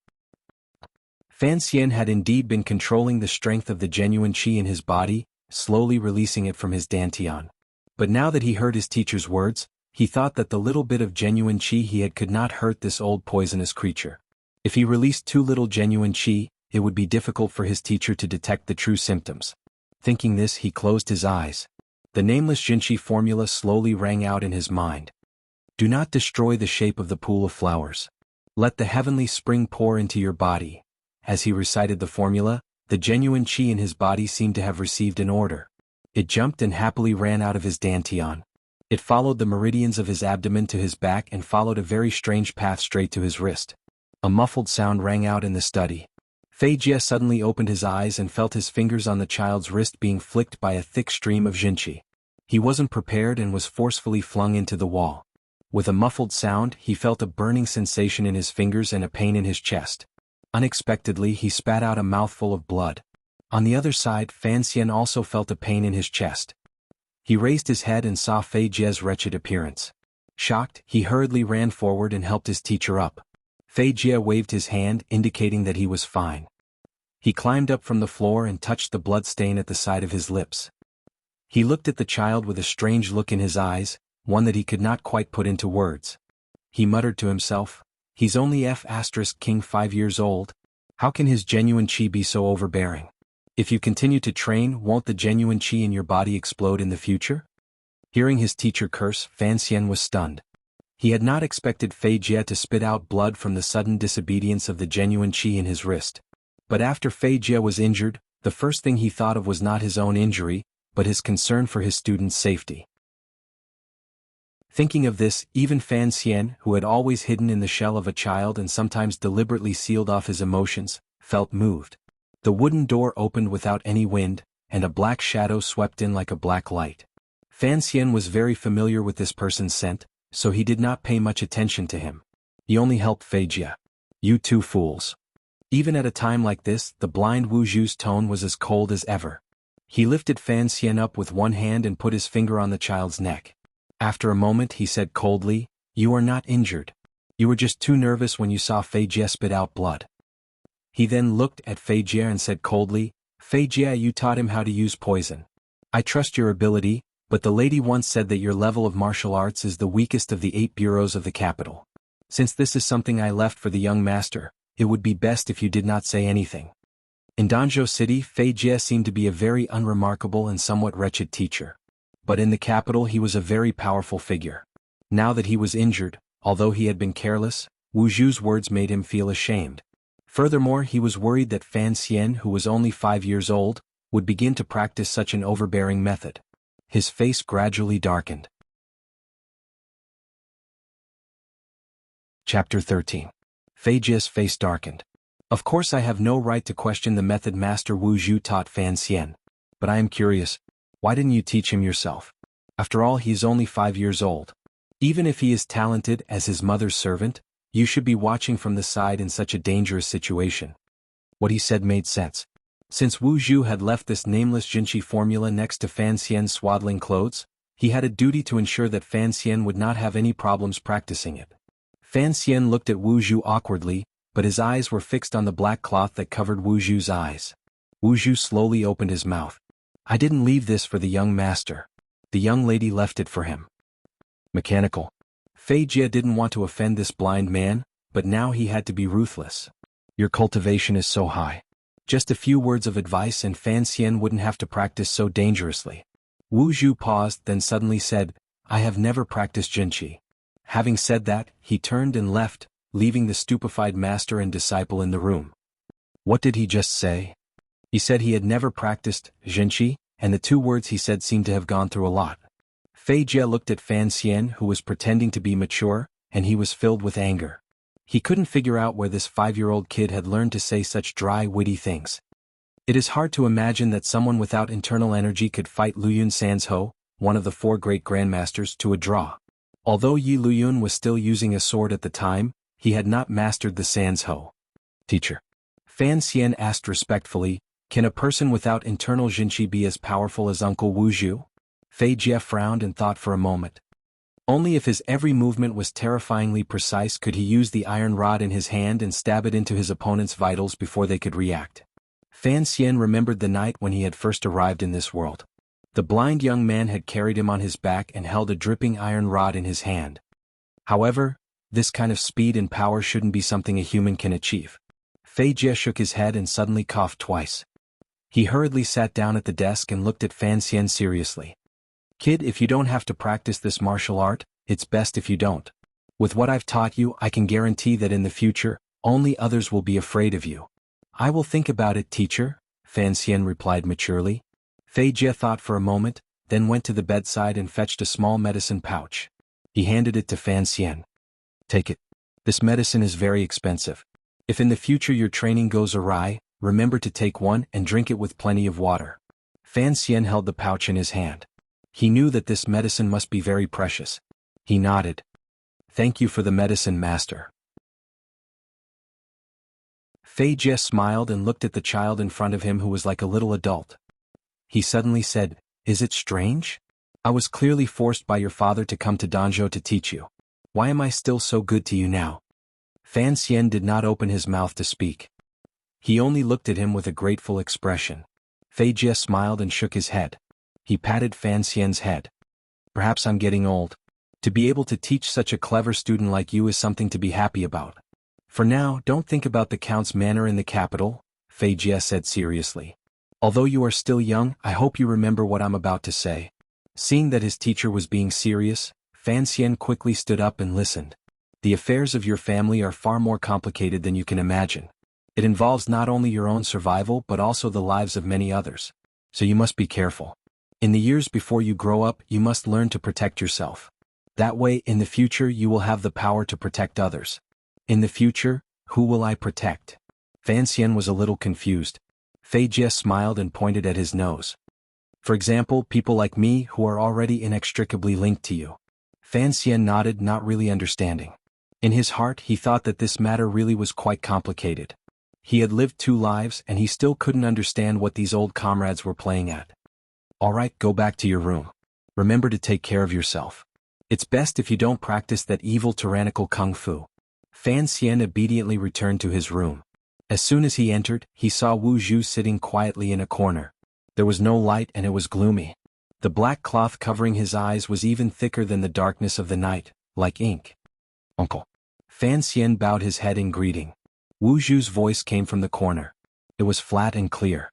Speaker 1: Fan Xian had indeed been controlling the strength of the genuine qi in his body, slowly releasing it from his dantian. But now that he heard his teacher's words, he thought that the little bit of genuine qi he had could not hurt this old poisonous creature. If he released too little genuine qi, it would be difficult for his teacher to detect the true symptoms. Thinking this, he closed his eyes. The nameless Jinqi formula slowly rang out in his mind. Do not destroy the shape of the pool of flowers. Let the heavenly spring pour into your body. As he recited the formula, the genuine qi in his body seemed to have received an order. It jumped and happily ran out of his dantian. It followed the meridians of his abdomen to his back and followed a very strange path straight to his wrist. A muffled sound rang out in the study. Fei Jie suddenly opened his eyes and felt his fingers on the child's wrist being flicked by a thick stream of Jinqi. He wasn't prepared and was forcefully flung into the wall. With a muffled sound, he felt a burning sensation in his fingers and a pain in his chest. Unexpectedly, he spat out a mouthful of blood. On the other side, Fan Xian also felt a pain in his chest. He raised his head and saw Fei Jie's wretched appearance. Shocked, he hurriedly ran forward and helped his teacher up. Fei Jie waved his hand, indicating that he was fine. He climbed up from the floor and touched the blood stain at the side of his lips. He looked at the child with a strange look in his eyes, one that he could not quite put into words. He muttered to himself, He's only King 5 years old. How can his genuine qi be so overbearing? If you continue to train, won't the genuine qi in your body explode in the future? Hearing his teacher curse, Fan Xian was stunned. He had not expected Fei Jie to spit out blood from the sudden disobedience of the genuine qi in his wrist. But after Fei Jie was injured, the first thing he thought of was not his own injury, but his concern for his student's safety. Thinking of this, even Fan Xian, who had always hidden in the shell of a child and sometimes deliberately sealed off his emotions, felt moved. The wooden door opened without any wind, and a black shadow swept in like a black light. Fan Xian was very familiar with this person's scent, so he did not pay much attention to him. He only helped Fei Jie. You two fools. Even at a time like this, the blind Wu Zhu's tone was as cold as ever. He lifted Fan Xian up with one hand and put his finger on the child's neck. After a moment he said coldly, You are not injured. You were just too nervous when you saw Fei Jie spit out blood. He then looked at Fei Jie and said coldly, Fei Jie, you taught him how to use poison. I trust your ability, but the lady once said that your level of martial arts is the weakest of the 8 bureaus of the capital. Since this is something I left for the young master, it would be best if you did not say anything. In Danzhou City, Fei Jie seemed to be a very unremarkable and somewhat wretched teacher. But in the capital he was a very powerful figure. Now that he was injured, although he had been careless, Wu Zhu's words made him feel ashamed. Furthermore, he was worried that Fan Xian, who was only 5 years old, would begin to practice such an overbearing method. His face gradually darkened. Chapter 13. Fei Jie's face darkened. Of course I have no right to question the method Master Wu Zhu taught Fan Xian. But I am curious. Why didn't you teach him yourself? After all, he is only 5 years old. Even if he is talented as his mother's servant, you should be watching from the side in such a dangerous situation. What he said made sense. Since Wu Zhu had left this nameless Jinchi formula next to Fan Xian's swaddling clothes, he had a duty to ensure that Fan Xian would not have any problems practicing it. Fan Xian looked at Wu Zhu awkwardly, but his eyes were fixed on the black cloth that covered Wu Zhu's eyes. Wu Zhu slowly opened his mouth. I didn't leave this for the young master. The young lady left it for him. Mechanical. Fei Jie didn't want to offend this blind man, but now he had to be ruthless. Your cultivation is so high. Just a few words of advice and Fan Xian wouldn't have to practice so dangerously. Wu Zhu paused, then suddenly said, I have never practiced Jinchi. Having said that, he turned and left, leaving the stupefied master and disciple in the room. What did he just say? He said he had never practiced Jinchi, and the 2 words he said seemed to have gone through a lot. Fei Jie looked at Fan Xian, who was pretending to be mature, and he was filled with anger. He couldn't figure out where this 5-year-old kid had learned to say such dry, witty things. It is hard to imagine that someone without internal energy could fight Luyun Sanzhou, one of the 4 great grandmasters, to a draw. Although Yi Luyun was still using a sword at the time, he had not mastered the Sanzhou. Teacher. Fan Xian asked respectfully, can a person without internal Jinchi be as powerful as Uncle Wu Zhu? Fei Jie frowned and thought for a moment. Only if his every movement was terrifyingly precise could he use the iron rod in his hand and stab it into his opponent's vitals before they could react. Fan Xian remembered the night when he had first arrived in this world. The blind young man had carried him on his back and held a dripping iron rod in his hand. However, this kind of speed and power shouldn't be something a human can achieve. Fei Jie shook his head and suddenly coughed twice. He hurriedly sat down at the desk and looked at Fan Xian seriously. Kid, if you don't have to practice this martial art, it's best if you don't. With what I've taught you, I can guarantee that in the future, only others will be afraid of you. I will think about it, teacher, Fan Xian replied maturely. Fei Jie thought for a moment, then went to the bedside and fetched a small medicine pouch. He handed it to Fan Xian. Take it. This medicine is very expensive. If in the future your training goes awry, remember to take one and drink it with plenty of water. Fan Xian held the pouch in his hand. He knew that this medicine must be very precious. He nodded. Thank you for the medicine, master. Fei Jie smiled and looked at the child in front of him who was like a little adult. He suddenly said, Is it strange? I was clearly forced by your father to come to Danzhou to teach you. Why am I still so good to you now? Fan Xian did not open his mouth to speak. He only looked at him with a grateful expression. Fei Jie smiled and shook his head. He patted Fan Xian's head. Perhaps I'm getting old. To be able to teach such a clever student like you is something to be happy about. For now, don't think about the Count's manor in the capital, Fei Jie said seriously. Although you are still young, I hope you remember what I'm about to say. Seeing that his teacher was being serious, Fan Xian quickly stood up and listened. The affairs of your family are far more complicated than you can imagine. It involves not only your own survival but also the lives of many others. So you must be careful. In the years before you grow up, you must learn to protect yourself. That way, in the future, you will have the power to protect others. In the future, who will I protect? Fan Xian was a little confused. Fei Jie smiled and pointed at his nose. For example, people like me who are already inextricably linked to you. Fan Xian nodded, not really understanding. In his heart, he thought that this matter really was quite complicated. He had lived 2 lives and he still couldn't understand what these old comrades were playing at. Alright, go back to your room. Remember to take care of yourself. It's best if you don't practice that evil tyrannical kung fu. Fan Xian obediently returned to his room. As soon as he entered, he saw Wu Zhu sitting quietly in a corner. There was no light and it was gloomy. The black cloth covering his eyes was even thicker than the darkness of the night, like ink. Uncle. Fan Xian bowed his head in greeting. Wu Zhu's voice came from the corner. It was flat and clear.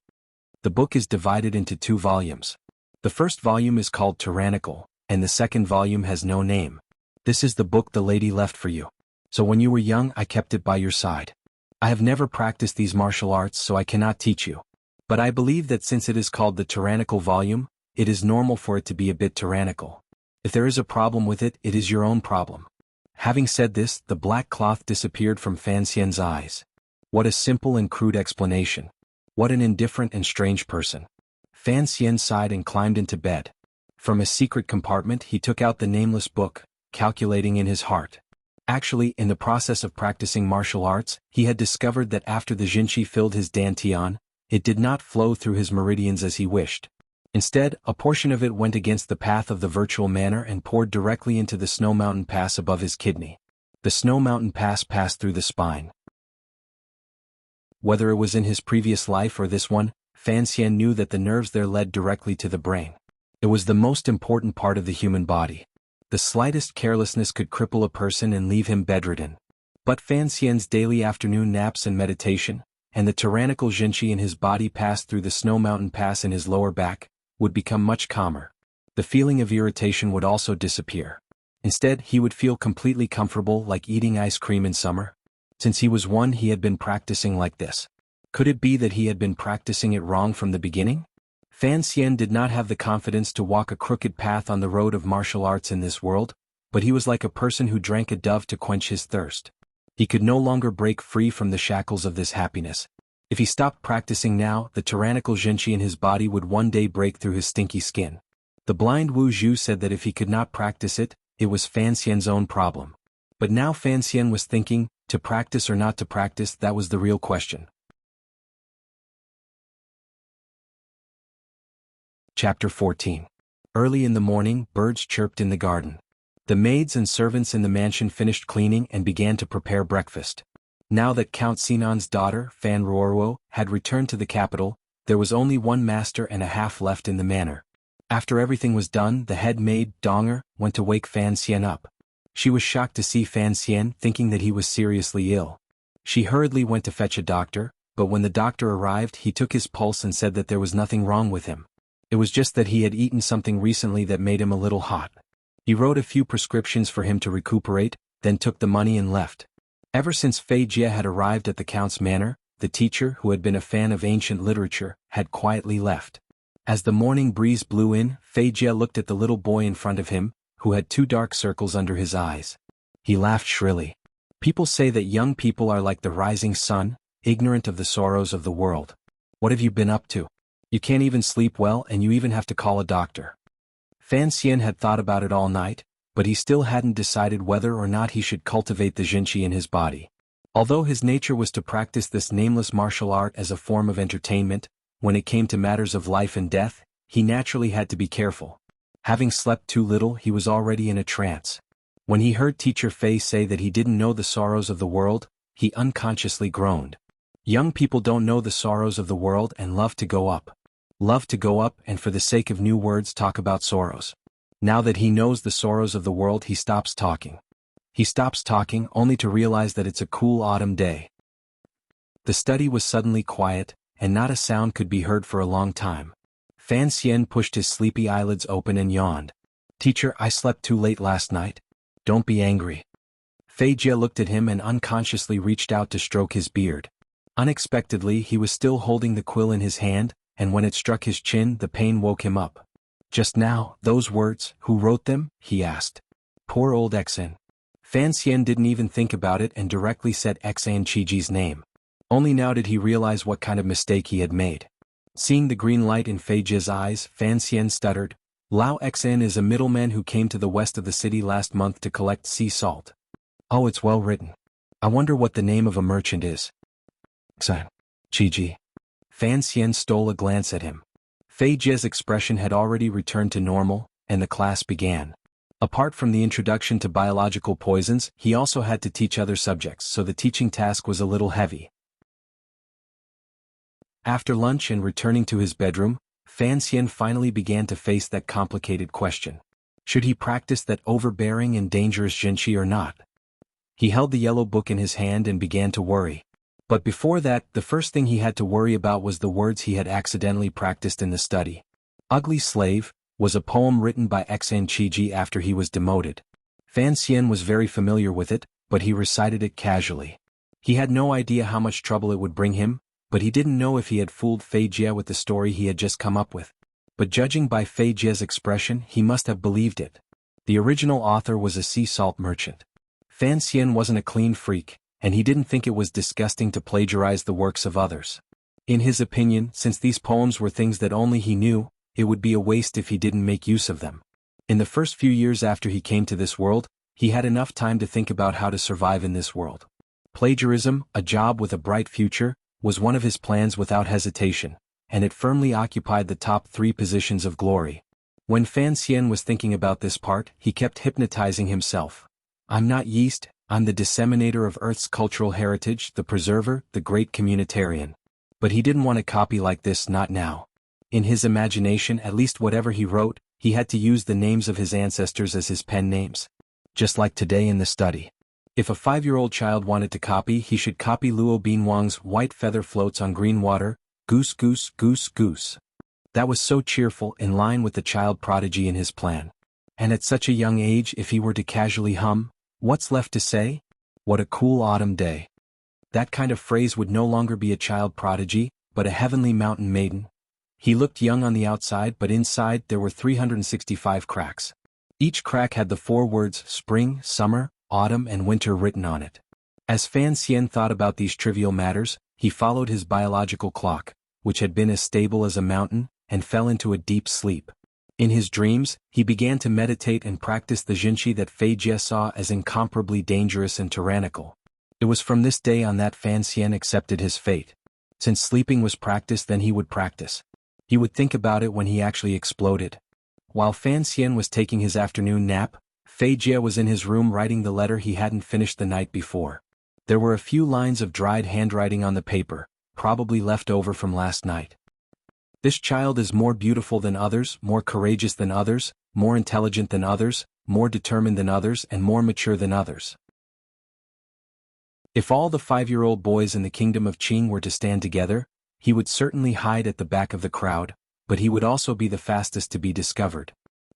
Speaker 1: The book is divided into 2 volumes. The first volume is called Tyrannical, and the second volume has no name. This is the book the lady left for you. So when you were young, I kept it by your side. I have never practiced these martial arts, so I cannot teach you. But I believe that since it is called the Tyrannical volume, it is normal for it to be a bit tyrannical. If there is a problem with it, it is your own problem. Having said this, the black cloth disappeared from Fan Xian's eyes. What a simple and crude explanation. What an indifferent and strange person. Fan Xian sighed and climbed into bed. From a secret compartment he took out the nameless book, calculating in his heart. Actually, in the process of practicing martial arts, he had discovered that after the Jinqi filled his dantian, it did not flow through his meridians as he wished. Instead, a portion of it went against the path of the virtual manner and poured directly into the snow mountain pass above his kidney. The snow mountain pass passed through the spine. Whether it was in his previous life or this one, Fan Xian knew that the nerves there led directly to the brain. It was the most important part of the human body. The slightest carelessness could cripple a person and leave him bedridden. But Fan Xian's daily afternoon naps and meditation, and the tyrannical Jinqi in his body passed through the snow mountain pass in his lower back, would become much calmer. The feeling of irritation would also disappear. Instead, he would feel completely comfortable, like eating ice cream in summer. Since he was one, he had been practicing like this. Could it be that he had been practicing it wrong from the beginning? Fan Xian did not have the confidence to walk a crooked path on the road of martial arts in this world, but he was like a person who drank a dove to quench his thirst. He could no longer break free from the shackles of this happiness. If he stopped practicing now, the tyrannical Jinqi in his body would one day break through his stinky skin. The blind Wu Zhu said that if he could not practice it, it was Fan Xian's own problem. But now Fan Xian was thinking, to practice or not to practice, that was the real question. Chapter 14. Early in the morning, birds chirped in the garden. The maids and servants in the mansion finished cleaning and began to prepare breakfast. Now that Count Sinan's daughter, Fan Ruoruo, had returned to the capital, there was only one master and a half left in the manor. After everything was done, the head maid, Donger, went to wake Fan Xian up. She was shocked to see Fan Xian, thinking that he was seriously ill. She hurriedly went to fetch a doctor, but when the doctor arrived he took his pulse and said that there was nothing wrong with him. It was just that he had eaten something recently that made him a little hot. He wrote a few prescriptions for him to recuperate, then took the money and left. Ever since Fei Jie had arrived at the count's manor, the teacher, who had been a fan of ancient literature, had quietly left. As the morning breeze blew in, Fei Jie looked at the little boy in front of him, who had 2 dark circles under his eyes. He laughed shrilly. People say that young people are like the rising sun, ignorant of the sorrows of the world. What have you been up to? You can't even sleep well and you even have to call a doctor. Fan Xian had thought about it all night, but he still hadn't decided whether or not he should cultivate the Jinqi in his body. Although his nature was to practice this nameless martial art as a form of entertainment, when it came to matters of life and death, he naturally had to be careful. Having slept too little, he was already in a trance. When he heard Teacher Fei say that he didn't know the sorrows of the world, he unconsciously groaned. Young people don't know the sorrows of the world and love to go up. Love to go up and for the sake of new words talk about sorrows. Now that he knows the sorrows of the world, he stops talking. He stops talking only to realize that it's a cool autumn day. The study was suddenly quiet, and not a sound could be heard for a long time. Fan Xian pushed his sleepy eyelids open and yawned. Teacher, I slept too late last night. Don't be angry. Fei Jie looked at him and unconsciously reached out to stroke his beard. Unexpectedly, he was still holding the quill in his hand, and when it struck his chin, the pain woke him up. Just now, those words, who wrote them? He asked. Poor old Xan. Fan Xian didn't even think about it and directly said Xan Qiji's name. Only now did he realize what kind of mistake he had made. Seeing the green light in Fei Jie's eyes, Fan Xian stuttered. Lao Xan is a middleman who came to the west of the city last month to collect sea salt. Oh, it's well written. I wonder what the name of a merchant is. Xan Qiji. Fan Xian stole a glance at him. Fei Jie's expression had already returned to normal, and the class began. Apart from the introduction to biological poisons, he also had to teach other subjects, so the teaching task was a little heavy. After lunch and returning to his bedroom, Fan Xian finally began to face that complicated question. Should he practice that overbearing and dangerous Jinqi or not? He held the yellow book in his hand and began to worry. But before that, the first thing he had to worry about was the words he had accidentally practiced in the study. Ugly Slave was a poem written by Xan Qiji after he was demoted. Fan Xian was very familiar with it, but he recited it casually. He had no idea how much trouble it would bring him, but he didn't know if he had fooled Fei Jie with the story he had just come up with. But judging by Fei Jie's expression, he must have believed it. The original author was a sea salt merchant. Fan Xian wasn't a clean freak, and he didn't think it was disgusting to plagiarize the works of others. In his opinion, since these poems were things that only he knew, it would be a waste if he didn't make use of them. In the first few years after he came to this world, he had enough time to think about how to survive in this world. Plagiarism, a job with a bright future, was one of his plans without hesitation, and it firmly occupied the top 3 positions of glory. When Fan Xian was thinking about this part, he kept hypnotizing himself. I'm not yeast, I'm the disseminator of Earth's cultural heritage, the preserver, the great communitarian. But he didn't want to copy like this, not now. In his imagination, at least whatever he wrote, he had to use the names of his ancestors as his pen names. Just like today in the study. If a 5-year-old child wanted to copy, he should copy Luo Binwang's "White feather floats on green water, goose goose goose goose." That was so cheerful, in line with the child prodigy in his plan. And at such a young age, if he were to casually hum, "What's left to say? What a cool autumn day." That kind of phrase would no longer be a child prodigy, but a heavenly mountain maiden. He looked young on the outside, but inside there were 365 cracks. Each crack had the 4 words spring, summer, autumn and winter written on it. As Fan Xian thought about these trivial matters, he followed his biological clock, which had been as stable as a mountain, and fell into a deep sleep. In his dreams, he began to meditate and practice the Jinqi that Fei Jie saw as incomparably dangerous and tyrannical. It was from this day on that Fan Xian accepted his fate. Since sleeping was practice, then he would practice. He would think about it when he actually exploded. While Fan Xian was taking his afternoon nap, Fei Jie was in his room writing the letter he hadn't finished the night before. There were a few lines of dried handwriting on the paper, probably left over from last night. This child is more beautiful than others, more courageous than others, more intelligent than others, more determined than others and more mature than others. If all the 5-year-old boys in the kingdom of Qing were to stand together, he would certainly hide at the back of the crowd, but he would also be the fastest to be discovered.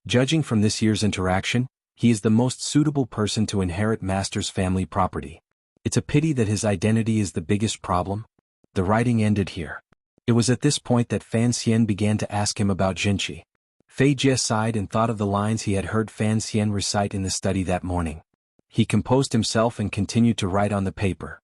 Speaker 1: Judging from this year's interaction, he is the most suitable person to inherit Master's family property. It's a pity that his identity is the biggest problem. The writing ended here. It was at this point that Fan Xian began to ask him about Jinqi. Fei Jie sighed and thought of the lines he had heard Fan Xian recite in the study that morning. He composed himself and continued to write on the paper.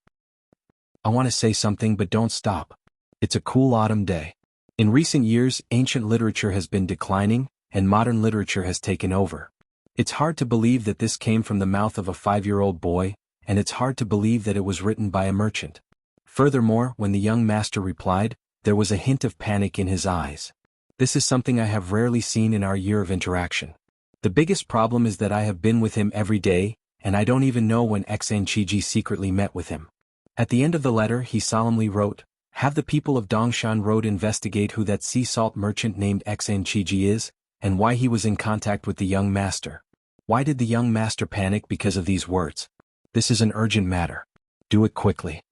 Speaker 1: I want to say something, but don't stop. It's a cool autumn day. In recent years, ancient literature has been declining, and modern literature has taken over. It's hard to believe that this came from the mouth of a 5-year-old boy, and it's hard to believe that it was written by a merchant. Furthermore, when the young master replied, there was a hint of panic in his eyes. This is something I have rarely seen in our year of interaction. The biggest problem is that I have been with him every day, and I don't even know when Xnqiji secretly met with him. At the end of the letter he solemnly wrote, "Have the people of Dongshan Road investigate who that sea salt merchant named Xnqiji is, and why he was in contact with the young master." Why did the young master panic because of these words? This is an urgent matter. Do it quickly.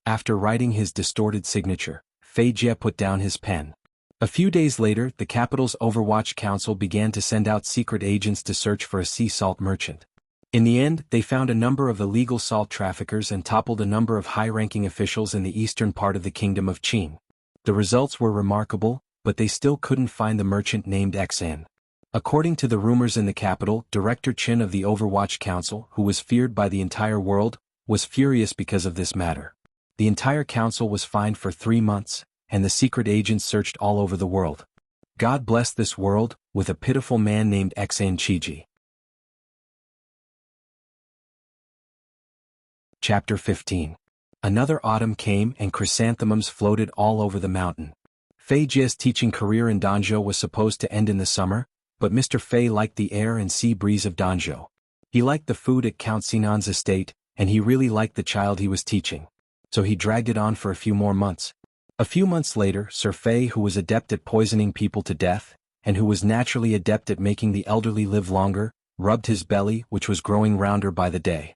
Speaker 1: After writing his distorted signature, Fei Jie put down his pen. A few days later, the capital's Overwatch Council began to send out secret agents to search for a sea salt merchant. In the end, they found a number of illegal salt traffickers and toppled a number of high-ranking officials in the eastern part of the kingdom of Qin. The results were remarkable, but they still couldn't find the merchant named Xan. According to the rumors in the capital, Director Qin of the Overwatch Council, who was feared by the entire world, was furious because of this matter. The entire council was fined for 3 months, and the secret agents searched all over the world. God blessed this world, with a pitiful man named Xnqiji. Chapter 15. Another autumn came and chrysanthemums floated all over the mountain. Fei Jie's teaching career in Danzhou was supposed to end in the summer, but Mr. Fei liked the air and sea breeze of Danzhou. He liked the food at Count Sinan's estate, and he really liked the child he was teaching. So he dragged it on for a few more months. A few months later, Sir Fei, who was adept at poisoning people to death, and who was naturally adept at making the elderly live longer, rubbed his belly, which was growing rounder by the day.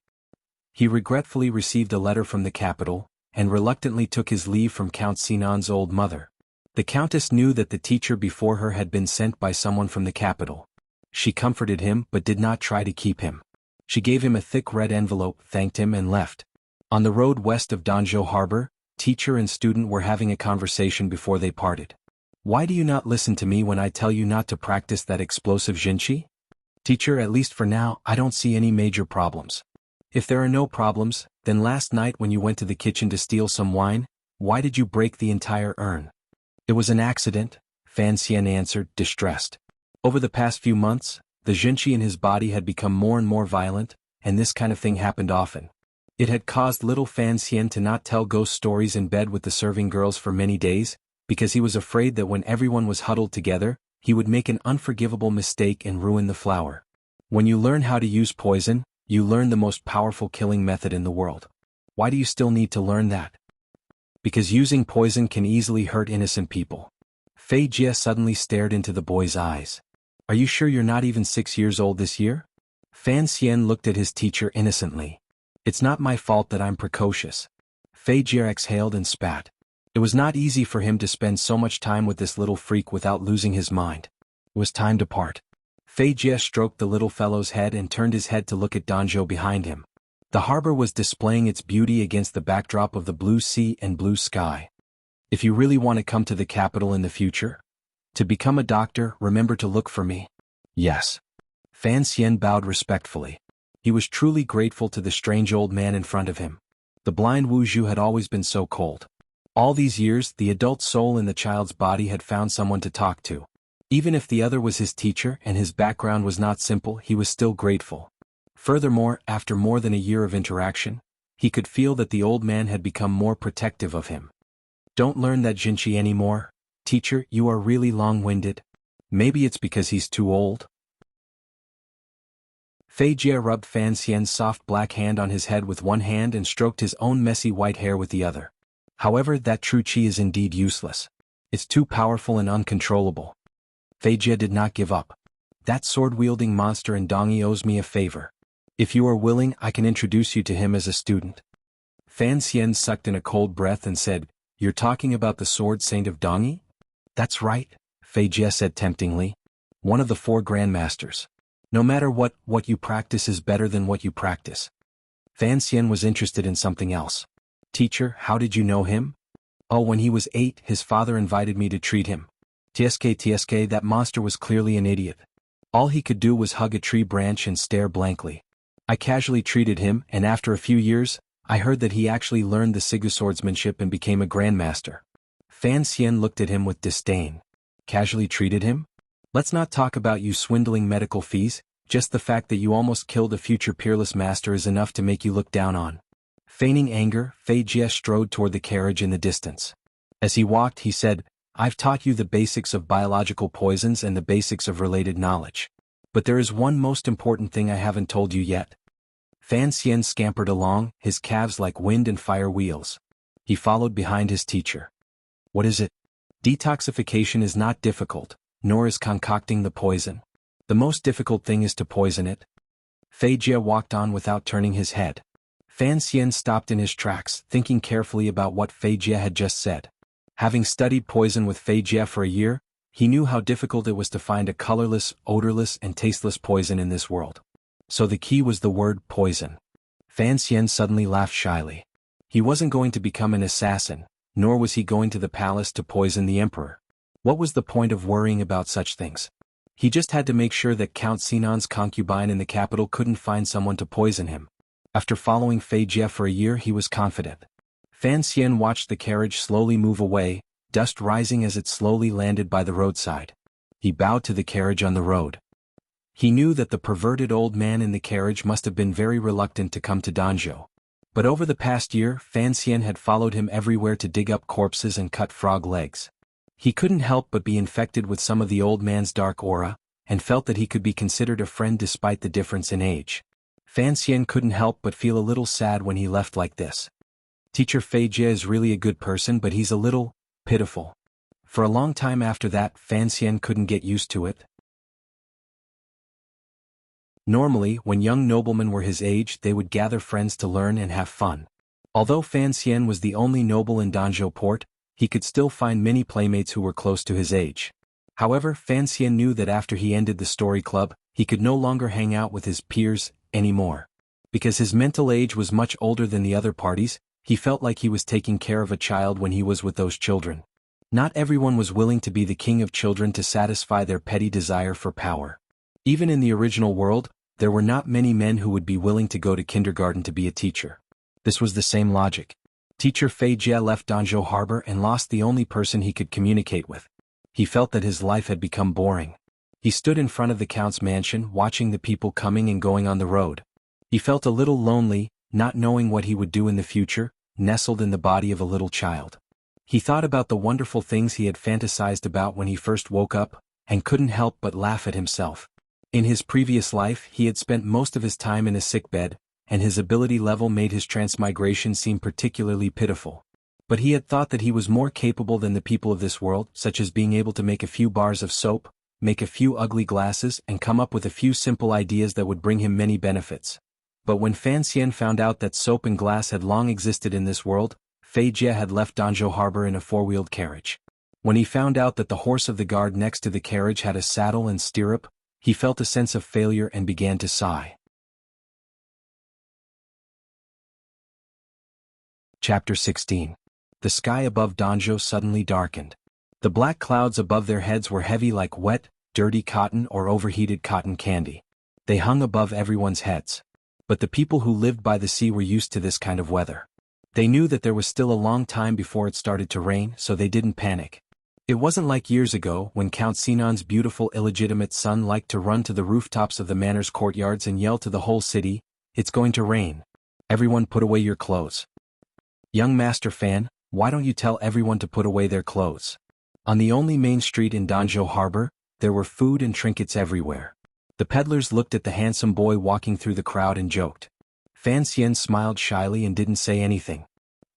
Speaker 1: He regretfully received a letter from the capital, and reluctantly took his leave from Count Sinan's old mother. The countess knew that the teacher before her had been sent by someone from the capital. She comforted him but did not try to keep him. She gave him a thick red envelope, thanked him and left. On the road west of Danzhou Harbor, teacher and student were having a conversation before they parted. "Why do you not listen to me when I tell you not to practice that explosive Jinqi? Teacher, at least for now, I don't see any major problems." "If there are no problems, then last night when you went to the kitchen to steal some wine, Why did you break the entire urn? It was an accident, Fan Xian answered, distressed. Over the past few months, the Jinqi in his body had become more and more violent, and this kind of thing happened often. It had caused little Fan Xian to not tell ghost stories in bed with the serving girls for many days, because he was afraid that when everyone was huddled together, he would make an unforgivable mistake and ruin the flower. When you learn how to use poison, you learn the most powerful killing method in the world. Why do you still need to learn that? Because using poison can easily hurt innocent people. Fei Jie suddenly stared into the boy's eyes. Are you sure you're not even 6 years old this year? Fan Xian looked at his teacher innocently. It's not my fault that I'm precocious. Fei Jie exhaled and spat. It was not easy for him to spend so much time with this little freak without losing his mind. It was time to part. Fei Jie stroked the little fellow's head and turned his head to look at Danzhou behind him. The harbor was displaying its beauty against the backdrop of the blue sea and blue sky. If you really want to come to the capital in the future, to become a doctor, remember to look for me. Yes. Fan Xian bowed respectfully. He was truly grateful to the strange old man in front of him. The blind Wu Zhu had always been so cold. All these years, the adult soul in the child's body had found someone to talk to. Even if the other was his teacher and his background was not simple, he was still grateful. Furthermore, after more than a year of interaction, he could feel that the old man had become more protective of him. Don't learn that Jinqi anymore, teacher, you are really long-winded. Maybe it's because he's too old. Fei Jie rubbed Fan Xian's soft black hand on his head with one hand and stroked his own messy white hair with the other. However, that true qi is indeed useless. It's too powerful and uncontrollable. Fei Jie did not give up. That sword-wielding monster in Dongyi owes me a favor. If you are willing, I can introduce you to him as a student. Fan Xian sucked in a cold breath and said, You're talking about the sword saint of Dongyi? That's right, Fei Jie said temptingly. One of the 4 grandmasters. No matter what you practice is better than what you practice. Fan Xian was interested in something else. Teacher, how did you know him? Oh, when he was 8, his father invited me to treat him. TSK, that monster was clearly an idiot. All he could do was hug a tree branch and stare blankly. I casually treated him, and after a few years, I heard that he actually learned the Sigu swordsmanship and became a grandmaster. Fan Xian looked at him with disdain. Casually treated him? Let's not talk about you swindling medical fees, just the fact that you almost killed a future peerless master is enough to make you look down on. Feigning anger, Fei Jie strode toward the carriage in the distance. As he walked, he said, I've taught you the basics of biological poisons and the basics of related knowledge. But there is one most important thing I haven't told you yet. Fan Xian scampered along, his calves like wind and fire wheels. He followed behind his teacher. What is it? Detoxification is not difficult, nor is concocting the poison. The most difficult thing is to poison it. Fei Jie walked on without turning his head. Fan Xian stopped in his tracks, thinking carefully about what Fei Jie had just said. Having studied poison with Fei Jie for a year, he knew how difficult it was to find a colorless, odorless, and tasteless poison in this world. So the key was the word poison. Fan Xian suddenly laughed shyly. He wasn't going to become an assassin, nor was he going to the palace to poison the emperor. What was the point of worrying about such things? He just had to make sure that Count Sinan's concubine in the capital couldn't find someone to poison him. After following Fei Jie for a year, he was confident. Fan Xian watched the carriage slowly move away, dust rising as it slowly landed by the roadside. He bowed to the carriage on the road. He knew that the perverted old man in the carriage must have been very reluctant to come to Danzhou. But over the past year, Fan Xian had followed him everywhere to dig up corpses and cut frog legs. He couldn't help but be infected with some of the old man's dark aura, and felt that he could be considered a friend despite the difference in age. Fan Xian couldn't help but feel a little sad when he left like this. Teacher Fei Jie is really a good person, but he's a little pitiful. For a long time after that, Fan Xian couldn't get used to it. Normally, when young noblemen were his age, they would gather friends to learn and have fun. Although Fan Xian was the only noble in Danzhou port, he could still find many playmates who were close to his age. However, Fan Xian knew that after he ended the story club, he could no longer hang out with his peers anymore. Because his mental age was much older than the other parties, he felt like he was taking care of a child when he was with those children. Not everyone was willing to be the king of children to satisfy their petty desire for power. Even in the original world, there were not many men who would be willing to go to kindergarten to be a teacher. This was the same logic. Teacher Fei Jie left Danzhou Harbor and lost the only person he could communicate with. He felt that his life had become boring. He stood in front of the Count's mansion watching the people coming and going on the road. He felt a little lonely, not knowing what he would do in the future, nestled in the body of a little child. He thought about the wonderful things he had fantasized about when he first woke up, and couldn't help but laugh at himself. In his previous life he had spent most of his time in a sickbed, and his ability level made his transmigration seem particularly pitiful. But he had thought that he was more capable than the people of this world, such as being able to make a few bars of soap, make a few ugly glasses and come up with a few simple ideas that would bring him many benefits. But when Fan Xian found out that soap and glass had long existed in this world, Fei Jie had left Danzhou Harbor in a four-wheeled carriage. When he found out that the horse of the guard next to the carriage had a saddle and stirrup, he felt a sense of failure and began to sigh. Chapter 16. The sky above Danzhou suddenly darkened. The black clouds above their heads were heavy like wet, dirty cotton or overheated cotton candy. They hung above everyone's heads. But the people who lived by the sea were used to this kind of weather. They knew that there was still a long time before it started to rain, so they didn't panic. It wasn't like years ago when Count Sinan's beautiful illegitimate son liked to run to the rooftops of the manor's courtyards and yell to the whole city, "It's going to rain. Everyone put away your clothes." "Young Master Fan, why don't you tell everyone to put away their clothes?" On the only main street in Danzhou Harbor, there were food and trinkets everywhere. The peddlers looked at the handsome boy walking through the crowd and joked. Fan Xian smiled shyly and didn't say anything.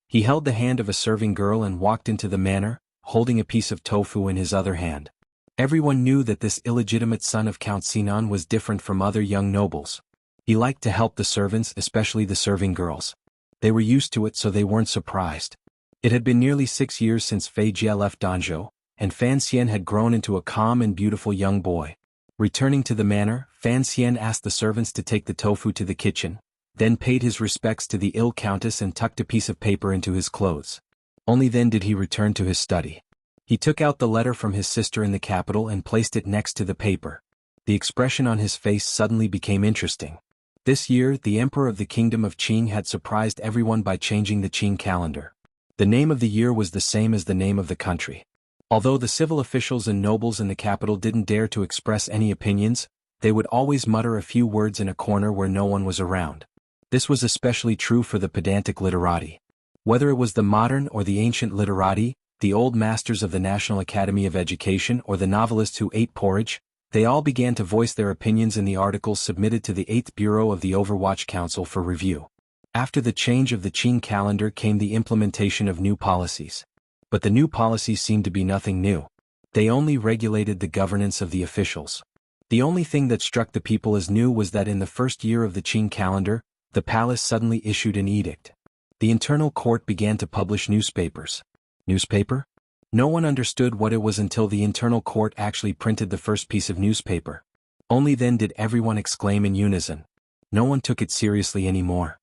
Speaker 1: He held the hand of a serving girl and walked into the manor, holding a piece of tofu in his other hand. Everyone knew that this illegitimate son of Count Sinan was different from other young nobles. He liked to help the servants, especially the serving girls. They were used to it, so they weren't surprised. It had been nearly 6 years since Fei Jie left Danzhou, and Fan Xian had grown into a calm and beautiful young boy. Returning to the manor, Fan Xian asked the servants to take the tofu to the kitchen, then paid his respects to the ill countess and tucked a piece of paper into his clothes. Only then did he return to his study. He took out the letter from his sister in the capital and placed it next to the paper. The expression on his face suddenly became interesting. This year, the emperor of the kingdom of Qing had surprised everyone by changing the Qing calendar. The name of the year was the same as the name of the country. Although the civil officials and nobles in the capital didn't dare to express any opinions, they would always mutter a few words in a corner where no one was around. This was especially true for the pedantic literati. Whether it was the modern or the ancient literati, the old masters of the National Academy of Education or the novelists who ate porridge, they all began to voice their opinions in the articles submitted to the 8th Bureau of the Overwatch Council for review. After the change of the Qing calendar came the implementation of new policies. But the new policies seemed to be nothing new. They only regulated the governance of the officials. The only thing that struck the people as new was that in the first year of the Qing calendar, the palace suddenly issued an edict. The internal court began to publish newspapers. Newspaper? No one understood what it was until the internal court actually printed the first piece of newspaper. Only then did everyone exclaim in unison. No one took it seriously anymore.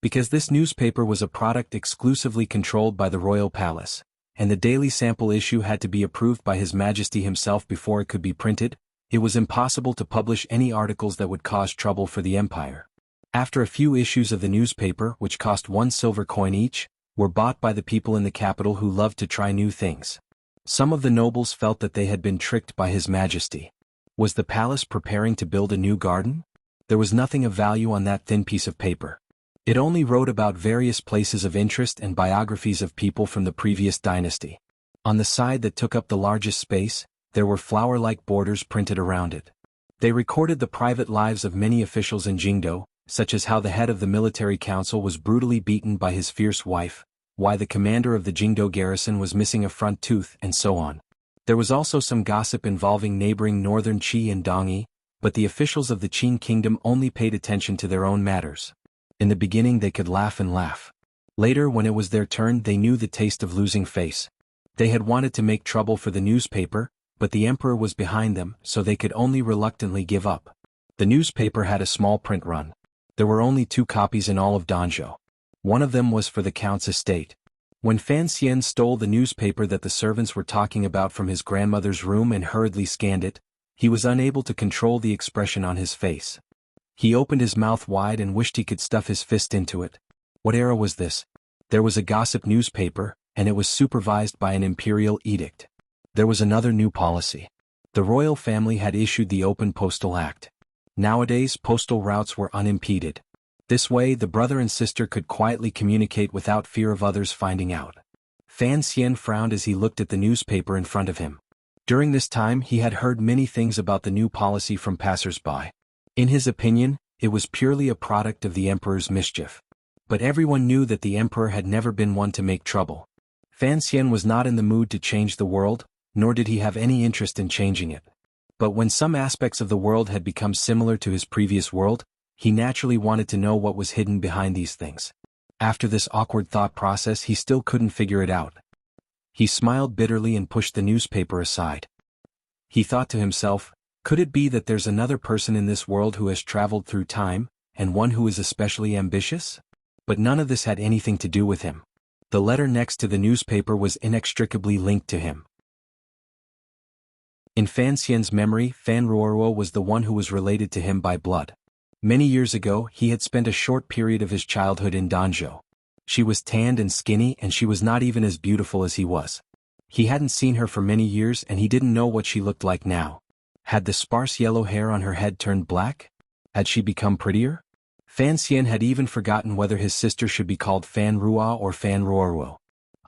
Speaker 1: Because this newspaper was a product exclusively controlled by the royal palace, and the daily sample issue had to be approved by His Majesty himself before it could be printed, it was impossible to publish any articles that would cause trouble for the empire. After a few issues of the newspaper, which cost 1 silver coin each, were bought by the people in the capital who loved to try new things. Some of the nobles felt that they had been tricked by His Majesty. Was the palace preparing to build a new garden? There was nothing of value on that thin piece of paper. It only wrote about various places of interest and biographies of people from the previous dynasty. On the side that took up the largest space, there were flower-like borders printed around it. They recorded the private lives of many officials in Jingdo, such as how the head of the military council was brutally beaten by his fierce wife, why the commander of the Jingdo garrison was missing a front tooth, and so on. There was also some gossip involving neighboring northern Qi and Dongyi, but the officials of the Qing kingdom only paid attention to their own matters. In the beginning they could laugh and laugh. Later, when it was their turn, they knew the taste of losing face. They had wanted to make trouble for the newspaper, but the emperor was behind them, so they could only reluctantly give up. The newspaper had a small print run. There were only 2 copies in all of Danzhou. One of them was for the count's estate. When Fan Xian stole the newspaper that the servants were talking about from his grandmother's room and hurriedly scanned it, he was unable to control the expression on his face. He opened his mouth wide and wished he could stuff his fist into it. What era was this? There was a gossip newspaper, and it was supervised by an imperial edict. There was another new policy. The royal family had issued the Open Postal Act. Nowadays, postal routes were unimpeded. This way, the brother and sister could quietly communicate without fear of others finding out. Fan Xian frowned as he looked at the newspaper in front of him. During this time, he had heard many things about the new policy from passers-by. In his opinion, it was purely a product of the emperor's mischief. But everyone knew that the emperor had never been one to make trouble. Fan Xian was not in the mood to change the world, nor did he have any interest in changing it. But when some aspects of the world had become similar to his previous world, he naturally wanted to know what was hidden behind these things. After this awkward thought process, he still couldn't figure it out. He smiled bitterly and pushed the newspaper aside. He thought to himself, could it be that there's another person in this world who has traveled through time, and one who is especially ambitious? But none of this had anything to do with him. The letter next to the newspaper was inextricably linked to him. In Fan Xian's memory, Fan Ruoruo was the one who was related to him by blood. Many years ago, he had spent a short period of his childhood in Danzhou. She was tanned and skinny, and she was not even as beautiful as he was. He hadn't seen her for many years, and he didn't know what she looked like now. Had the sparse yellow hair on her head turned black? Had she become prettier? Fan Xian had even forgotten whether his sister should be called Fan Ruo or Fan Ruoruo.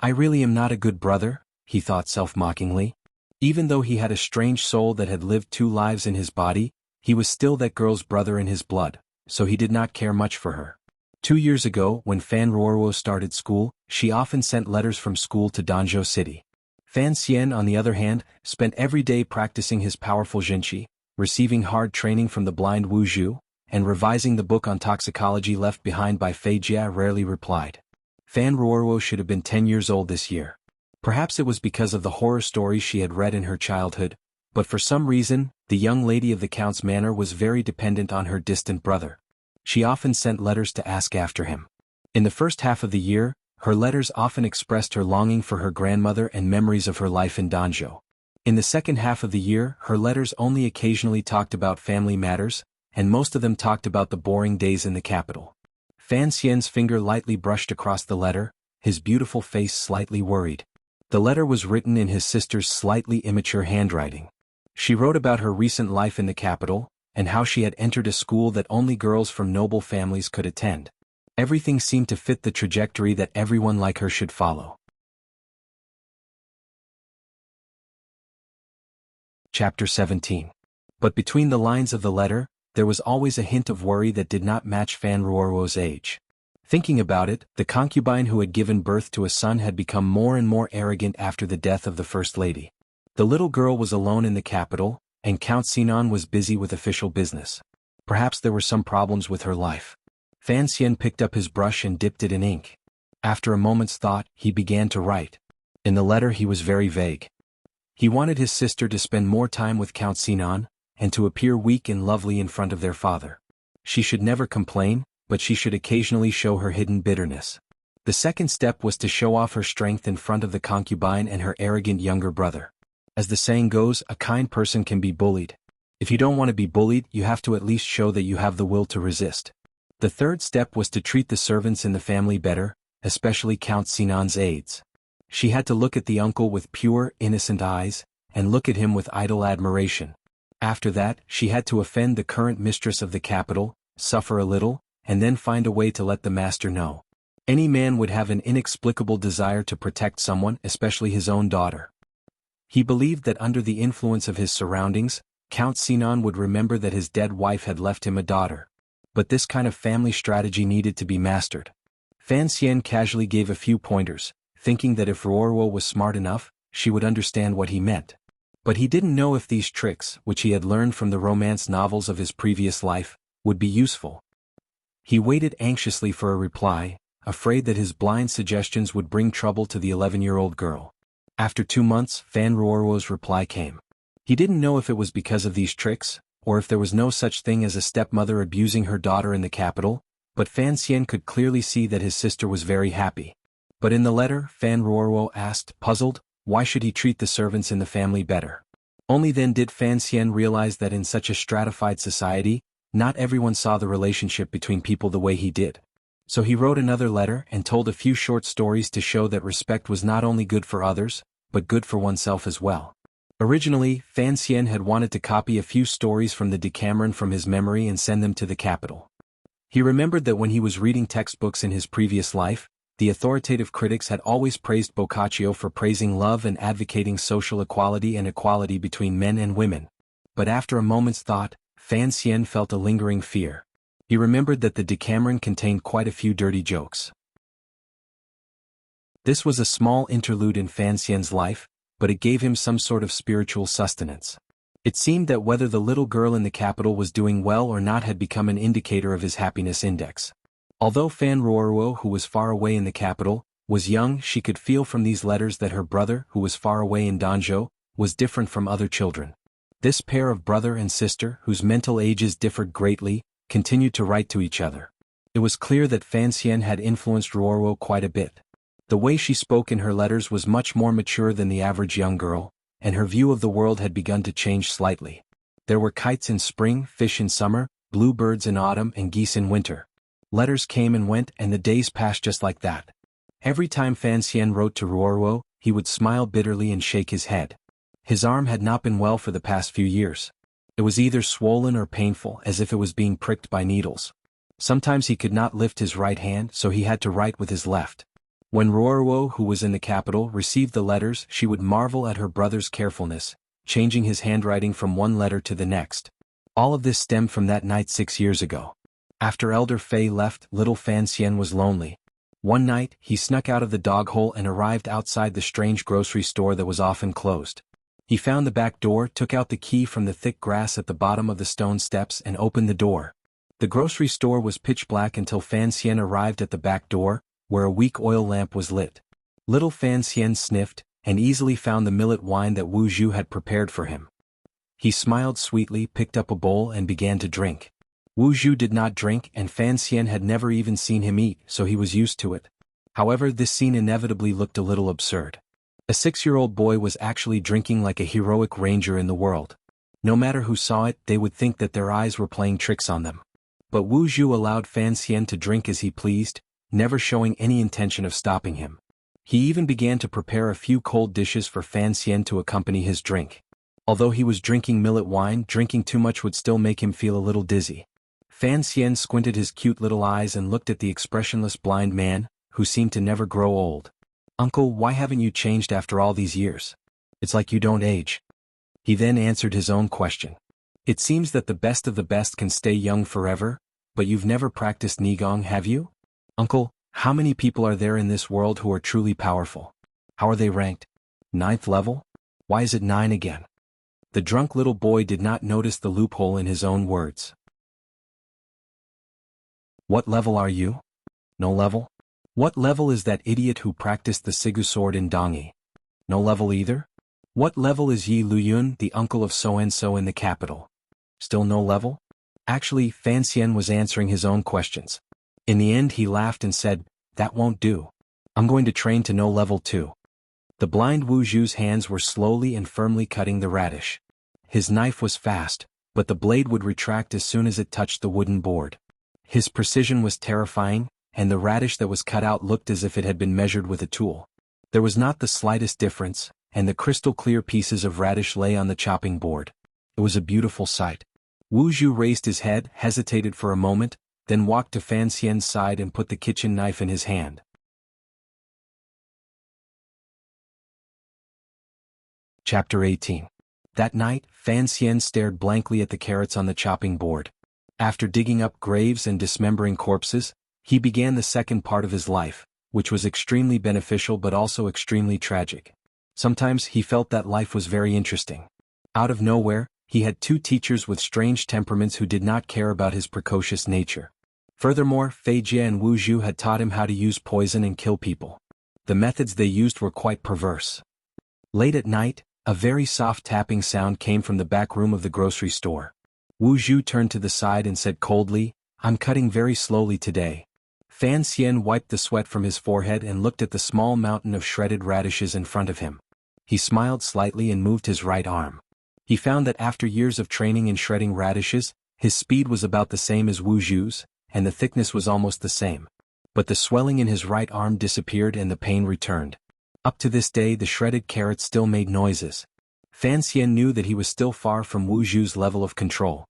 Speaker 1: I really am not a good brother, he thought self-mockingly. Even though he had a strange soul that had lived 2 lives in his body, he was still that girl's brother in his blood, so he did not care much for her. 2 years ago, when Fan Ruoruo started school, she often sent letters from school to Danzhou City. Fan Xian, on the other hand, spent every day practicing his powerful Jinqi, receiving hard training from the blind Wu Zhu, and revising the book on toxicology left behind by Fei Jia. Rarely replied. Fan Ruoruo should have been 10 years old this year. Perhaps it was because of the horror stories she had read in her childhood, but for some reason, the young lady of the Count's manor was very dependent on her distant brother. She often sent letters to ask after him. In the first half of the year, her letters often expressed her longing for her grandmother and memories of her life in Danzhou. In the second half of the year, her letters only occasionally talked about family matters, and most of them talked about the boring days in the capital. Fan Xian's finger lightly brushed across the letter, his beautiful face slightly worried. The letter was written in his sister's slightly immature handwriting. She wrote about her recent life in the capital, and how she had entered a school that only girls from noble families could attend. Everything seemed to fit the trajectory that everyone like her should follow. Chapter 17. But between the lines of the letter, there was always a hint of worry that did not match Fan Ruoruo's age. Thinking about it, the concubine who had given birth to a son had become more and more arrogant after the death of the First Lady. The little girl was alone in the capital, and Count Sinan was busy with official business. Perhaps there were some problems with her life. Fan Xian picked up his brush and dipped it in ink. After a moment's thought, he began to write. In the letter he was very vague. He wanted his sister to spend more time with Count Sinan, and to appear weak and lovely in front of their father. She should never complain, but she should occasionally show her hidden bitterness. The second step was to show off her strength in front of the concubine and her arrogant younger brother. As the saying goes, a kind person can be bullied. If you don't want to be bullied, you have to at least show that you have the will to resist. The third step was to treat the servants in the family better, especially Count Sinan's aides. She had to look at the uncle with pure, innocent eyes, and look at him with idle admiration. After that, she had to offend the current mistress of the capital, suffer a little, and then find a way to let the master know. Any man would have an inexplicable desire to protect someone, especially his own daughter. He believed that under the influence of his surroundings, Count Sinan would remember that his dead wife had left him a daughter. But this kind of family strategy needed to be mastered. Fan Xian casually gave a few pointers, thinking that if Ruoruo was smart enough, she would understand what he meant. But he didn't know if these tricks, which he had learned from the romance novels of his previous life, would be useful. He waited anxiously for a reply, afraid that his blind suggestions would bring trouble to the 11-year-old girl. After 2 months, Fan Ruoruo's reply came. He didn't know if it was because of these tricks, or if there was no such thing as a stepmother abusing her daughter in the capital, but Fan Xian could clearly see that his sister was very happy. But in the letter, Fan Ruoruo asked, puzzled, why should he treat the servants in the family better? Only then did Fan Xian realize that in such a stratified society, not everyone saw the relationship between people the way he did. So he wrote another letter and told a few short stories to show that respect was not only good for others, but good for oneself as well. Originally, Fan Xian had wanted to copy a few stories from the Decameron from his memory and send them to the capital. He remembered that when he was reading textbooks in his previous life, the authoritative critics had always praised Boccaccio for praising love and advocating social equality and equality between men and women. But after a moment's thought, Fan Xian felt a lingering fear. He remembered that the Decameron contained quite a few dirty jokes. This was a small interlude in Fan Xian's life, but it gave him some sort of spiritual sustenance. It seemed that whether the little girl in the capital was doing well or not had become an indicator of his happiness index. Although Fan Ruoruo, who was far away in the capital, was young, she could feel from these letters that her brother, who was far away in Danzhou, was different from other children. This pair of brother and sister, whose mental ages differed greatly, continued to write to each other. It was clear that Fan Xian had influenced Ruoruo quite a bit. The way she spoke in her letters was much more mature than the average young girl, and her view of the world had begun to change slightly. There were kites in spring, fish in summer, bluebirds in autumn and geese in winter. Letters came and went and the days passed just like that. Every time Fan Xian wrote to Ruoruo, he would smile bitterly and shake his head. His arm had not been well for the past few years. It was either swollen or painful, as if it was being pricked by needles. Sometimes he could not lift his right hand, so he had to write with his left. When Ruoruo, who was in the capital, received the letters, she would marvel at her brother's carefulness, changing his handwriting from one letter to the next. All of this stemmed from that night 6 years ago. After Elder Fei left, little Fan Xian was lonely. One night, he snuck out of the dog hole and arrived outside the strange grocery store that was often closed. He found the back door, took out the key from the thick grass at the bottom of the stone steps and opened the door. The grocery store was pitch black until Fan Xian arrived at the back door, where a weak oil lamp was lit. Little Fan Xian sniffed, and easily found the millet wine that Wu Zhu had prepared for him. He smiled sweetly, picked up a bowl and began to drink. Wu Zhu did not drink and Fan Xian had never even seen him eat, so he was used to it. However, this scene inevitably looked a little absurd. A 6-year-old boy was actually drinking like a heroic ranger in the world. No matter who saw it, they would think that their eyes were playing tricks on them. But Wu Zhu allowed Fan Xian to drink as he pleased, never showing any intention of stopping him. He even began to prepare a few cold dishes for Fan Xian to accompany his drink. Although he was drinking millet wine, drinking too much would still make him feel a little dizzy. Fan Xian squinted his cute little eyes and looked at the expressionless blind man, who seemed to never grow old. "Uncle, why haven't you changed after all these years? It's like you don't age." He then answered his own question. "It seems that the best of the best can stay young forever, but you've never practiced Nigong, have you? Uncle, how many people are there in this world who are truly powerful? How are they ranked? 9th level? Why is it 9 again?" The drunk little boy did not notice the loophole in his own words. "What level are you? No level? What level is that idiot who practiced the Sigu sword in Dongyi? No level either? What level is Yi Luyun, the uncle of so-and-so in the capital? Still no level?" Actually, Fan Xian was answering his own questions. In the end he laughed and said, "That won't do. I'm going to train to no level too." The blind Wu Zhu's hands were slowly and firmly cutting the radish. His knife was fast, but the blade would retract as soon as it touched the wooden board. His precision was terrifying, and the radish that was cut out looked as if it had been measured with a tool. There was not the slightest difference, and the crystal-clear pieces of radish lay on the chopping board. It was a beautiful sight. Wu Zhu raised his head, hesitated for a moment, then walked to Fan Xian's side and put the kitchen knife in his hand. Chapter 18. That night, Fan Xian stared blankly at the carrots on the chopping board. After digging up graves and dismembering corpses, he began the second part of his life, which was extremely beneficial but also extremely tragic. Sometimes he felt that life was very interesting. Out of nowhere, he had 2 teachers with strange temperaments who did not care about his precocious nature. Furthermore, Fei Jie and Wu Zhu had taught him how to use poison and kill people. The methods they used were quite perverse. Late at night, a very soft tapping sound came from the back room of the grocery store. Wu Zhu turned to the side and said coldly, "I'm cutting very slowly today." Fan Xian wiped the sweat from his forehead and looked at the small mountain of shredded radishes in front of him. He smiled slightly and moved his right arm. He found that after years of training in shredding radishes, his speed was about the same as Wu Zhu's, and the thickness was almost the same. but the swelling in his right arm disappeared and the pain returned. Up to this day the shredded carrot still made noises. Fan Xian knew that he was still far from Wu Zhu's level of control.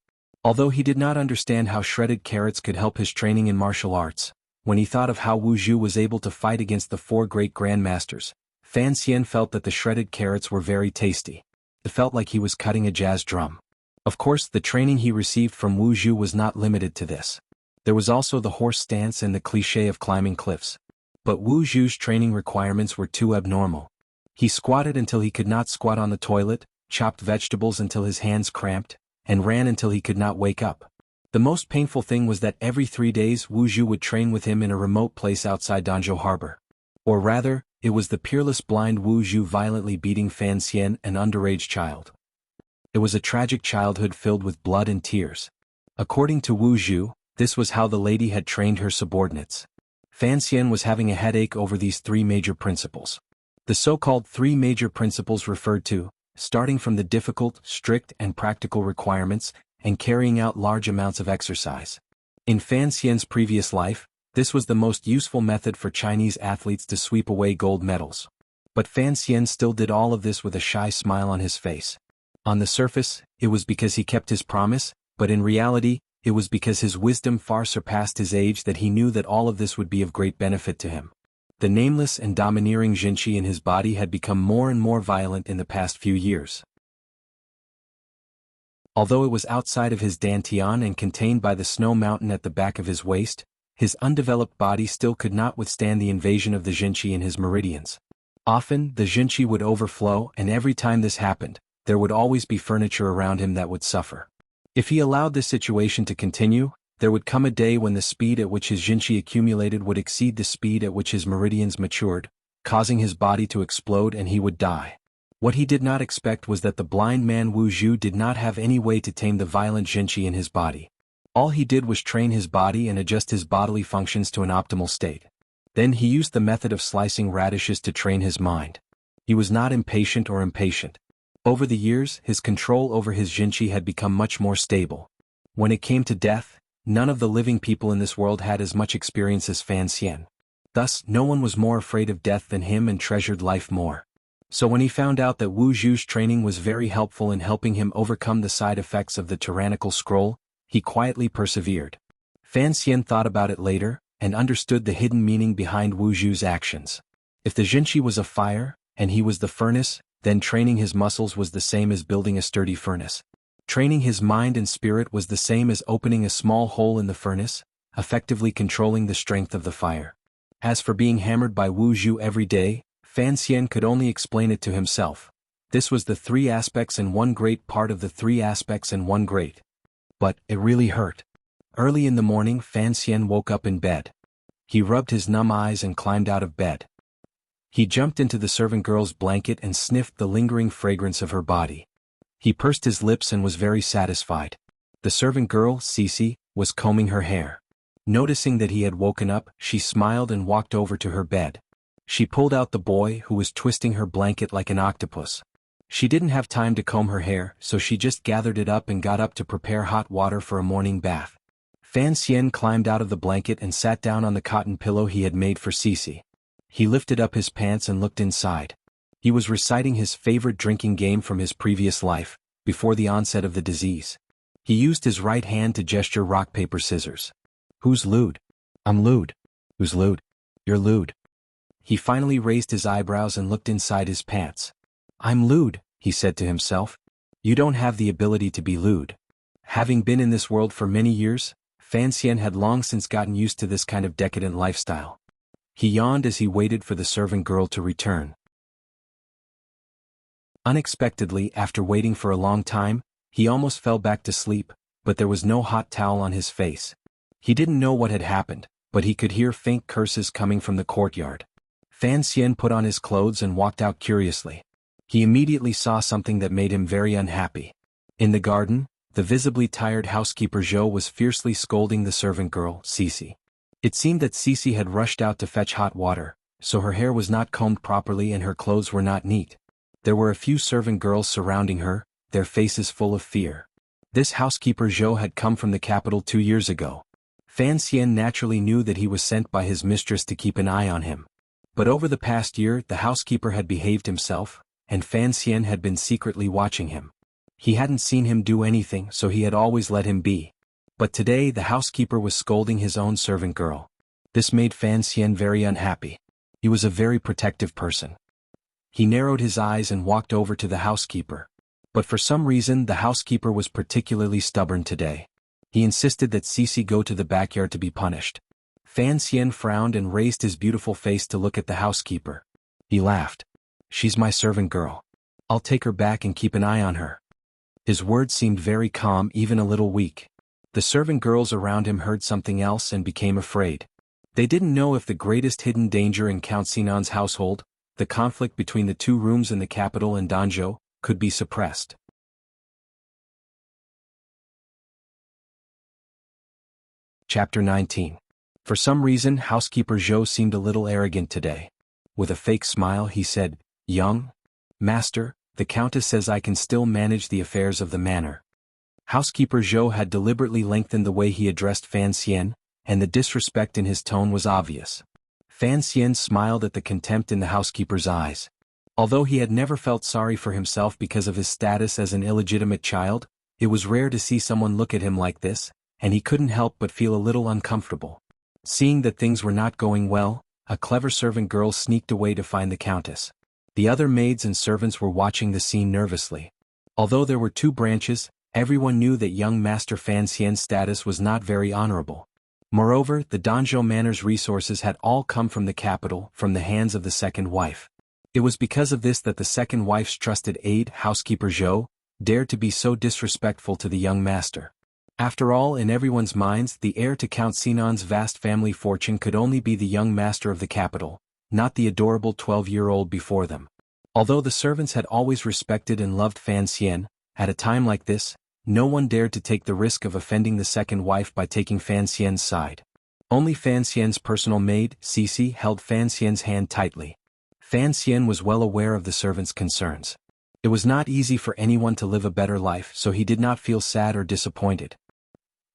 Speaker 1: Although he did not understand how shredded carrots could help his training in martial arts, when he thought of how Wu Zhu was able to fight against the 4 great grandmasters, Fan Xian felt that the shredded carrots were very tasty. It felt like he was cutting a jazz drum. Of course, the training he received from Wu Zhu was not limited to this. There was also the horse stance and the cliché of climbing cliffs. But Wu Zhu's training requirements were too abnormal. He squatted until he could not squat on the toilet, chopped vegetables until his hands cramped, and ran until he could not wake up. The most painful thing was that every 3 days Wu Zhu would train with him in a remote place outside Danzhou Harbor. Or rather, it was the peerless blind Wu Zhu violently beating Fan Xian, an underage child. It was a tragic childhood filled with blood and tears. According to Wu Zhu, this was how the lady had trained her subordinates. Fan Xian was having a headache over these 3 major principles. The so-called 3 major principles referred to, starting from the difficult, strict and practical requirements, and carrying out large amounts of exercise. In Fan Xian's previous life, this was the most useful method for Chinese athletes to sweep away gold medals. But Fan Xian still did all of this with a shy smile on his face. On the surface, it was because he kept his promise, but in reality, it was because his wisdom far surpassed his age that he knew that all of this would be of great benefit to him. The nameless and domineering Jinqi in his body had become more and more violent in the past few years. Although it was outside of his dantian and contained by the snow mountain at the back of his waist, his undeveloped body still could not withstand the invasion of the Jinqi in his meridians. Often, the Jinqi would overflow, and every time this happened, there would always be furniture around him that would suffer. If he allowed this situation to continue, there would come a day when the speed at which his Jinqi accumulated would exceed the speed at which his meridians matured, causing his body to explode and he would die. What he did not expect was that the blind man Wu Zhu did not have any way to tame the violent Jinqi in his body. All he did was train his body and adjust his bodily functions to an optimal state. Then he used the method of slicing radishes to train his mind. He was not impatient or impatient. Over the years, his control over his Jinqi had become much more stable. When it came to death, none of the living people in this world had as much experience as Fan Xian. Thus, no one was more afraid of death than him and treasured life more. So when he found out that Wu Zhu's training was very helpful in helping him overcome the side effects of the tyrannical scroll, he quietly persevered. Fan Xian thought about it later, and understood the hidden meaning behind Wu Zhu's actions. If the Jinqi was a fire, and he was the furnace, then training his muscles was the same as building a sturdy furnace. Training his mind and spirit was the same as opening a small hole in the furnace, effectively controlling the strength of the fire. As for being hammered by Wu Zhu every day, Fan Xian could only explain it to himself. This was the 3 aspects and 1 great part of the 3 aspects and 1 great. But it really hurt. Early in the morning Fan Xian woke up in bed. He rubbed his numb eyes and climbed out of bed. He jumped into the servant girl's blanket and sniffed the lingering fragrance of her body. He pursed his lips and was very satisfied. The servant girl, Cici, was combing her hair. Noticing that he had woken up, she smiled and walked over to her bed. She pulled out the boy who was twisting her blanket like an octopus. She didn't have time to comb her hair, so she just gathered it up and got up to prepare hot water for a morning bath. Fan Xian climbed out of the blanket and sat down on the cotton pillow he had made for Cici. He lifted up his pants and looked inside. He was reciting his favorite drinking game from his previous life, before the onset of the disease. He used his right hand to gesture rock paper scissors. Who's lewd? I'm lewd. Who's lewd? You're lewd. He finally raised his eyebrows and looked inside his pants. I'm lewd, he said to himself. You don't have the ability to be lewd. Having been in this world for many years, Fan Xian had long since gotten used to this kind of decadent lifestyle. He yawned as he waited for the servant girl to return. Unexpectedly, after waiting for a long time, he almost fell back to sleep, but there was no hot towel on his face. He didn't know what had happened, but he could hear faint curses coming from the courtyard. Fan Xian put on his clothes and walked out curiously. He immediately saw something that made him very unhappy. In the garden, the visibly tired housekeeper Zhou was fiercely scolding the servant girl, Cici. It seemed that Cici had rushed out to fetch hot water, so her hair was not combed properly and her clothes were not neat. There were a few servant girls surrounding her, their faces full of fear. This housekeeper Zhou had come from the capital 2 years ago. Fan Xian naturally knew that he was sent by his mistress to keep an eye on him. But over the past year the housekeeper had behaved himself, and Fan Xian had been secretly watching him. He hadn't seen him do anything, so he had always let him be. But today the housekeeper was scolding his own servant girl. This made Fan Xian very unhappy. He was a very protective person. He narrowed his eyes and walked over to the housekeeper. But for some reason the housekeeper was particularly stubborn today. He insisted that Cici go to the backyard to be punished. Fan Xian frowned and raised his beautiful face to look at the housekeeper. He laughed. "She's my servant girl. I'll take her back and keep an eye on her." His words seemed very calm, even a little weak. The servant girls around him heard something else and became afraid. They didn't know if the greatest hidden danger in Count Sinan's household, the conflict between the two rooms in the capital and Danzhou, could be suppressed. Chapter 19. For some reason housekeeper Zhou seemed a little arrogant today. With a fake smile he said, "Young master, the countess says I can still manage the affairs of the manor." Housekeeper Zhou had deliberately lengthened the way he addressed Fan Xian, and the disrespect in his tone was obvious. Fan Xian smiled at the contempt in the housekeeper's eyes. Although he had never felt sorry for himself because of his status as an illegitimate child, it was rare to see someone look at him like this, and he couldn't help but feel a little uncomfortable. Seeing that things were not going well, a clever servant girl sneaked away to find the countess. The other maids and servants were watching the scene nervously. Although there were two branches, everyone knew that young Master Fan Xian's status was not very honorable. Moreover, the Danzhou Manor's resources had all come from the capital, from the hands of the second wife. It was because of this that the second wife's trusted aide, housekeeper Zhou, dared to be so disrespectful to the young master. After all, in everyone's minds, the heir to Count Sinan's vast family fortune could only be the young master of the capital, not the adorable 12-year-old before them. Although the servants had always respected and loved Fan Xian, at a time like this, no one dared to take the risk of offending the second wife by taking Fan Xian's side. Only Fan Xian's personal maid, Cici, held Fan Xian's hand tightly. Fan Xian was well aware of the servants' concerns. It was not easy for anyone to live a better life, so he did not feel sad or disappointed.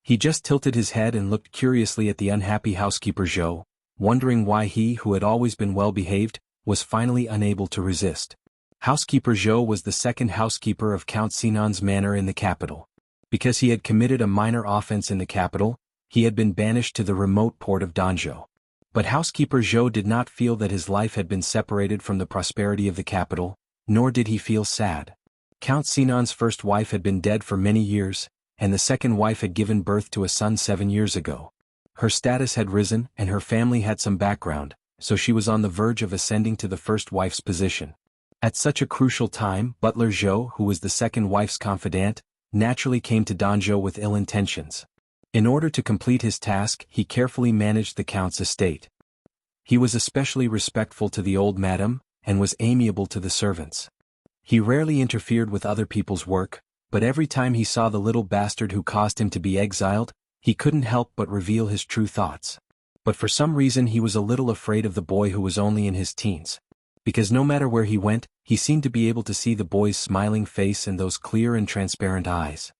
Speaker 1: He just tilted his head and looked curiously at the unhappy housekeeper Zhou, wondering why he, who had always been well-behaved, was finally unable to resist. Housekeeper Zhou was the second housekeeper of Count Sinan's manor in the capital. Because he had committed a minor offense in the capital, he had been banished to the remote port of Danzhou. But housekeeper Zhou did not feel that his life had been separated from the prosperity of the capital, nor did he feel sad. Count Sinan's first wife had been dead for many years, and the second wife had given birth to a son 7 years ago. Her status had risen, and her family had some background, so she was on the verge of ascending to the first wife's position. At such a crucial time, Butler Zhou, who was the second wife's confidant, naturally came to Danzhou with ill intentions. In order to complete his task, he carefully managed the count's estate. He was especially respectful to the old madam, and was amiable to the servants. He rarely interfered with other people's work, but every time he saw the little bastard who caused him to be exiled, he couldn't help but reveal his true thoughts. But for some reason he was a little afraid of the boy who was only in his teens. Because no matter where he went, he seemed to be able to see the boy's smiling face and those clear and transparent eyes.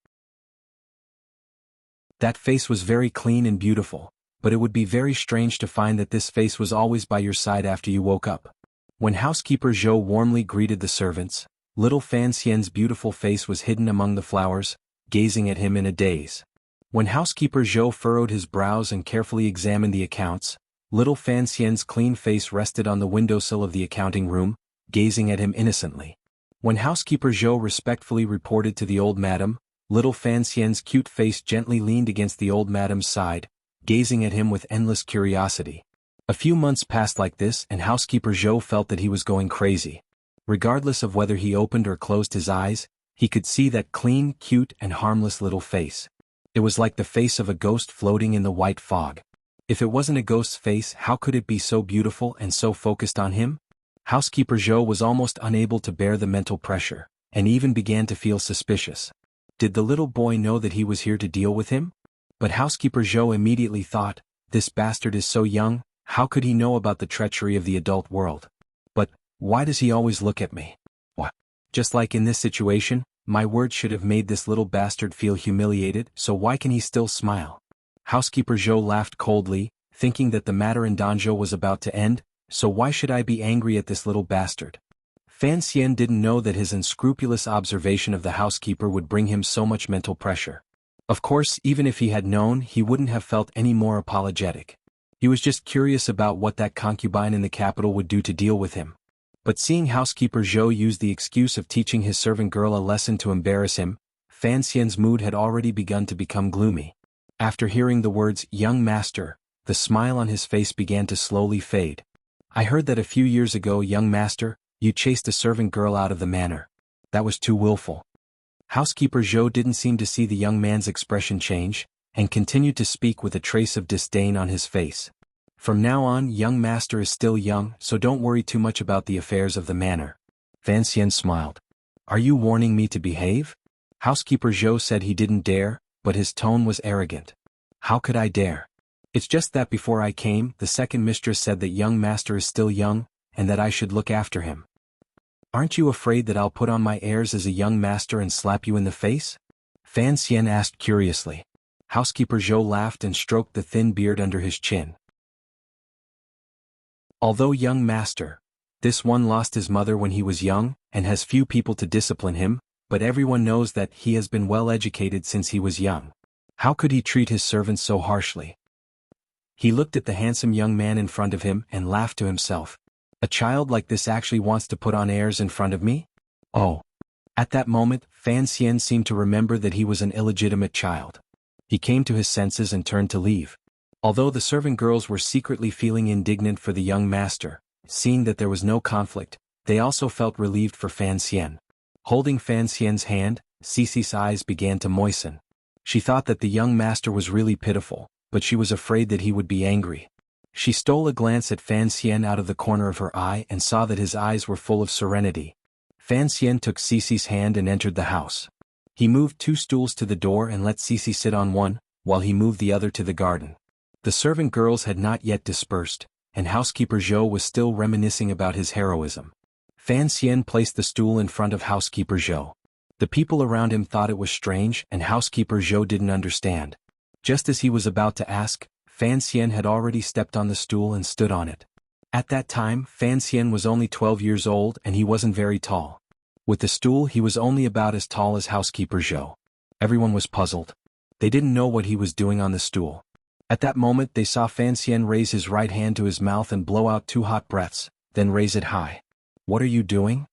Speaker 1: That face was very clean and beautiful, but it would be very strange to find that this face was always by your side after you woke up. When housekeeper Zhou warmly greeted the servants, little Fan Xian's beautiful face was hidden among the flowers, gazing at him in a daze. When housekeeper Zhou furrowed his brows and carefully examined the accounts, little Fan Xian's clean face rested on the windowsill of the accounting room, gazing at him innocently. When housekeeper Zhou respectfully reported to the old madam, little Fan Xian's cute face gently leaned against the old madam's side, gazing at him with endless curiosity. A few months passed like this and housekeeper Zhou felt that he was going crazy. Regardless of whether he opened or closed his eyes, he could see that clean, cute and harmless little face. It was like the face of a ghost floating in the white fog. If it wasn't a ghost's face, how could it be so beautiful and so focused on him? Housekeeper Zhou was almost unable to bear the mental pressure, and even began to feel suspicious. Did the little boy know that he was here to deal with him? But housekeeper Zhou immediately thought, this bastard is so young, how could he know about the treachery of the adult world? But, why does he always look at me? What? Just like in this situation, my words should have made this little bastard feel humiliated, so why can he still smile? Housekeeper Zhou laughed coldly, thinking that the matter in Danzhou was about to end, so why should I be angry at this little bastard? Fan Xian didn't know that his unscrupulous observation of the housekeeper would bring him so much mental pressure. Of course, even if he had known, he wouldn't have felt any more apologetic. He was just curious about what that concubine in the capital would do to deal with him. But seeing housekeeper Zhou use the excuse of teaching his servant girl a lesson to embarrass him, Fan Xian's mood had already begun to become gloomy. After hearing the words, "young master," the smile on his face began to slowly fade. "I heard that a few years ago, young master, you chased a servant girl out of the manor. That was too willful." Housekeeper Zhou didn't seem to see the young man's expression change, and continued to speak with a trace of disdain on his face. "From now on, young master is still young, so don't worry too much about the affairs of the manor." Fan Xian smiled. "Are you warning me to behave?" Housekeeper Zhou said he didn't dare, but his tone was arrogant. "How could I dare? It's just that before I came, the second mistress said that young master is still young, and that I should look after him. Aren't you afraid that I'll put on my airs as a young master and slap you in the face?" Fan Xian asked curiously. Housekeeper Zhou laughed and stroked the thin beard under his chin. "Although young master, this one lost his mother when he was young, and has few people to discipline him, but everyone knows that he has been well educated since he was young. How could he treat his servants so harshly?" He looked at the handsome young man in front of him and laughed to himself. "A child like this actually wants to put on airs in front of me? Oh." At that moment, Fan Xian seemed to remember that he was an illegitimate child. He came to his senses and turned to leave. Although the servant girls were secretly feeling indignant for the young master, seeing that there was no conflict, they also felt relieved for Fan Xian. Holding Fan Xian's hand, Cici's eyes began to moisten. She thought that the young master was really pitiful, but she was afraid that he would be angry. She stole a glance at Fan Xian out of the corner of her eye and saw that his eyes were full of serenity. Fan Xian took Cici's hand and entered the house. He moved 2 stools to the door and let Cici sit on one, while he moved the other to the garden. The servant girls had not yet dispersed, and housekeeper Zhou was still reminiscing about his heroism. Fan Xian placed the stool in front of housekeeper Zhou. The people around him thought it was strange, and housekeeper Zhou didn't understand. Just as he was about to ask, Fan Xian had already stepped on the stool and stood on it. At that time, Fan Xian was only 12 years old and he wasn't very tall. With the stool he was only about as tall as housekeeper Zhou. Everyone was puzzled. They didn't know what he was doing on the stool. At that moment they saw Fan Xian raise his right hand to his mouth and blow out 2 hot breaths, then raise it high. "What are you doing?"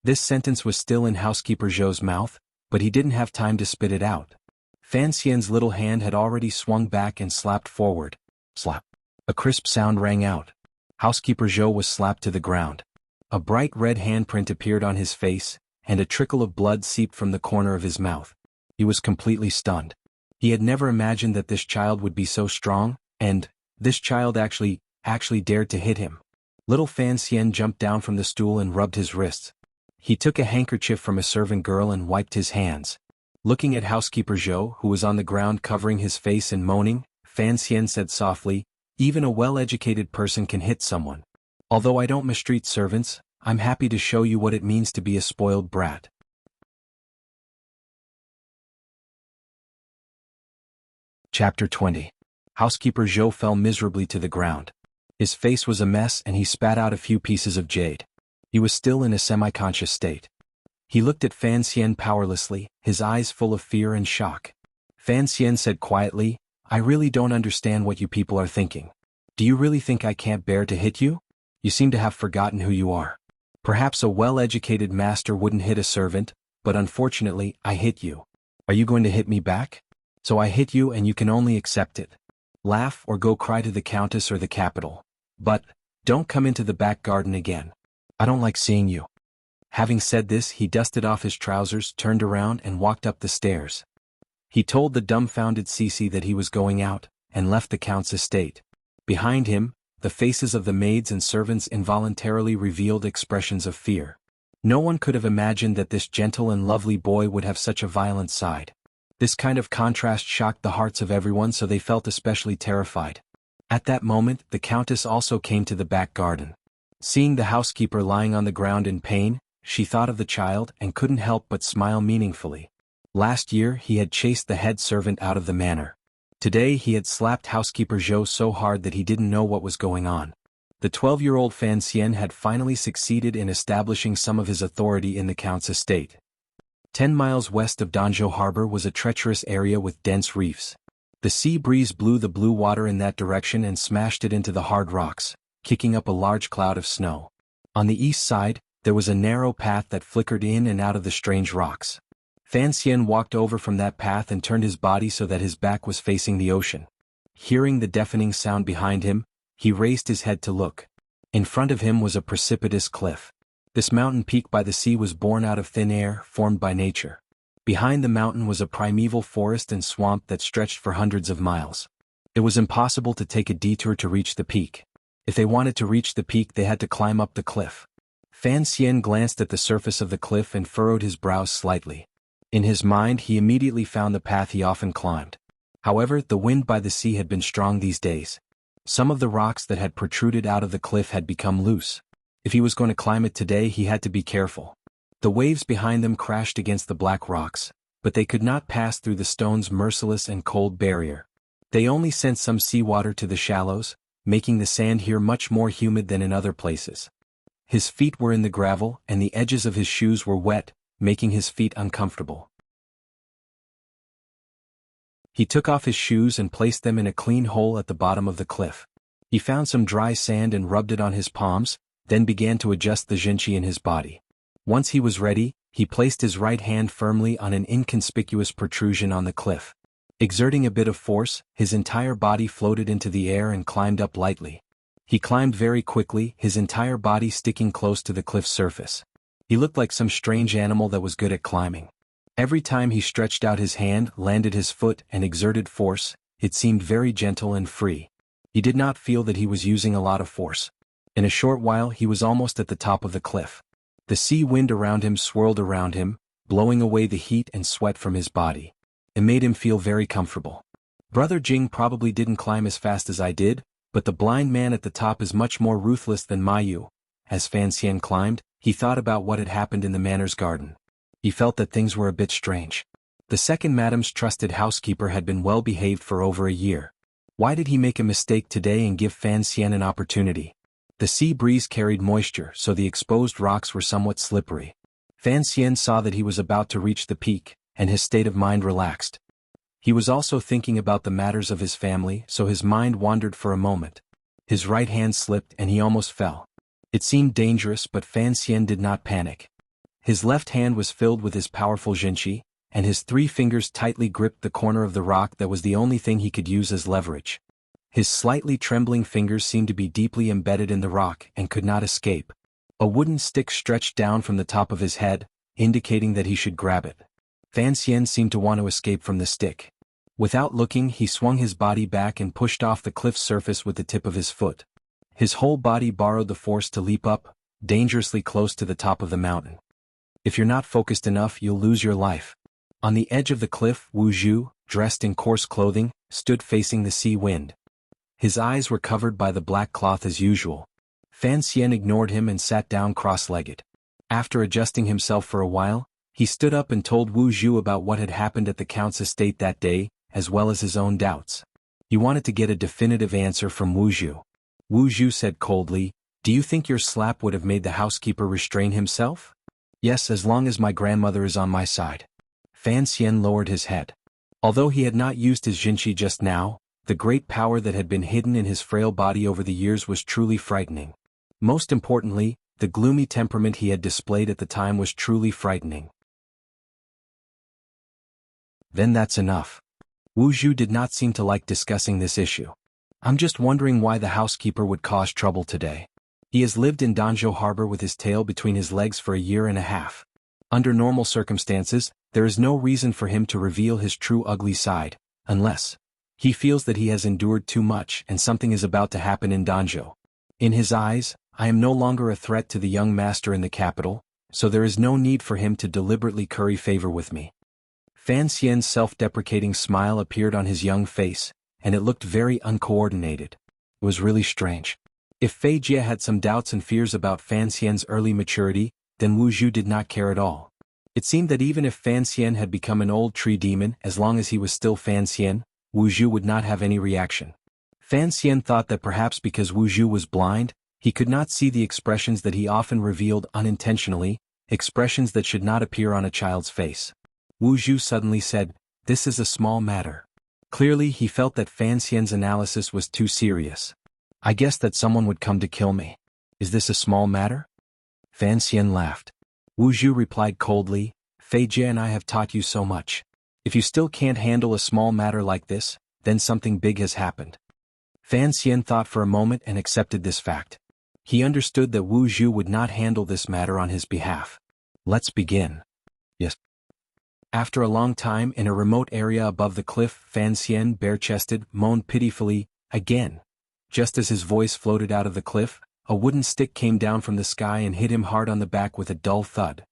Speaker 1: This sentence was still in housekeeper Zhou's mouth, but he didn't have time to spit it out. Fan Xian's little hand had already swung back and slapped forward. Slap. A crisp sound rang out. Housekeeper Zhou was slapped to the ground. A bright red handprint appeared on his face, and a trickle of blood seeped from the corner of his mouth. He was completely stunned. He had never imagined that this child would be so strong, and this child actually dared to hit him. Little Fan Xian jumped down from the stool and rubbed his wrists. He took a handkerchief from a servant girl and wiped his hands. Looking at housekeeper Zhou, who was on the ground covering his face and moaning, Fan Xian said softly, "Even a well-educated person can hit someone. Although I don't mistreat servants, I'm happy to show you what it means to be a spoiled brat." Chapter 20. Housekeeper Zhou fell miserably to the ground. His face was a mess and he spat out a few pieces of jade. He was still in a semi-conscious state. He looked at Fan Xian powerlessly, his eyes full of fear and shock. Fan Xian said quietly, "I really don't understand what you people are thinking. Do you really think I can't bear to hit you? You seem to have forgotten who you are. Perhaps a well-educated master wouldn't hit a servant, but unfortunately, I hit you. Are you going to hit me back? So I hit you and you can only accept it. Laugh or go cry to the countess or the capital. But, don't come into the back garden again. I don't like seeing you." Having said this, he dusted off his trousers, turned around and walked up the stairs. He told the dumbfounded Cici that he was going out, and left the count's estate. Behind him, the faces of the maids and servants involuntarily revealed expressions of fear. No one could have imagined that this gentle and lovely boy would have such a violent side. This kind of contrast shocked the hearts of everyone, so they felt especially terrified. At that moment, the countess also came to the back garden. Seeing the housekeeper lying on the ground in pain, she thought of the child and couldn't help but smile meaningfully. Last year he had chased the head servant out of the manor. Today he had slapped housekeeper Zhou so hard that he didn't know what was going on. The 12-year-old Fan Xian had finally succeeded in establishing some of his authority in the count's estate. 10 miles west of Danzhou harbor was a treacherous area with dense reefs. The sea breeze blew the blue water in that direction and smashed it into the hard rocks, kicking up a large cloud of snow. On the east side, there was a narrow path that flickered in and out of the strange rocks. Fan Xian walked over from that path and turned his body so that his back was facing the ocean. Hearing the deafening sound behind him, he raised his head to look. In front of him was a precipitous cliff. This mountain peak by the sea was born out of thin air, formed by nature. Behind the mountain was a primeval forest and swamp that stretched for hundreds of miles. It was impossible to take a detour to reach the peak. If they wanted to reach the peak, they had to climb up the cliff. Fan Xian glanced at the surface of the cliff and furrowed his brows slightly. In his mind, he immediately found the path he often climbed. However, the wind by the sea had been strong these days. Some of the rocks that had protruded out of the cliff had become loose. If he was going to climb it today, he had to be careful. The waves behind them crashed against the black rocks, but they could not pass through the stone's merciless and cold barrier. They only sent some seawater to the shallows, making the sand here much more humid than in other places. His feet were in the gravel, and the edges of his shoes were wet, making his feet uncomfortable. He took off his shoes and placed them in a clean hole at the bottom of the cliff. He found some dry sand and rubbed it on his palms, then began to adjust the jinqi in his body. Once he was ready, he placed his right hand firmly on an inconspicuous protrusion on the cliff. Exerting a bit of force, his entire body floated into the air and climbed up lightly. He climbed very quickly, his entire body sticking close to the cliff's surface. He looked like some strange animal that was good at climbing. Every time he stretched out his hand, landed his foot, and exerted force, it seemed very gentle and free. He did not feel that he was using a lot of force. In a short while he was almost at the top of the cliff. The sea wind around him swirled around him, blowing away the heat and sweat from his body. It made him feel very comfortable. Brother Jing probably didn't climb as fast as I did, but the blind man at the top is much more ruthless than Mayu. As Fan Xian climbed, he thought about what had happened in the manor's garden. He felt that things were a bit strange. The second madam's trusted housekeeper had been well behaved for over a year. Why did he make a mistake today and give Fan Xian an opportunity? The sea breeze carried moisture, so the exposed rocks were somewhat slippery. Fan Xian saw that he was about to reach the peak, and his state of mind relaxed. He was also thinking about the matters of his family, so his mind wandered for a moment. His right hand slipped and he almost fell. It seemed dangerous, but Fan Xian did not panic. His left hand was filled with his powerful jinqi, and his 3 fingers tightly gripped the corner of the rock that was the only thing he could use as leverage. His slightly trembling fingers seemed to be deeply embedded in the rock and could not escape. A wooden stick stretched down from the top of his head, indicating that he should grab it. Fan Xian seemed to want to escape from the stick. Without looking, he swung his body back and pushed off the cliff's surface with the tip of his foot. His whole body borrowed the force to leap up, dangerously close to the top of the mountain. If you're not focused enough, you'll lose your life. On the edge of the cliff, Wu Zhu, dressed in coarse clothing, stood facing the sea wind. His eyes were covered by the black cloth as usual. Fan Xian ignored him and sat down cross-legged. After adjusting himself for a while, he stood up and told Wu Zhu about what had happened at the count's estate that day, as well as his own doubts. He wanted to get a definitive answer from Wu Zhu. Wu Zhu said coldly, "Do you think your slap would have made the housekeeper restrain himself?" "Yes, as long as my grandmother is on my side." Fan Xian lowered his head. Although he had not used his jinqi just now, the great power that had been hidden in his frail body over the years was truly frightening. Most importantly, the gloomy temperament he had displayed at the time was truly frightening. "Then that's enough." Wu Zhu did not seem to like discussing this issue. "I'm just wondering why the housekeeper would cause trouble today. He has lived in Danzhou harbor with his tail between his legs for a year and a half. Under normal circumstances, there is no reason for him to reveal his true ugly side, unless he feels that he has endured too much and something is about to happen in Danzhou. In his eyes, I am no longer a threat to the young master in the capital, so there is no need for him to deliberately curry favor with me." Fan Xian's self-deprecating smile appeared on his young face, and it looked very uncoordinated. It was really strange. If Fei Jie had some doubts and fears about Fan Xian's early maturity, then Wu Zhu did not care at all. It seemed that even if Fan Xian had become an old tree demon, as long as he was still Fan Xian, Wu Zhu would not have any reaction. Fan Xian thought that perhaps because Wu Zhu was blind, he could not see the expressions that he often revealed unintentionally, expressions that should not appear on a child's face. Wu Zhu suddenly said, "This is a small matter." Clearly he felt that Fan Xian's analysis was too serious. "I guess that someone would come to kill me. Is this a small matter?" Fan Xian laughed. Wu Zhu replied coldly, "Fei Jie and I have taught you so much. If you still can't handle a small matter like this, then something big has happened." Fan Xian thought for a moment and accepted this fact. He understood that Wu Zhu would not handle this matter on his behalf. "Let's begin." "Yes." After a long time in a remote area above the cliff, Fan Xian, bare-chested, moaned pitifully, again. Just as his voice floated out of the cliff, a wooden stick came down from the sky and hit him hard on the back with a dull thud.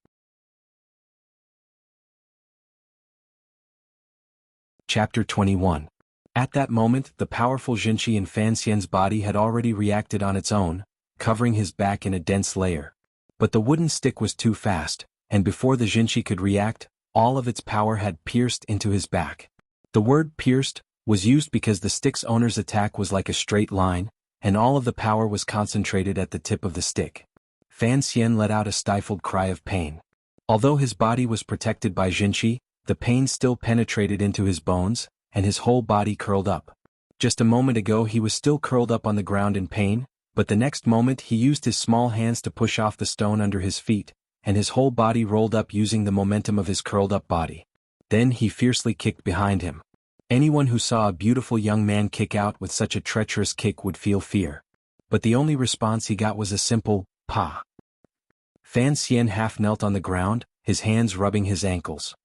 Speaker 1: Chapter 21. At that moment, the powerful Jinqi in Fan Xian's body had already reacted on its own, covering his back in a dense layer. But the wooden stick was too fast, and before the Jinqi could react, all of its power had pierced into his back. The word pierced was used because the stick's owner's attack was like a straight line, and all of the power was concentrated at the tip of the stick. Fan Xian let out a stifled cry of pain. Although his body was protected by Jinqi, the pain still penetrated into his bones, and his whole body curled up. Just a moment ago he was still curled up on the ground in pain, but the next moment he used his small hands to push off the stone under his feet, and his whole body rolled up using the momentum of his curled-up body. Then he fiercely kicked behind him. Anyone who saw a beautiful young man kick out with such a treacherous kick would feel fear. But the only response he got was a simple, "Pa." Fan Xian half knelt on the ground, his hands rubbing his ankles.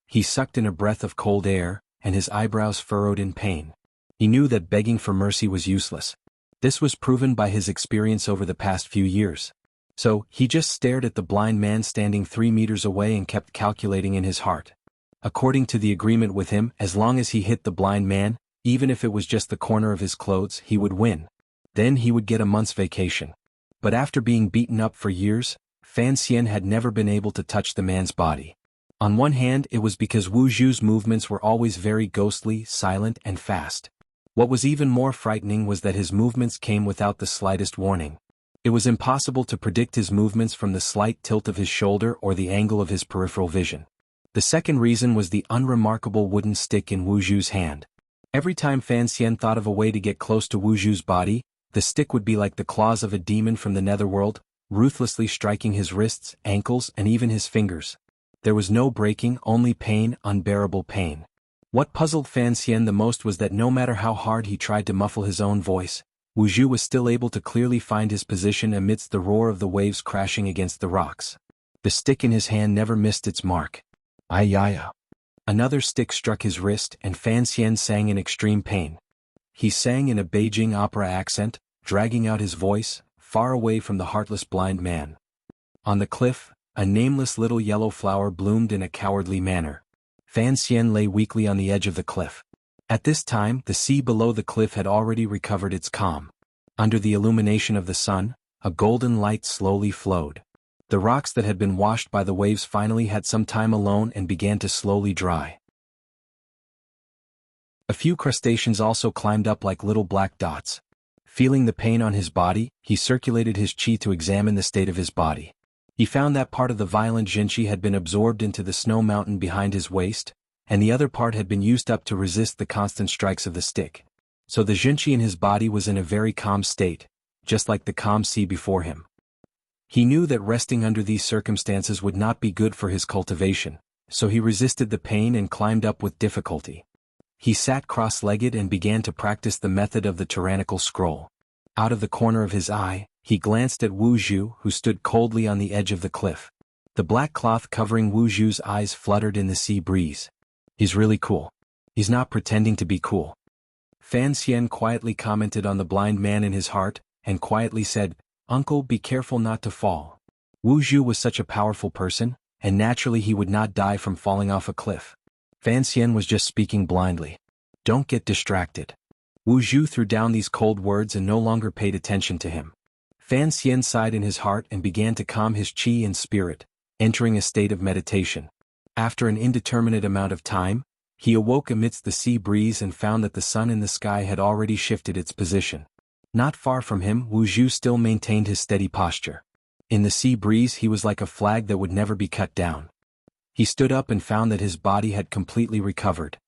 Speaker 1: He sucked in a breath of cold air, and his eyebrows furrowed in pain. He knew that begging for mercy was useless. This was proven by his experience over the past few years. So, he just stared at the blind man standing 3 meters away and kept calculating in his heart. According to the agreement with him, as long as he hit the blind man, even if it was just the corner of his clothes, he would win. Then he would get a month's vacation. But after being beaten up for years, Fan Xian had never been able to touch the man's body. On one hand, it was because Wu Zhu's movements were always very ghostly, silent, and fast. What was even more frightening was that his movements came without the slightest warning. It was impossible to predict his movements from the slight tilt of his shoulder or the angle of his peripheral vision. The second reason was the unremarkable wooden stick in Wu Zhu's hand. Every time Fan Xian thought of a way to get close to Wu Zhu's body, the stick would be like the claws of a demon from the netherworld, ruthlessly striking his wrists, ankles, and even his fingers. There was no breaking, only pain, unbearable pain. What puzzled Fan Xian the most was that no matter how hard he tried to muffle his own voice, Wu Zhu was still able to clearly find his position amidst the roar of the waves crashing against the rocks. The stick in his hand never missed its mark. Ayaya. Another stick struck his wrist and Fan Xian sang in extreme pain. He sang in a Beijing opera accent, dragging out his voice, far away from the heartless blind man. On the cliff, a nameless little yellow flower bloomed in a cowardly manner. Fan Xian lay weakly on the edge of the cliff. At this time, the sea below the cliff had already recovered its calm. Under the illumination of the sun, a golden light slowly flowed. The rocks that had been washed by the waves finally had some time alone and began to slowly dry. A few crustaceans also climbed up like little black dots. Feeling the pain on his body, he circulated his qi to examine the state of his body. He found that part of the violent Jinqi had been absorbed into the snow mountain behind his waist, and the other part had been used up to resist the constant strikes of the stick. So the Jinqi in his body was in a very calm state, just like the calm sea before him. He knew that resting under these circumstances would not be good for his cultivation, so he resisted the pain and climbed up with difficulty. He sat cross-legged and began to practice the method of the tyrannical scroll. Out of the corner of his eye, he glanced at Wu Zhu, who stood coldly on the edge of the cliff. The black cloth covering Wu Zhu's eyes fluttered in the sea breeze. He's really cool. He's not pretending to be cool. Fan Xian quietly commented on the blind man in his heart, and quietly said, "Uncle, be careful not to fall." Wu Zhu was such a powerful person, and naturally he would not die from falling off a cliff. Fan Xian was just speaking blindly. Don't get distracted. Wu Zhu threw down these cold words and no longer paid attention to him. Fan Xian sighed in his heart and began to calm his qi and spirit, entering a state of meditation. After an indeterminate amount of time, He awoke amidst the sea breeze and found that the sun in the sky had already shifted its position. Not far from him, Wuxia still maintained his steady posture. In the sea breeze he was like a flag that would never be cut down. He stood up and found that his body had completely recovered.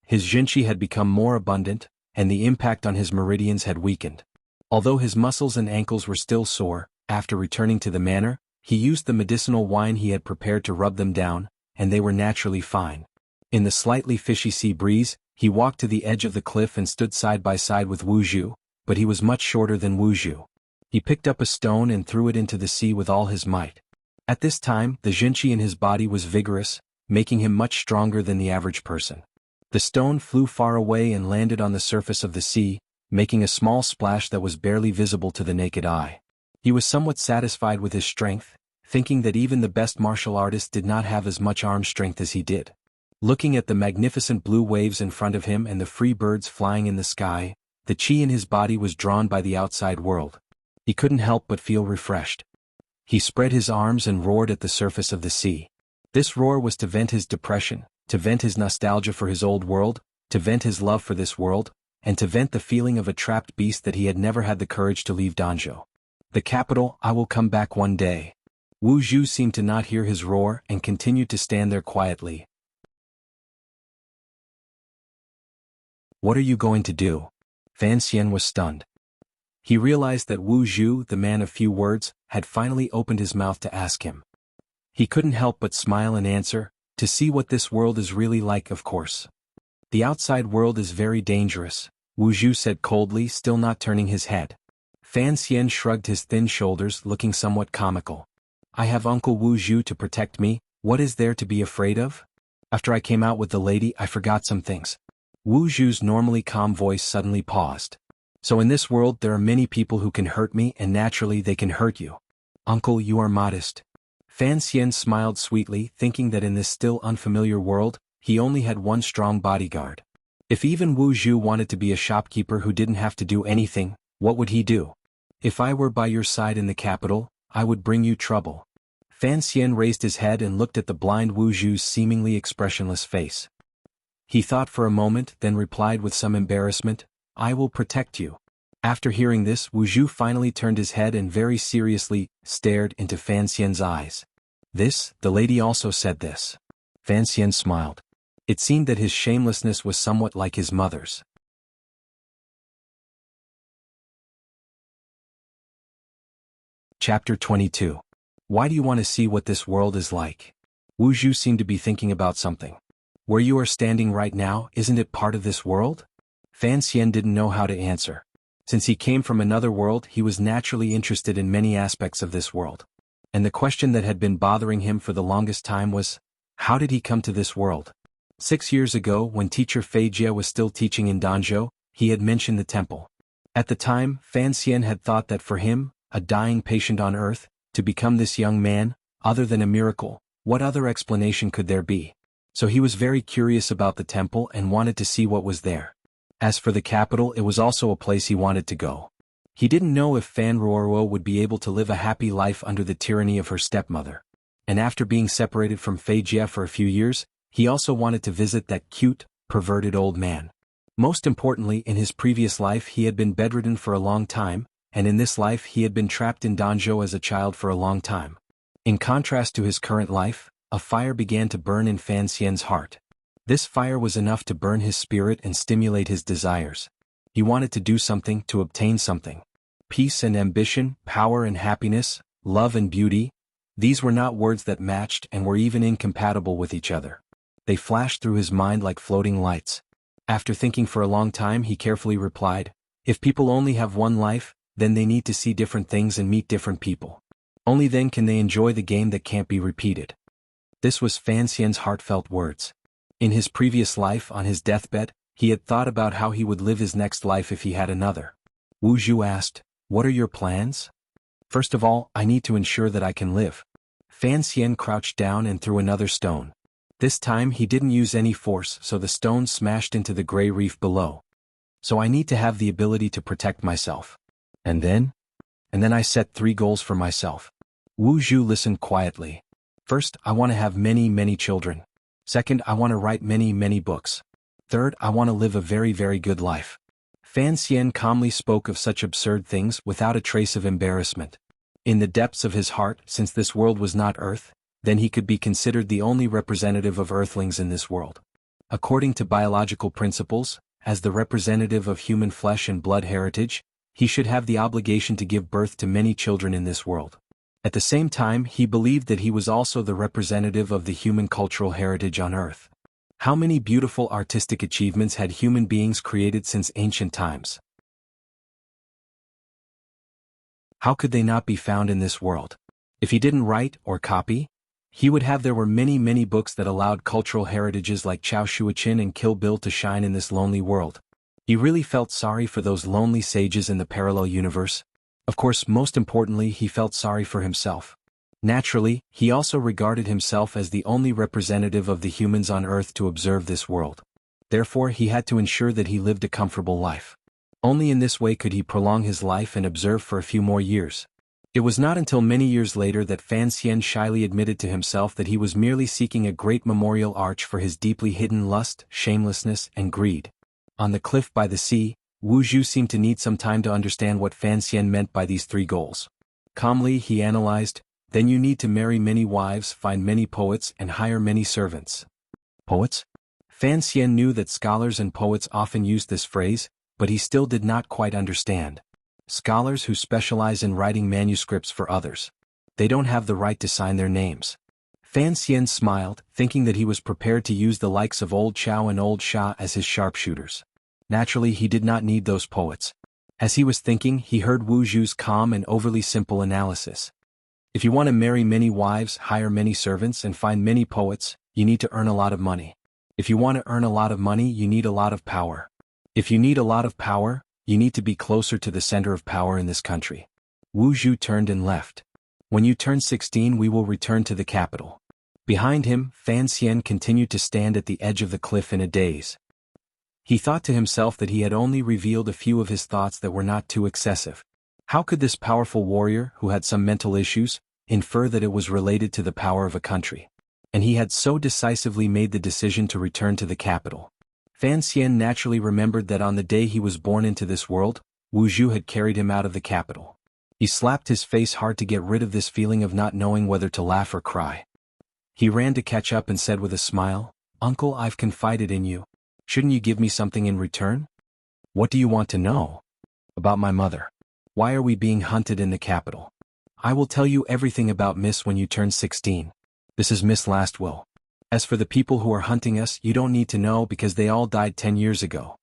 Speaker 1: His jinqi had become more abundant, and the impact on his meridians had weakened. Although his muscles and ankles were still sore, after returning to the manor, he used the medicinal wine he had prepared to rub them down, and they were naturally fine. In the slightly fishy sea breeze, he walked to the edge of the cliff and stood side by side with Wuxia, but he was much shorter than Wuxia. He picked up a stone and threw it into the sea with all his might. At this time, the jinqi in his body was vigorous, making him much stronger than the average person. The stone flew far away and landed on the surface of the sea, making a small splash that was barely visible to the naked eye. He was somewhat satisfied with his strength, thinking that even the best martial artists did not have as much arm strength as he did. Looking at the magnificent blue waves in front of him and the free birds flying in the sky, the qi in his body was drawn by the outside world. He couldn't help but feel refreshed. He spread his arms and roared at the surface of the sea. This roar was to vent his depression, to vent his nostalgia for his old world, to vent his love for this world, and to vent the feeling of a trapped beast that he had never had the courage to leave Danzhou. The capital, I will come back one day. Wuxia seemed to not hear his roar and continued to stand there quietly. What are you going to do? Fan Xian was stunned. He realized that Wuxia, the man of few words, had finally opened his mouth to ask him. He couldn't help but smile and answer, to see what this world is really like, of course. The outside world is very dangerous, Wuxia said coldly, still not turning his head. Fan Xian shrugged his thin shoulders, looking somewhat comical. I have Uncle Wuxia to protect me, what is there to be afraid of? After I came out with the lady, I forgot some things. Wuxia's normally calm voice suddenly paused. So in this world there are many people who can hurt me and naturally they can hurt you. Uncle, you are modest. Fan Xian smiled sweetly, thinking that in this still unfamiliar world, he only had one strong bodyguard. If even Wuxia wanted to be a shopkeeper who didn't have to do anything, what would he do? If I were by your side in the capital, I would bring you trouble. Fan Xian raised his head and looked at the blind Wuxia's seemingly expressionless face. He thought for a moment, then replied with some embarrassment, I will protect you. After hearing this, Wuxia finally turned his head and very seriously stared into Fan Xian's eyes. This, the lady also said this. Fan Xian smiled. It seemed that his shamelessness was somewhat like his mother's. Chapter 22. Why do you want to see what this world is like? Wuxia seemed to be thinking about something. Where you are standing right now, isn't it part of this world? Fan Xian didn't know how to answer. Since he came from another world, he was naturally interested in many aspects of this world. And the question that had been bothering him for the longest time was, how did he come to this world? 6 years ago, when teacher Fei Jie was still teaching in Danzhou, he had mentioned the temple. At the time, Fan Xian had thought that for him, a dying patient on earth, to become this young man, other than a miracle, what other explanation could there be? So he was very curious about the temple and wanted to see what was there. As for the capital, it was also a place he wanted to go. He didn't know if Fan Ruoruo would be able to live a happy life under the tyranny of her stepmother. And after being separated from Fei Jie for a few years, he also wanted to visit that cute, perverted old man. Most importantly, in his previous life he had been bedridden for a long time, and in this life he had been trapped in Danzhou as a child for a long time. In contrast to his current life, a fire began to burn in Fan Xian's heart. This fire was enough to burn his spirit and stimulate his desires. He wanted to do something, to obtain something. Peace and ambition, power and happiness, love and beauty, these were not words that matched and were even incompatible with each other. They flashed through his mind like floating lights. After thinking for a long time, he carefully replied, if people only have one life, then they need to see different things and meet different people. Only then can they enjoy the game that can't be repeated. This was Fan Xian's heartfelt words. In his previous life, on his deathbed, he had thought about how he would live his next life if he had another. Wuxia asked, what are your plans? First of all, I need to ensure that I can live. Fan Xian crouched down and threw another stone. This time he didn't use any force, so the stone smashed into the gray reef below. So I need to have the ability to protect myself. And then I set 3 goals for myself. Wuxia listened quietly. First, I want to have many children. Second, I want to write many, many books. Third, I want to live a very, very good life. Fan Xian calmly spoke of such absurd things without a trace of embarrassment. In the depths of his heart, since this world was not Earth, then he could be considered the only representative of Earthlings in this world. According to biological principles, as the representative of human flesh and blood heritage, he should have the obligation to give birth to many children in this world. At the same time, he believed that he was also the representative of the human cultural heritage on Earth. How many beautiful artistic achievements had human beings created since ancient times? How could they not be found in this world? If he didn't write or copy, he would have there were many, many books that allowed cultural heritages like Chao Shuichin and Kill Bill to shine in this lonely world. He really felt sorry for those lonely sages in the parallel universe. Of course, most importantly, he felt sorry for himself. Naturally, he also regarded himself as the only representative of the humans on Earth to observe this world. Therefore, he had to ensure that he lived a comfortable life. Only in this way could he prolong his life and observe for a few more years. It was not until many years later that Fan Xian shyly admitted to himself that he was merely seeking a great memorial arch for his deeply hidden lust, shamelessness, and greed. On the cliff by the sea, Wu Zhu seemed to need some time to understand what Fan Xian meant by these three goals. Calmly, he analyzed, "Then you need to marry many wives, find many poets, and hire many servants." Poets? Fan Xian knew that scholars and poets often used this phrase, but he still did not quite understand. Scholars who specialize in writing manuscripts for others. They don't have the right to sign their names. Fan Xian smiled, thinking that he was prepared to use the likes of Old Chao and Old Sha as his sharpshooters. Naturally, he did not need those poets. As he was thinking, he heard Wu Zhu's calm and overly simple analysis. If you want to marry many wives, hire many servants, and find many poets, you need to earn a lot of money. If you want to earn a lot of money, you need a lot of power. If you need a lot of power, you need to be closer to the center of power in this country. Wu Zhu turned and left. When you turn 16, we will return to the capital. Behind him, Fan Xian continued to stand at the edge of the cliff in a daze. He thought to himself that he had only revealed a few of his thoughts that were not too excessive. How could this powerful warrior, who had some mental issues, infer that it was related to the power of a country? And he had so decisively made the decision to return to the capital. Fan Xian naturally remembered that on the day he was born into this world, Wu Zhu had carried him out of the capital. He slapped his face hard to get rid of this feeling of not knowing whether to laugh or cry. He ran to catch up and said with a smile, "Uncle, I've confided in you. Shouldn't you give me something in return?" "What do you want to know?" "About my mother. Why are we being hunted in the capital?" "I will tell you everything about Miss when you turn 16. This is Miss Lastwill. As for the people who are hunting us, you don't need to know because they all died 10 years ago."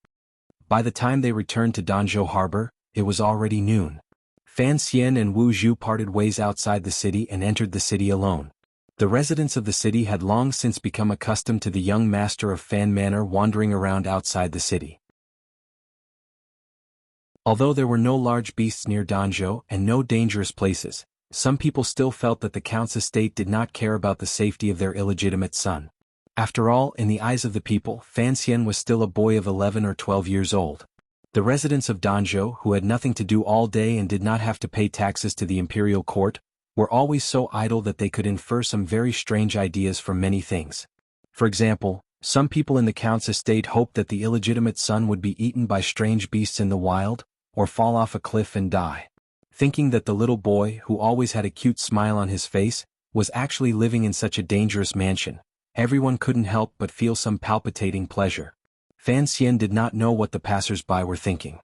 Speaker 1: By the time they returned to Danzhou Harbor, it was already noon. Fan Xian and Wu Zhu parted ways outside the city and entered the city alone. The residents of the city had long since become accustomed to the young master of Fan Manor wandering around outside the city. Although there were no large beasts near Danzhou and no dangerous places, some people still felt that the Count's estate did not care about the safety of their illegitimate son. After all, in the eyes of the people, Fan Xian was still a boy of 11 or 12 years old. The residents of Danzhou, who had nothing to do all day and did not have to pay taxes to the imperial court, were always so idle that they could infer some very strange ideas from many things. For example, some people in the Count's estate hoped that the illegitimate son would be eaten by strange beasts in the wild, or fall off a cliff and die. Thinking that the little boy, who always had a cute smile on his face, was actually living in such a dangerous mansion, everyone couldn't help but feel some palpitating pleasure. Fan Xian did not know what the passers-by were thinking.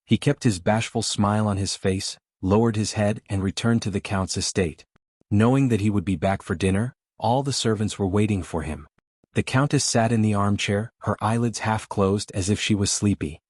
Speaker 1: He kept his bashful smile on his face, lowered his head and returned to the Count's estate. Knowing that he would be back for dinner, all the servants were waiting for him. The Countess sat in the armchair, her eyelids half closed as if she was sleepy.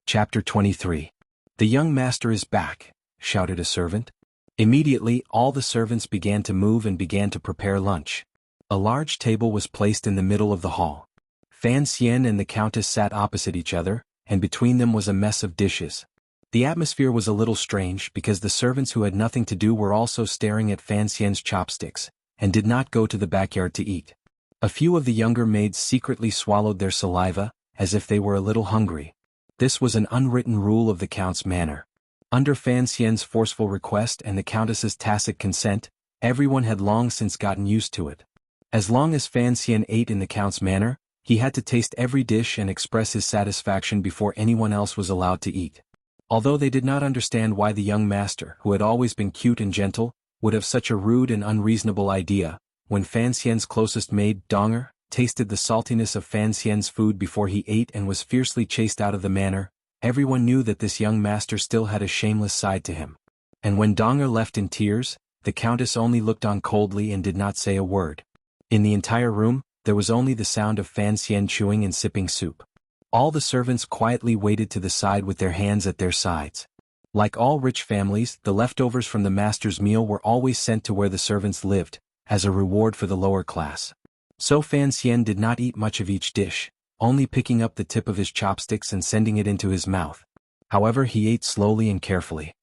Speaker 1: Chapter 23. "The young master is back," shouted a servant. Immediately, all the servants began to move and began to prepare lunch. A large table was placed in the middle of the hall. Fan Xian and the Countess sat opposite each other, and between them was a mess of dishes. The atmosphere was a little strange because the servants who had nothing to do were also staring at Fan Xian's chopsticks, and did not go to the backyard to eat. A few of the younger maids secretly swallowed their saliva, as if they were a little hungry. This was an unwritten rule of the Count's manor. Under Fan Xian's forceful request and the Countess's tacit consent, everyone had long since gotten used to it. As long as Fan Xian ate in the Count's manner, he had to taste every dish and express his satisfaction before anyone else was allowed to eat. Although they did not understand why the young master, who had always been cute and gentle, would have such a rude and unreasonable idea, when Fan Xian's closest maid, Donger, tasted the saltiness of Fan Xian's food before he ate and was fiercely chased out of the manor, everyone knew that this young master still had a shameless side to him. And when Donger left in tears, the Countess only looked on coldly and did not say a word. In the entire room, there was only the sound of Fan Xian chewing and sipping soup. All the servants quietly waited to the side with their hands at their sides. Like all rich families, the leftovers from the master's meal were always sent to where the servants lived, as a reward for the lower class. So Fan Xian did not eat much of each dish, only picking up the tip of his chopsticks and sending it into his mouth. However, he ate slowly and carefully.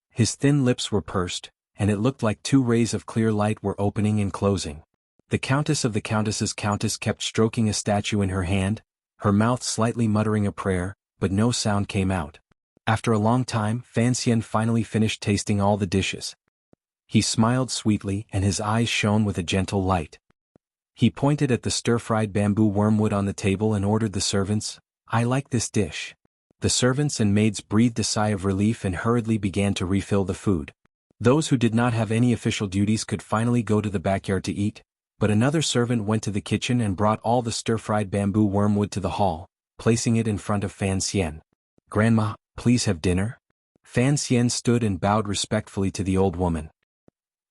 Speaker 1: His thin lips were pursed, and it looked like two rays of clear light were opening and closing. The Countess of the Countess's Countess kept stroking a statue in her hand, her mouth slightly muttering a prayer, but no sound came out. After a long time, Fan Xian finally finished tasting all the dishes. He smiled sweetly and his eyes shone with a gentle light. He pointed at the stir-fried bamboo wormwood on the table and ordered the servants, "I like this dish." The servants and maids breathed a sigh of relief and hurriedly began to refill the food. Those who did not have any official duties could finally go to the backyard to eat, but another servant went to the kitchen and brought all the stir-fried bamboo wormwood to the hall, placing it in front of Fan Xian. "Grandma, please have dinner." Fan Xian stood and bowed respectfully to the old woman.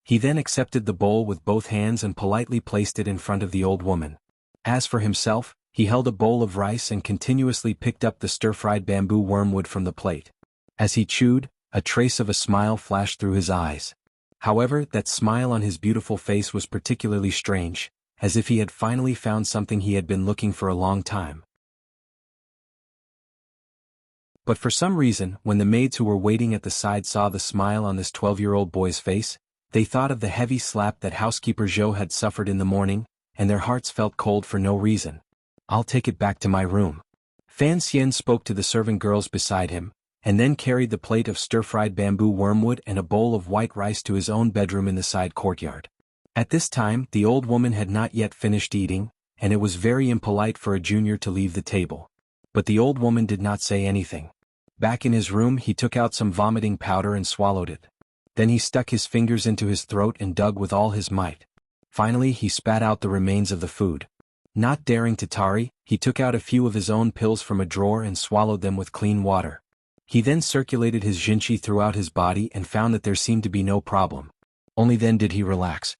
Speaker 1: He then accepted the bowl with both hands and politely placed it in front of the old woman. As for himself, he held a bowl of rice and continuously picked up the stir-fried bamboo wormwood from the plate. As he chewed, a trace of a smile flashed through his eyes. However, that smile on his beautiful face was particularly strange, as if he had finally found something he had been looking for a long time. But for some reason, when the maids who were waiting at the side saw the smile on this 12-year-old boy's face, they thought of the heavy slap that housekeeper Zhou had suffered in the morning, and their hearts felt cold for no reason. "I'll take it back to my room." Fan Xian spoke to the servant girls beside him, and then carried the plate of stir-fried bamboo wormwood and a bowl of white rice to his own bedroom in the side courtyard. At this time, the old woman had not yet finished eating, and it was very impolite for a junior to leave the table. But the old woman did not say anything. Back in his room, he took out some vomiting powder and swallowed it. Then he stuck his fingers into his throat and dug with all his might. Finally, he spat out the remains of the food. Not daring to tarry, he took out a few of his own pills from a drawer and swallowed them with clean water. He then circulated his jinqi throughout his body and found that there seemed to be no problem. Only then did he relax.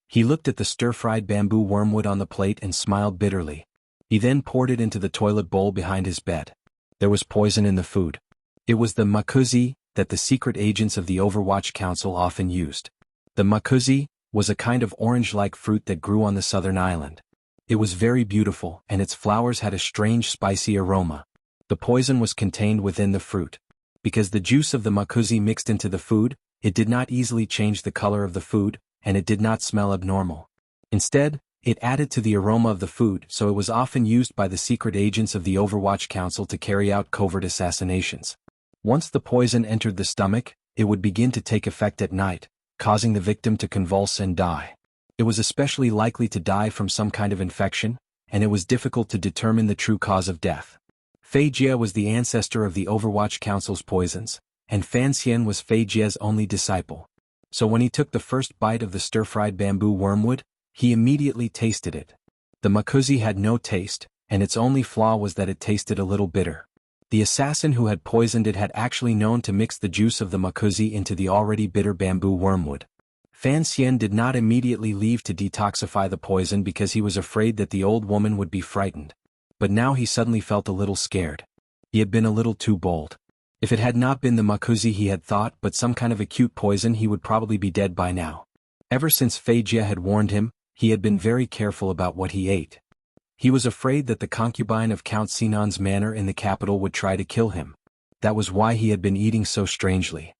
Speaker 1: He looked at the stir-fried bamboo wormwood on the plate and smiled bitterly. He then poured it into the toilet bowl behind his bed. There was poison in the food. It was the makuzi that the secret agents of the Overwatch Council often used. The makuzi was a kind of orange-like fruit that grew on the southern island. It was very beautiful, and its flowers had a strange spicy aroma. The poison was contained within the fruit. Because the juice of the makuzi mixed into the food, it did not easily change the color of the food, and it did not smell abnormal. Instead, it added to the aroma of the food, so it was often used by the secret agents of the Overwatch Council to carry out covert assassinations. Once the poison entered the stomach, it would begin to take effect at night, causing the victim to convulse and die. It was especially likely to die from some kind of infection, and it was difficult to determine the true cause of death. Fei Jie was the ancestor of the Overwatch Council's poisons, and Fan Xian was Fei Jie's only disciple. So when he took the first bite of the stir-fried bamboo wormwood, he immediately tasted it. The makuzi had no taste, and its only flaw was that it tasted a little bitter. The assassin who had poisoned it had actually known to mix the juice of the makuzi into the already bitter bamboo wormwood. Fan Xian did not immediately leave to detoxify the poison because he was afraid that the old woman would be frightened. But now he suddenly felt a little scared. He had been a little too bold. If it had not been the makuzi he had thought but some kind of acute poison, he would probably be dead by now. Ever since Fei Jie had warned him, he had been very careful about what he ate. He was afraid that the concubine of Count Sinan's manor in the capital would try to kill him. That was why he had been eating so strangely.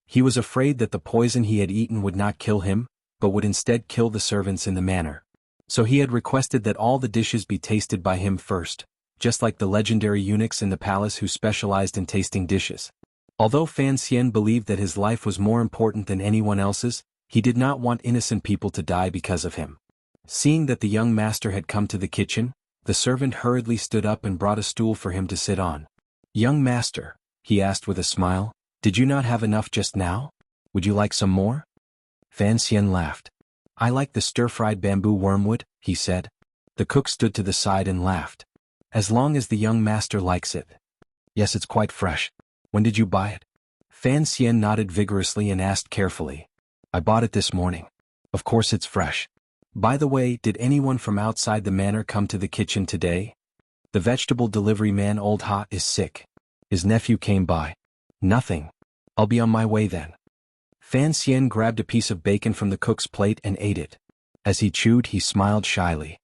Speaker 1: He was afraid that the poison he had eaten would not kill him, but would instead kill the servants in the manor. So he had requested that all the dishes be tasted by him first, just like the legendary eunuchs in the palace who specialized in tasting dishes. Although Fan Xian believed that his life was more important than anyone else's, he did not want innocent people to die because of him. Seeing that the young master had come to the kitchen, the servant hurriedly stood up and brought a stool for him to sit on. "Young master," he asked with a smile, "did you not have enough just now? Would you like some more?" Fan Xian laughed. "I like the stir-fried bamboo wormwood," he said. The cook stood to the side and laughed. "As long as the young master likes it." "Yes, it's quite fresh. When did you buy it?" Fan Xian nodded vigorously and asked carefully. "I bought it this morning. Of course it's fresh. By the way, did anyone from outside the manor come to the kitchen today? The vegetable delivery man Old Ha is sick. His nephew came by." "Nothing. I'll be on my way then." Fan Xian grabbed a piece of bacon from the cook's plate and ate it. As he chewed, he smiled shyly.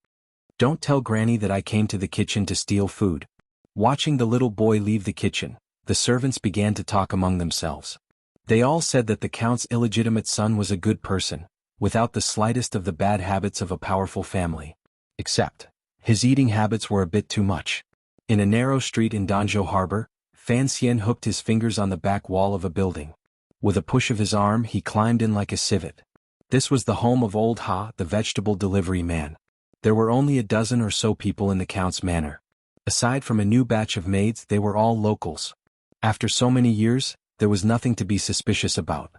Speaker 1: "Don't tell Granny that I came to the kitchen to steal food." Watching the little boy leave the kitchen, the servants began to talk among themselves. They all said that the count's illegitimate son was a good person, without the slightest of the bad habits of a powerful family. Except, his eating habits were a bit too much. In a narrow street in Danzhou Harbor, Fan Xian hooked his fingers on the back wall of a building. With a push of his arm, he climbed in like a civet. This was the home of Old Ha, the vegetable delivery man. There were only a dozen or so people in the count's manor. Aside from a new batch of maids, they were all locals. After so many years, there was nothing to be suspicious about.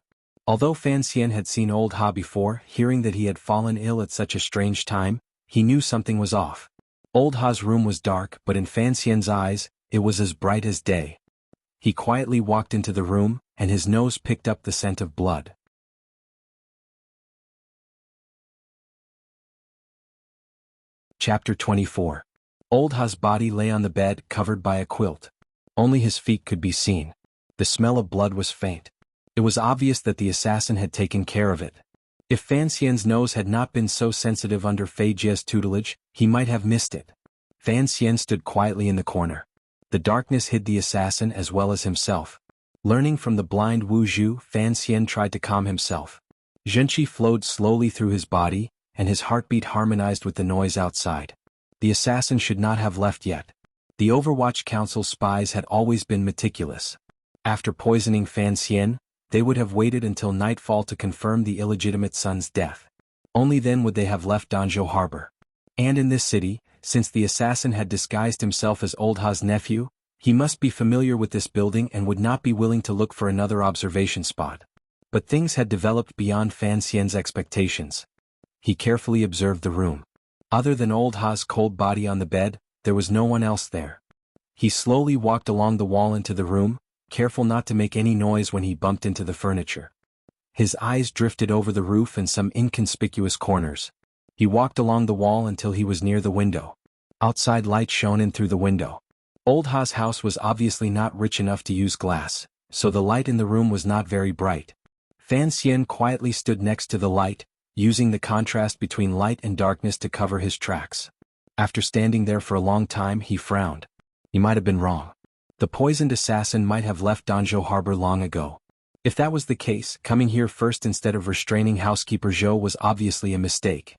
Speaker 1: Although Fan Xian had seen Old Ha before, hearing that he had fallen ill at such a strange time, he knew something was off. Old Ha's room was dark, but in Fan Xian's eyes, it was as bright as day. He quietly walked into the room, and his nose picked up the scent of blood. Chapter 24. Old Ha's body lay on the bed, covered by a quilt. Only his feet could be seen. The smell of blood was faint. It was obvious that the assassin had taken care of it. If Fan Xian's nose had not been so sensitive under Fei Jie's tutelage, he might have missed it. Fan Xian stood quietly in the corner. The darkness hid the assassin as well as himself. Learning from the blind Wu Zhu, Fan Xian tried to calm himself. Zhenqi flowed slowly through his body, and his heartbeat harmonized with the noise outside. The assassin should not have left yet. The Overwatch Council's spies had always been meticulous. After poisoning Fan Xian, they would have waited until nightfall to confirm the illegitimate son's death. Only then would they have left Danzhou Harbor. And in this city, since the assassin had disguised himself as Old Ha's nephew, he must be familiar with this building and would not be willing to look for another observation spot. But things had developed beyond Fan Xian's expectations. He carefully observed the room. Other than Old Ha's cold body on the bed, there was no one else there. He slowly walked along the wall into the room, careful not to make any noise when he bumped into the furniture. His eyes drifted over the roof and some inconspicuous corners. He walked along the wall until he was near the window. Outside light shone in through the window. Old Ha's house was obviously not rich enough to use glass, so the light in the room was not very bright. Fan Xian quietly stood next to the light, using the contrast between light and darkness to cover his tracks. After standing there for a long time, he frowned. He might have been wrong. The poisoned assassin might have left Danzhou Harbor long ago. If that was the case, coming here first instead of restraining housekeeper Zhou was obviously a mistake.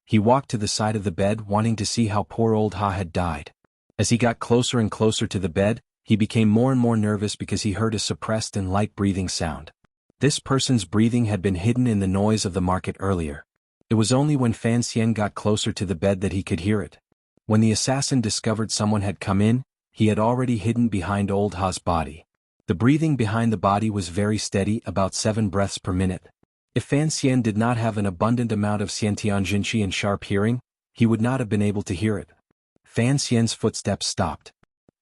Speaker 1: He walked to the side of the bed, wanting to see how poor Old Ha had died. As he got closer and closer to the bed, he became more and more nervous because he heard a suppressed and light breathing sound. This person's breathing had been hidden in the noise of the market earlier. It was only when Fan Xian got closer to the bed that he could hear it. When the assassin discovered someone had come in, he had already hidden behind Old Ha's body. The breathing behind the body was very steady, about 7 breaths per minute. If Fan Xian did not have an abundant amount of Xiantian Jinqi and sharp hearing, he would not have been able to hear it. Fan Xian's footsteps stopped.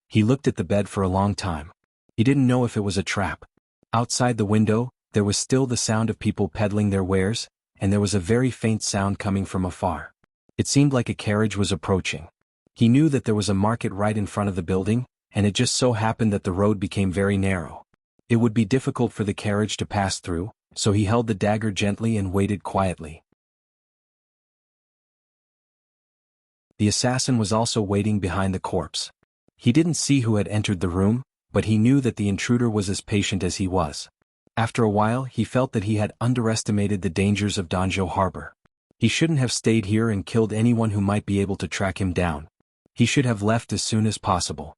Speaker 1: He looked at the bed for a long time. He didn't know if it was a trap. Outside the window, there was still the sound of people peddling their wares, and there was a very faint sound coming from afar. It seemed like a carriage was approaching. He knew that there was a market right in front of the building, and it just so happened that the road became very narrow. It would be difficult for the carriage to pass through, so he held the dagger gently and waited quietly. The assassin was also waiting behind the corpse. He didn't see who had entered the room, but he knew that the intruder was as patient as he was. After a while, he felt that he had underestimated the dangers of Danzhou Harbor. He shouldn't have stayed here and killed anyone who might be able to track him down. He should have left as soon as possible.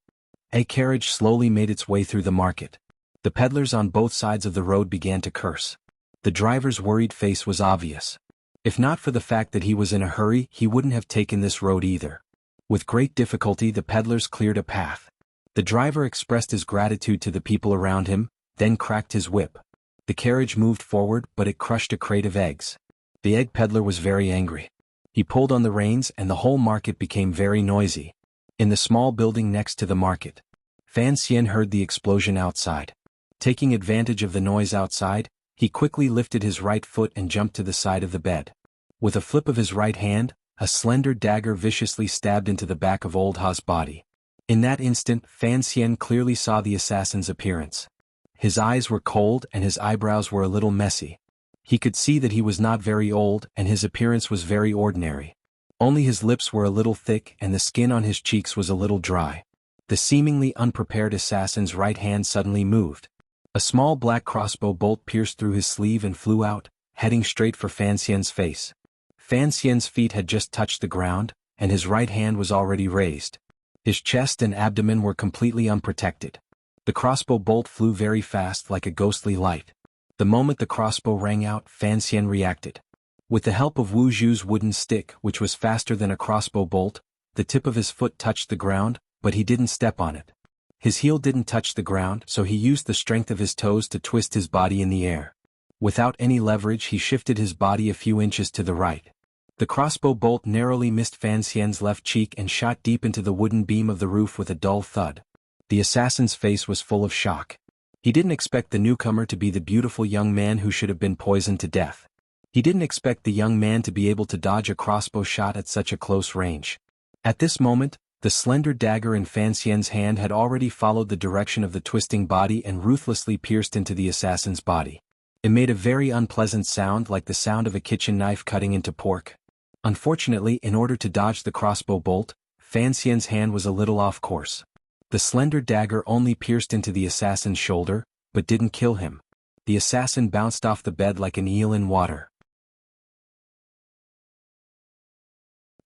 Speaker 1: A carriage slowly made its way through the market. The peddlers on both sides of the road began to curse. The driver's worried face was obvious. If not for the fact that he was in a hurry, he wouldn't have taken this road either. With great difficulty, the peddlers cleared a path. The driver expressed his gratitude to the people around him, then cracked his whip. The carriage moved forward, but it crushed a crate of eggs. The egg peddler was very angry. He pulled on the reins and the whole market became very noisy. In the small building next to the market, Fan Xian heard the explosion outside. Taking advantage of the noise outside, he quickly lifted his right foot and jumped to the side of the bed. With a flip of his right hand, a slender dagger viciously stabbed into the back of Old Ha's body. In that instant, Fan Xian clearly saw the assassin's appearance. His eyes were cold and his eyebrows were a little messy. He could see that he was not very old and his appearance was very ordinary. Only his lips were a little thick and the skin on his cheeks was a little dry. The seemingly unprepared assassin's right hand suddenly moved. A small black crossbow bolt pierced through his sleeve and flew out, heading straight for Fan Xian's face. Fan Xian's feet had just touched the ground, and his right hand was already raised. His chest and abdomen were completely unprotected. The crossbow bolt flew very fast like a ghostly light. The moment the crossbow rang out, Fan Xian reacted. With the help of Wu Zhu's wooden stick, which was faster than a crossbow bolt, the tip of his foot touched the ground, but he didn't step on it. His heel didn't touch the ground, so he used the strength of his toes to twist his body in the air. Without any leverage, he shifted his body a few inches to the right. The crossbow bolt narrowly missed Fan Xian's left cheek and shot deep into the wooden beam of the roof with a dull thud. The assassin's face was full of shock. He didn't expect the newcomer to be the beautiful young man who should have been poisoned to death. He didn't expect the young man to be able to dodge a crossbow shot at such a close range. At this moment, the slender dagger in Fan Xian's hand had already followed the direction of the twisting body and ruthlessly pierced into the assassin's body. It made a very unpleasant sound like the sound of a kitchen knife cutting into pork. Unfortunately, in order to dodge the crossbow bolt, Fan Xian's hand was a little off course. The slender dagger only pierced into the assassin's shoulder, but didn't kill him. The assassin bounced off the bed like an eel in water.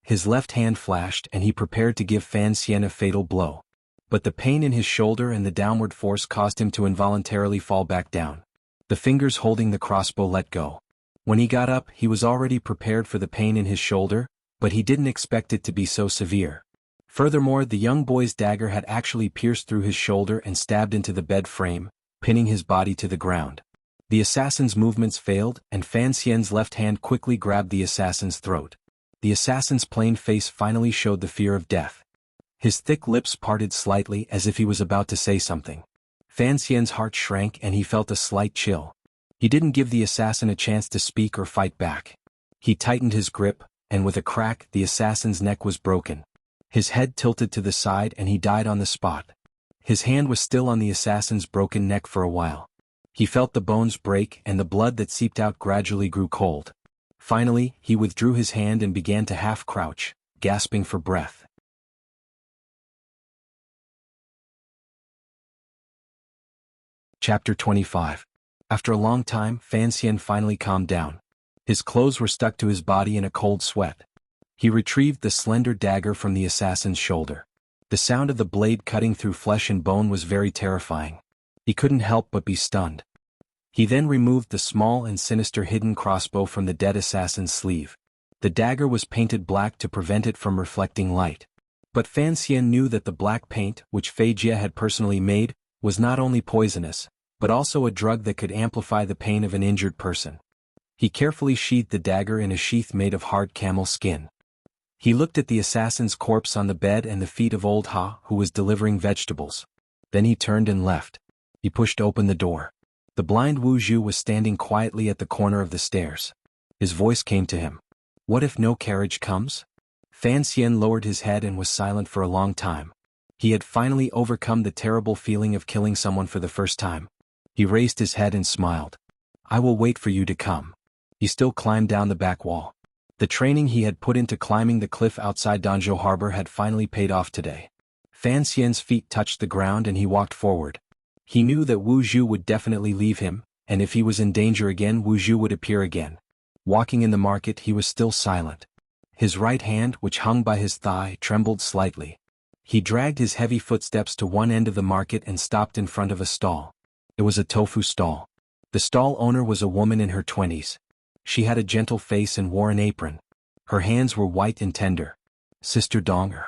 Speaker 1: His left hand flashed and he prepared to give Fan Xian a fatal blow. But the pain in his shoulder and the downward force caused him to involuntarily fall back down. The fingers holding the crossbow let go. When he got up, he was already prepared for the pain in his shoulder, but he didn't expect it to be so severe. Furthermore, the young boy's dagger had actually pierced through his shoulder and stabbed into the bed frame, pinning his body to the ground. The assassin's movements failed, and Fan Xian's left hand quickly grabbed the assassin's throat. The assassin's plain face finally showed the fear of death. His thick lips parted slightly as if he was about to say something. Fan Xian's heart shrank and he felt a slight chill. He didn't give the assassin a chance to speak or fight back. He tightened his grip, and with a crack, the assassin's neck was broken. His head tilted to the side and he died on the spot. His hand was still on the assassin's broken neck for a while. He felt the bones break and the blood that seeped out gradually grew cold. Finally, he withdrew his hand and began to half-crouch, gasping for breath. Chapter 25. After a long time, Fan Xian finally calmed down. His clothes were stuck to his body in a cold sweat. He retrieved the slender dagger from the assassin's shoulder. The sound of the blade cutting through flesh and bone was very terrifying. He couldn't help but be stunned. He then removed the small and sinister hidden crossbow from the dead assassin's sleeve. The dagger was painted black to prevent it from reflecting light. But Fan Xian knew that the black paint, which Fei Jie had personally made, was not only poisonous, but also a drug that could amplify the pain of an injured person. He carefully sheathed the dagger in a sheath made of hard camel skin. He looked at the assassin's corpse on the bed and the feet of Old Ha, who was delivering vegetables. Then he turned and left. He pushed open the door. The blind Wu Zhu was standing quietly at the corner of the stairs. His voice came to him. "What if no carriage comes?" Fan Xian lowered his head and was silent for a long time. He had finally overcome the terrible feeling of killing someone for the first time. He raised his head and smiled. "I will wait for you to come." He still climbed down the back wall. The training he had put into climbing the cliff outside Danzhou harbor had finally paid off today. Fan Xian's feet touched the ground and he walked forward. He knew that Wu Zhu would definitely leave him, and if he was in danger again, Wu Zhu would appear again. Walking in the market, he was still silent. His right hand, which hung by his thigh, trembled slightly. He dragged his heavy footsteps to one end of the market and stopped in front of a stall. It was a tofu stall. The stall owner was a woman in her 20s. She had a gentle face and wore an apron. Her hands were white and tender. Sister Donger.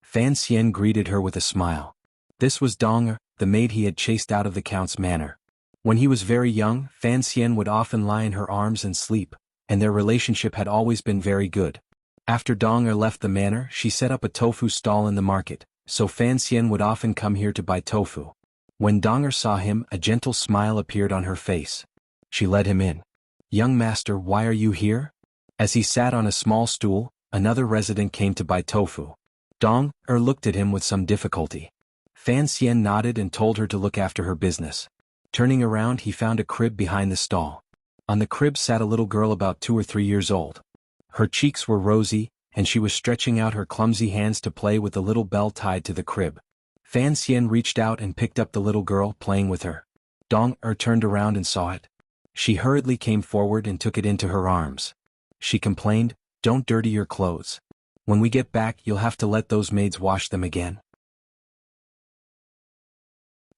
Speaker 1: Fan Xian greeted her with a smile. This was Donger, the maid he had chased out of the count's manor. When he was very young, Fan Xian would often lie in her arms and sleep, and their relationship had always been very good. After Donger left the manor, she set up a tofu stall in the market, so Fan Xian would often come here to buy tofu. When Donger saw him, a gentle smile appeared on her face. She led him in. "Young master, why are you here?" As he sat on a small stool, another resident came to buy tofu. Donger looked at him with some difficulty. Fan Xian nodded and told her to look after her business. Turning around, he found a crib behind the stall. On the crib sat a little girl about 2 or 3 years old. Her cheeks were rosy, and she was stretching out her clumsy hands to play with the little bell tied to the crib. Fan Xian reached out and picked up the little girl, playing with her. Donger turned around and saw it. She hurriedly came forward and took it into her arms. She complained, "Don't dirty your clothes. When we get back, you'll have to let those maids wash them again."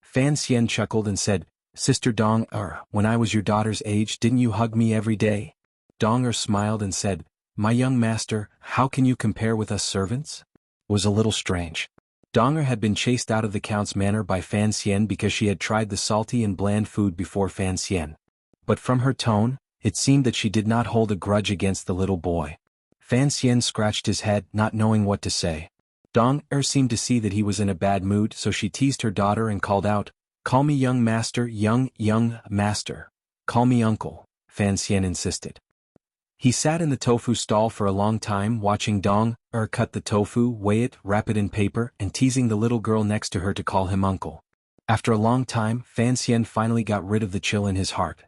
Speaker 1: Fan Xian chuckled and said, "Sister Donger, when I was your daughter's age, didn't you hug me every day?" Donger smiled and said, "My young master, how can you compare with us servants?" It was a little strange. Donger had been chased out of the count's manor by Fan Xian because she had tried the salty and bland food before Fan Xian. But from her tone, it seemed that she did not hold a grudge against the little boy. Fan Xian scratched his head, not knowing what to say. Donger seemed to see that he was in a bad mood, so she teased her daughter and called out, "Call me young master, young master. Call me uncle," Fan Xian insisted. He sat in the tofu stall for a long time, watching Donger cut the tofu, weigh it, wrap it in paper, and teasing the little girl next to her to call him uncle. After a long time, Fan Xian finally got rid of the chill in his heart.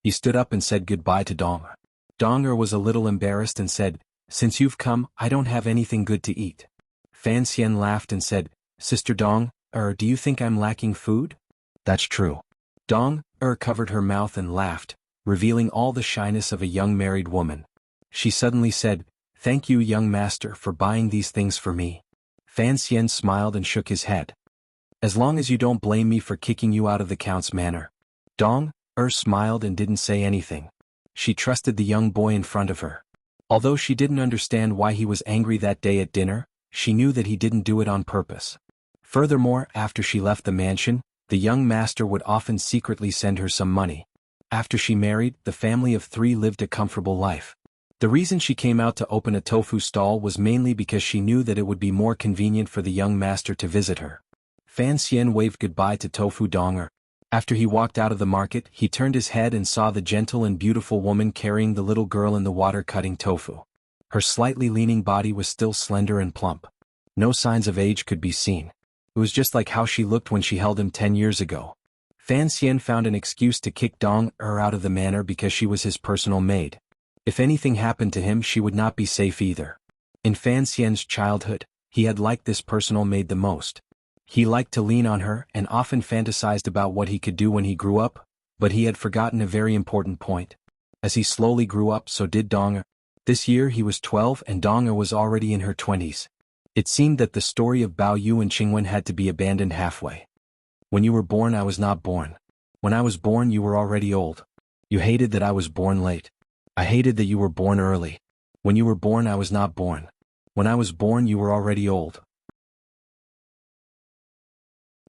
Speaker 1: He stood up and said goodbye to Donger. Donger was a little embarrassed and said, "Since you've come, I don't have anything good to eat." Fan Xian laughed and said, "Sister Donger, do you think I'm lacking food?" "That's true." Donger covered her mouth and laughed, revealing all the shyness of a young married woman. She suddenly said, "Thank you, young master, for buying these things for me." Fan Xian smiled and shook his head. "As long as you don't blame me for kicking you out of the count's manor." Donger smiled and didn't say anything. She trusted the young boy in front of her. Although she didn't understand why he was angry that day at dinner, she knew that he didn't do it on purpose. Furthermore, after she left the mansion, the young master would often secretly send her some money. After she married, the family of 3 lived a comfortable life. The reason she came out to open a tofu stall was mainly because she knew that it would be more convenient for the young master to visit her. Fan Xian waved goodbye to Tofu Donger. After he walked out of the market, he turned his head and saw the gentle and beautiful woman carrying the little girl in the water cutting tofu. Her slightly leaning body was still slender and plump. No signs of age could be seen. It was just like how she looked when she held him 10 years ago. Fan Xian found an excuse to kick Donger out of the manor because she was his personal maid. If anything happened to him, she would not be safe either. In Fan Xian's childhood, he had liked this personal maid the most. He liked to lean on her and often fantasized about what he could do when he grew up, but he had forgotten a very important point. As he slowly grew up, so did Donger. This year he was 12 and Donger was already in her 20s. It seemed that the story of Bao Yu and Qingwen had to be abandoned halfway. "When you were born, I was not born. When I was born, you were already old. You hated that I was born late. I hated that you were born early. When you were born, I was not born. When I was born, you were already old.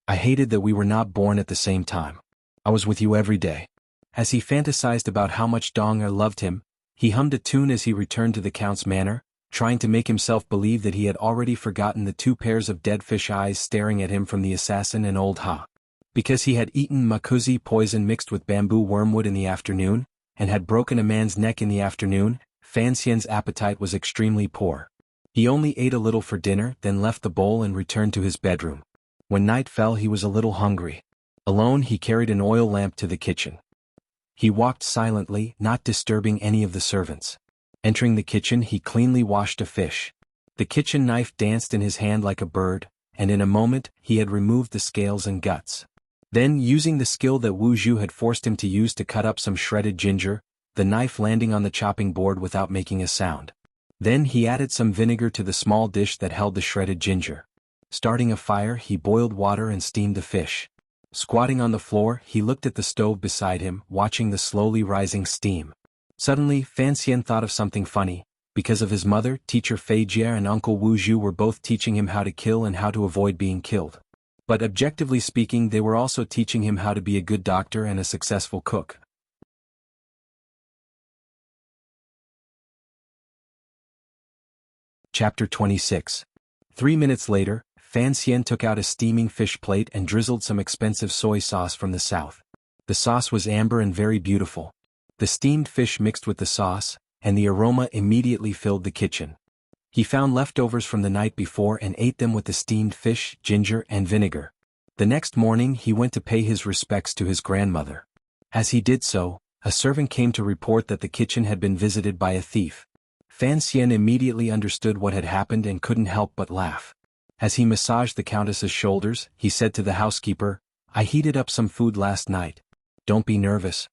Speaker 1: I hated that we were not born at the same time. I was with you every day." As he fantasized about how much Donger loved him, he hummed a tune as he returned to the count's manor, trying to make himself believe that he had already forgotten the 2 pairs of dead fish eyes staring at him from the assassin and old Ha. Because he had eaten makuzi poison mixed with bamboo wormwood in the afternoon, and had broken a man's neck in the afternoon, Fan Xian's appetite was extremely poor. He only ate a little for dinner, then left the bowl and returned to his bedroom. When night fell, he was a little hungry. Alone, he carried an oil lamp to the kitchen. He walked silently, not disturbing any of the servants. Entering the kitchen, he cleanly washed a fish. The kitchen knife danced in his hand like a bird, and in a moment, he had removed the scales and guts. Then, using the skill that Wu Zhu had forced him to use to cut up some shredded ginger, the knife landing on the chopping board without making a sound. Then he added some vinegar to the small dish that held the shredded ginger. Starting a fire, he boiled water and steamed the fish. Squatting on the floor, he looked at the stove beside him, watching the slowly rising steam. Suddenly, Fan Xian thought of something funny. Because of his mother, teacher Fei Jie and Uncle Wu Zhu were both teaching him how to kill and how to avoid being killed. But objectively speaking, they were also teaching him how to be a good doctor and a successful cook. Chapter 26. 3 minutes later, Fan Xian took out a steaming fish plate and drizzled some expensive soy sauce from the south. The sauce was amber and very beautiful. The steamed fish mixed with the sauce, and the aroma immediately filled the kitchen. He found leftovers from the night before and ate them with the steamed fish, ginger, and vinegar. The next morning he went to pay his respects to his grandmother. As he did so, a servant came to report that the kitchen had been visited by a thief. Fan Xian immediately understood what had happened and couldn't help but laugh. As he massaged the countess's shoulders, he said to the housekeeper, "I heated up some food last night. Don't be nervous."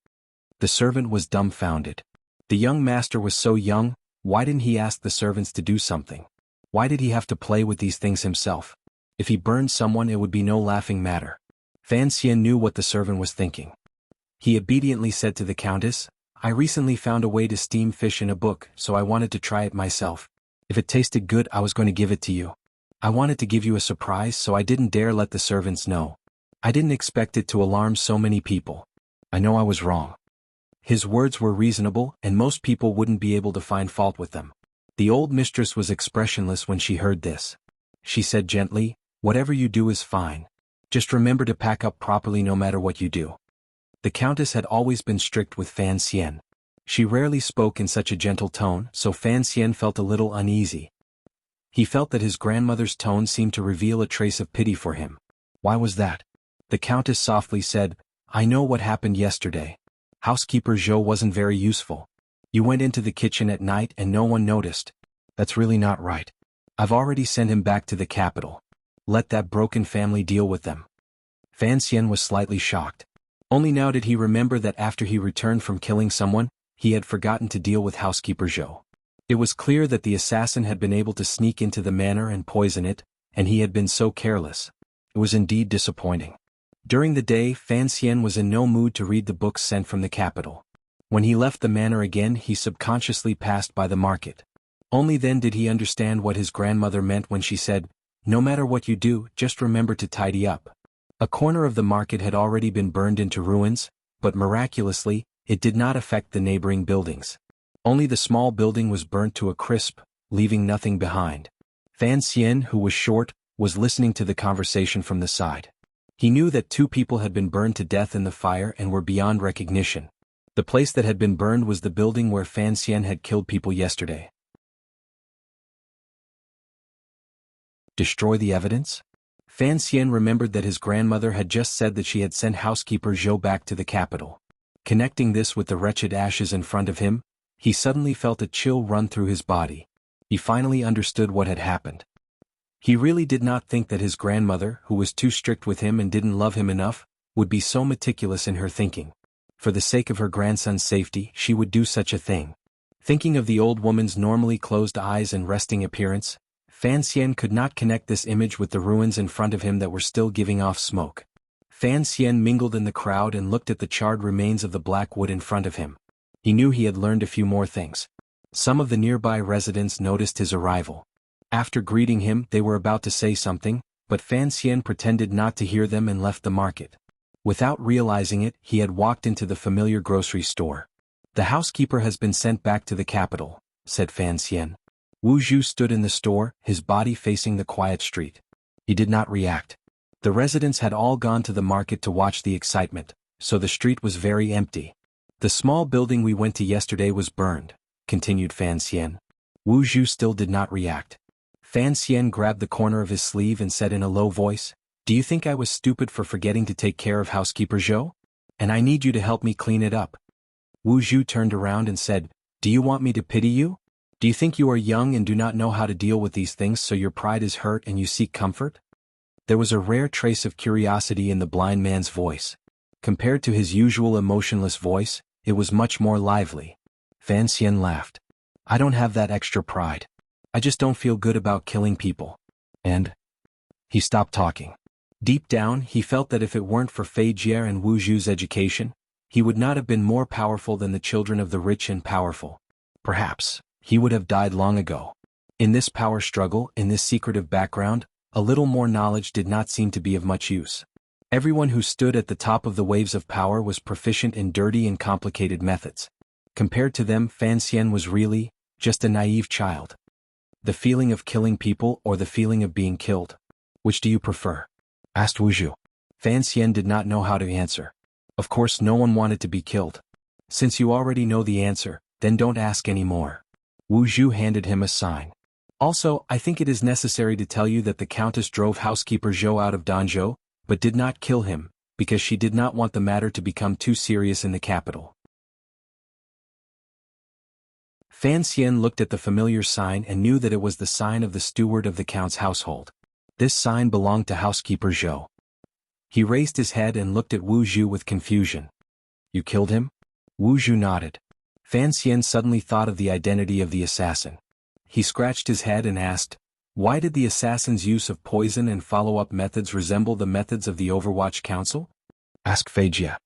Speaker 1: The servant was dumbfounded. The young master was so young, why didn't he ask the servants to do something? Why did he have to play with these things himself? If he burned someone, it would be no laughing matter. Fan Xian knew what the servant was thinking. He obediently said to the countess, "I recently found a way to steam fish in a book, so I wanted to try it myself. If it tasted good, I was going to give it to you. I wanted to give you a surprise, so I didn't dare let the servants know. I didn't expect it to alarm so many people. I know I was wrong." His words were reasonable, and most people wouldn't be able to find fault with them. The old mistress was expressionless when she heard this. She said gently, "Whatever you do is fine. Just remember to pack up properly no matter what you do." The countess had always been strict with Fan Xian. She rarely spoke in such a gentle tone, so Fan Xian felt a little uneasy. He felt that his grandmother's tone seemed to reveal a trace of pity for him. Why was that? The countess softly said, "I know what happened yesterday. Housekeeper Zhou wasn't very useful. You went into the kitchen at night and no one noticed. That's really not right. I've already sent him back to the capital. Let that broken family deal with them." Fan Xian was slightly shocked. Only now did he remember that after he returned from killing someone, he had forgotten to deal with housekeeper Zhou. It was clear that the assassin had been able to sneak into the manor and poison it, and he had been so careless. It was indeed disappointing. During the day, Fan Xian was in no mood to read the books sent from the capital. When he left the manor again, he subconsciously passed by the market. Only then did he understand what his grandmother meant when she said, "No matter what you do, just remember to tidy up." A corner of the market had already been burned into ruins, but miraculously, it did not affect the neighboring buildings. Only the small building was burnt to a crisp, leaving nothing behind. Fan Xian, who was short, was listening to the conversation from the side. He knew that 2 people had been burned to death in the fire and were beyond recognition. The place that had been burned was the building where Fan Xian had killed people yesterday. Destroy the evidence? Fan Xian remembered that his grandmother had just said that she had sent housekeeper Zhou back to the capital. Connecting this with the wretched ashes in front of him, he suddenly felt a chill run through his body. He finally understood what had happened. He really did not think that his grandmother, who was too strict with him and didn't love him enough, would be so meticulous in her thinking. For the sake of her grandson's safety, she would do such a thing. Thinking of the old woman's normally closed eyes and resting appearance, Fan Xian could not connect this image with the ruins in front of him that were still giving off smoke. Fan Xian mingled in the crowd and looked at the charred remains of the black wood in front of him. He knew he had learned a few more things. Some of the nearby residents noticed his arrival. After greeting him, they were about to say something, but Fan Xian pretended not to hear them and left the market. Without realizing it, he had walked into the familiar grocery store. "The housekeeper has been sent back to the capital," said Fan Xian. Wu Zhu stood in the store, his body facing the quiet street. He did not react. The residents had all gone to the market to watch the excitement, so the street was very empty. "The small building we went to yesterday was burned," continued Fan Xian. Wu Zhu still did not react. Fan Xian grabbed the corner of his sleeve and said in a low voice, "Do you think I was stupid for forgetting to take care of housekeeper Zhou? And I need you to help me clean it up." Wu Zhu turned around and said, "Do you want me to pity you? Do you think you are young and do not know how to deal with these things, so your pride is hurt and you seek comfort?" There was a rare trace of curiosity in the blind man's voice. Compared to his usual emotionless voice, it was much more lively. Fan Xian laughed. "I don't have that extra pride. I just don't feel good about killing people. And..." He stopped talking. Deep down, he felt that if it weren't for Fei Jie and Wu Zhu's education, he would not have been more powerful than the children of the rich and powerful. Perhaps, he would have died long ago. In this power struggle, in this secretive background, a little more knowledge did not seem to be of much use. Everyone who stood at the top of the waves of power was proficient in dirty and complicated methods. Compared to them, Fan Xian was really just a naive child. The feeling of killing people or the feeling of being killed? Which do you prefer? Asked Wu Zhu. Fan Xian did not know how to answer. Of course no one wanted to be killed. Since you already know the answer, then don't ask any more. Wu Zhu handed him a sign. Also, I think it is necessary to tell you that the Countess drove housekeeper Zhou out of Danzhou, but did not kill him, because she did not want the matter to become too serious in the capital. Fan Xian looked at the familiar sign and knew that it was the sign of the steward of the Count's household. This sign belonged to housekeeper Zhou. He raised his head and looked at Wu Zhu with confusion. You killed him? Wu Zhu nodded. Fan Xian suddenly thought of the identity of the assassin. He scratched his head and asked, why did the assassin's use of poison and follow-up methods resemble the methods of the Overwatch Council? Asked Fei Jie.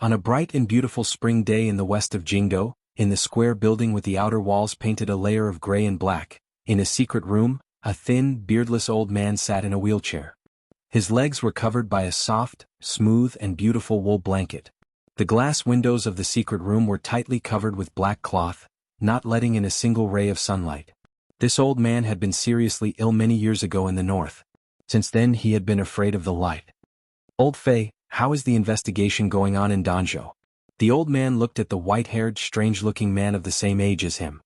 Speaker 1: On a bright and beautiful spring day in the west of Jingdou, in the square building with the outer walls painted a layer of gray and black, in a secret room, a thin, beardless old man sat in a wheelchair. His legs were covered by a soft, smooth and beautiful wool blanket. The glass windows of the secret room were tightly covered with black cloth, not letting in a single ray of sunlight. This old man had been seriously ill many years ago in the north. Since then he had been afraid of the light. Old Fei, how is the investigation going on in Danzhou? The old man looked at the white-haired, strange-looking man of the same age as him.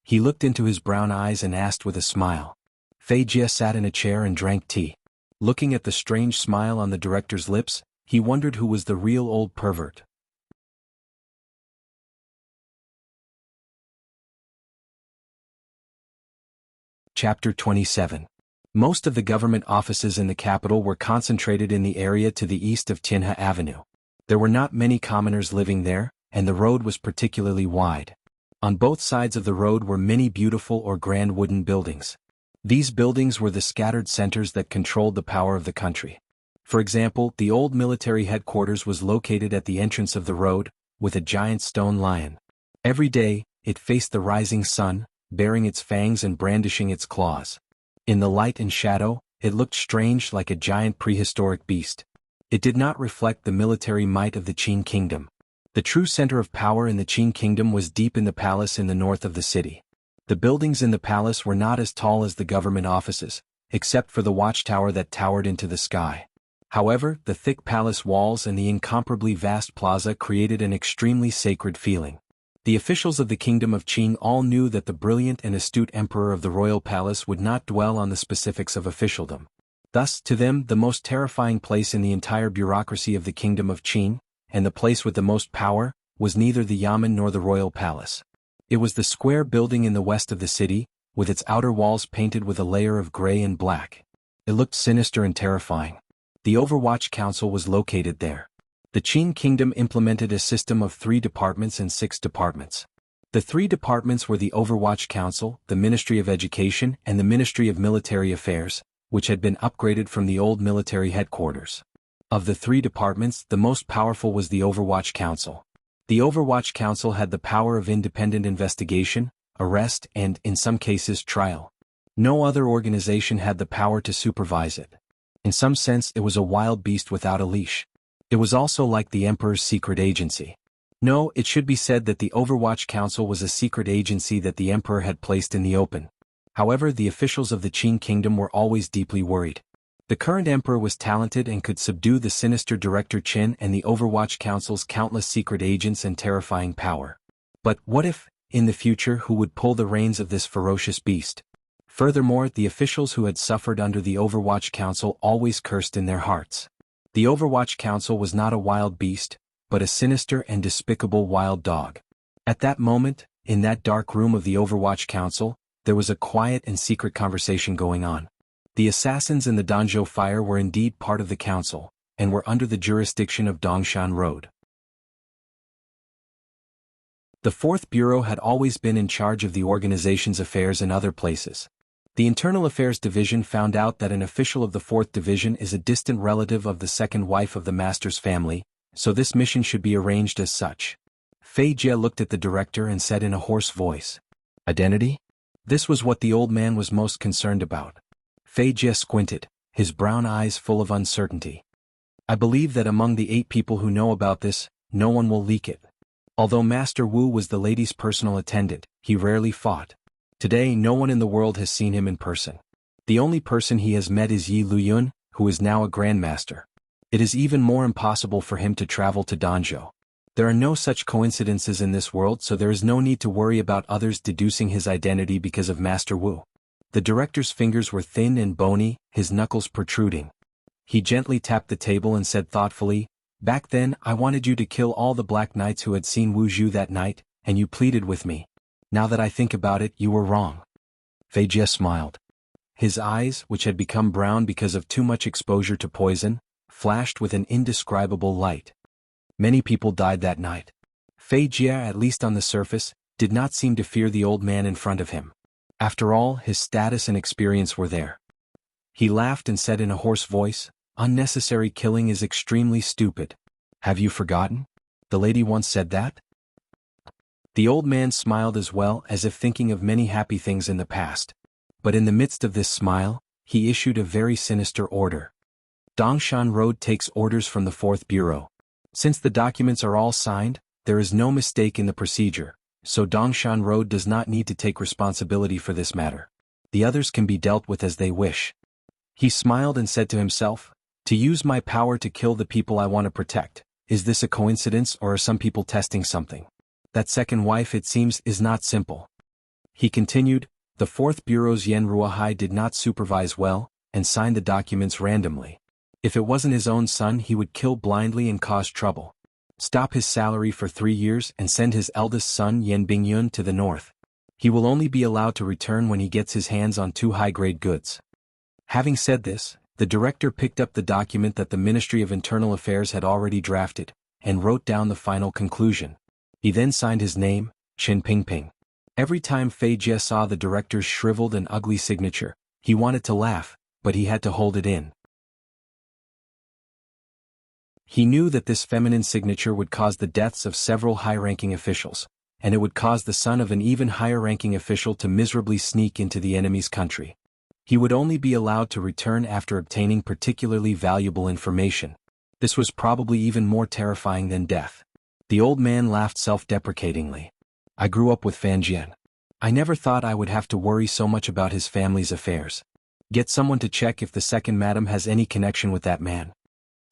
Speaker 1: He looked into his brown eyes and asked with a smile. Fei Jie sat in a chair and drank tea. Looking at the strange smile on the director's lips, he wondered who was the real old pervert. Chapter 27. Most of the government offices in the capital were concentrated in the area to the east of Tianhe Avenue. There were not many commoners living there, and the road was particularly wide. On both sides of the road were many beautiful or grand wooden buildings. These buildings were the scattered centers that controlled the power of the country. For example, the old military headquarters was located at the entrance of the road, with a giant stone lion. Every day, it faced the rising sun, baring its fangs and brandishing its claws. In the light and shadow, it looked strange like a giant prehistoric beast. It did not reflect the military might of the Qin kingdom. The true center of power in the Qin kingdom was deep in the palace in the north of the city. The buildings in the palace were not as tall as the government offices, except for the watchtower that towered into the sky. However, the thick palace walls and the incomparably vast plaza created an extremely sacred feeling. The officials of the kingdom of Qin all knew that the brilliant and astute emperor of the royal palace would not dwell on the specifics of officialdom. Thus, to them, the most terrifying place in the entire bureaucracy of the kingdom of Qin, and the place with the most power, was neither the yamen nor the royal palace. It was the square building in the west of the city, with its outer walls painted with a layer of gray and black. It looked sinister and terrifying. The Overwatch Council was located there. The Qin kingdom implemented a system of 3 departments and 6 departments. The 3 departments were the Overwatch Council, the Ministry of Education, and the Ministry of Military Affairs, which had been upgraded from the old military headquarters. Of the 3 departments, the most powerful was the Overwatch Council. The Overwatch Council had the power of independent investigation, arrest, and, in some cases, trial. No other organization had the power to supervise it. In some sense, it was a wild beast without a leash. It was also like the Emperor's secret agency. No, it should be said that the Overwatch Council was a secret agency that the Emperor had placed in the open. However, the officials of the Qin kingdom were always deeply worried. The current emperor was talented and could subdue the sinister Director Qin and the Overwatch Council's countless secret agents and terrifying power. But what if, in the future, who would pull the reins of this ferocious beast? Furthermore, the officials who had suffered under the Overwatch Council always cursed in their hearts. The Overwatch Council was not a wild beast, but a sinister and despicable wild dog. At that moment, in that dark room of the Overwatch Council, there was a quiet and secret conversation going on. The assassins in the Danzhou fire were indeed part of the council, and were under the jurisdiction of Dongshan Road. The 4th Bureau had always been in charge of the organization's affairs in other places. The Internal Affairs Division found out that an official of the 4th Division is a distant relative of the second wife of the master's family, so this mission should be arranged as such. Fei Jie looked at the director and said in a hoarse voice, "Identity?" This was what the old man was most concerned about. Fei Jie squinted, his brown eyes full of uncertainty. "I believe that among the 8 people who know about this, no one will leak it. Although Master Wu was the lady's personal attendant, he rarely fought. Today no one in the world has seen him in person. The only person he has met is Yi Luyun, who is now a grandmaster. It is even more impossible for him to travel to Danzhou. There are no such coincidences in this world, so there is no need to worry about others deducing his identity because of Master Wu." The director's fingers were thin and bony, his knuckles protruding. He gently tapped the table and said thoughtfully, "Back then I wanted you to kill all the Black Knights who had seen Wu Zhu that night, and you pleaded with me. Now that I think about it, you were wrong." Fei Jie smiled. His eyes, which had become brown because of too much exposure to poison, flashed with an indescribable light. Many people died that night. Fei Jie, at least on the surface, did not seem to fear the old man in front of him. After all, his status and experience were there. He laughed and said in a hoarse voice, "Unnecessary killing is extremely stupid. Have you forgotten? The lady once said that?" The old man smiled as well, as if thinking of many happy things in the past. But in the midst of this smile, he issued a very sinister order. "Dongshan Road takes orders from the 4th Bureau. Since the documents are all signed, there is no mistake in the procedure, so Dongshan Road does not need to take responsibility for this matter. The others can be dealt with as they wish." He smiled and said to himself, "To use my power to kill the people I want to protect, is this a coincidence or are some people testing something? That second wife, it seems, is not simple." He continued, "The 4th Bureau's Yen Ruahai did not supervise well, and signed the documents randomly. If it wasn't his own son, he would kill blindly and cause trouble. Stop his salary for 3 years and send his eldest son Yen Bingyun to the north. He will only be allowed to return when he gets his hands on 2 high-grade goods." Having said this, the director picked up the document that the Ministry of Internal Affairs had already drafted, and wrote down the final conclusion. He then signed his name, Chen Pingping. Every time Fei Jie saw the director's shriveled and ugly signature, he wanted to laugh, but he had to hold it in. He knew that this feminine signature would cause the deaths of several high-ranking officials, and it would cause the son of an even higher-ranking official to miserably sneak into the enemy's country. He would only be allowed to return after obtaining particularly valuable information. This was probably even more terrifying than death. The old man laughed self-deprecatingly. "I grew up with Fan Jian. I never thought I would have to worry so much about his family's affairs. Get someone to check if the second madam has any connection with that man."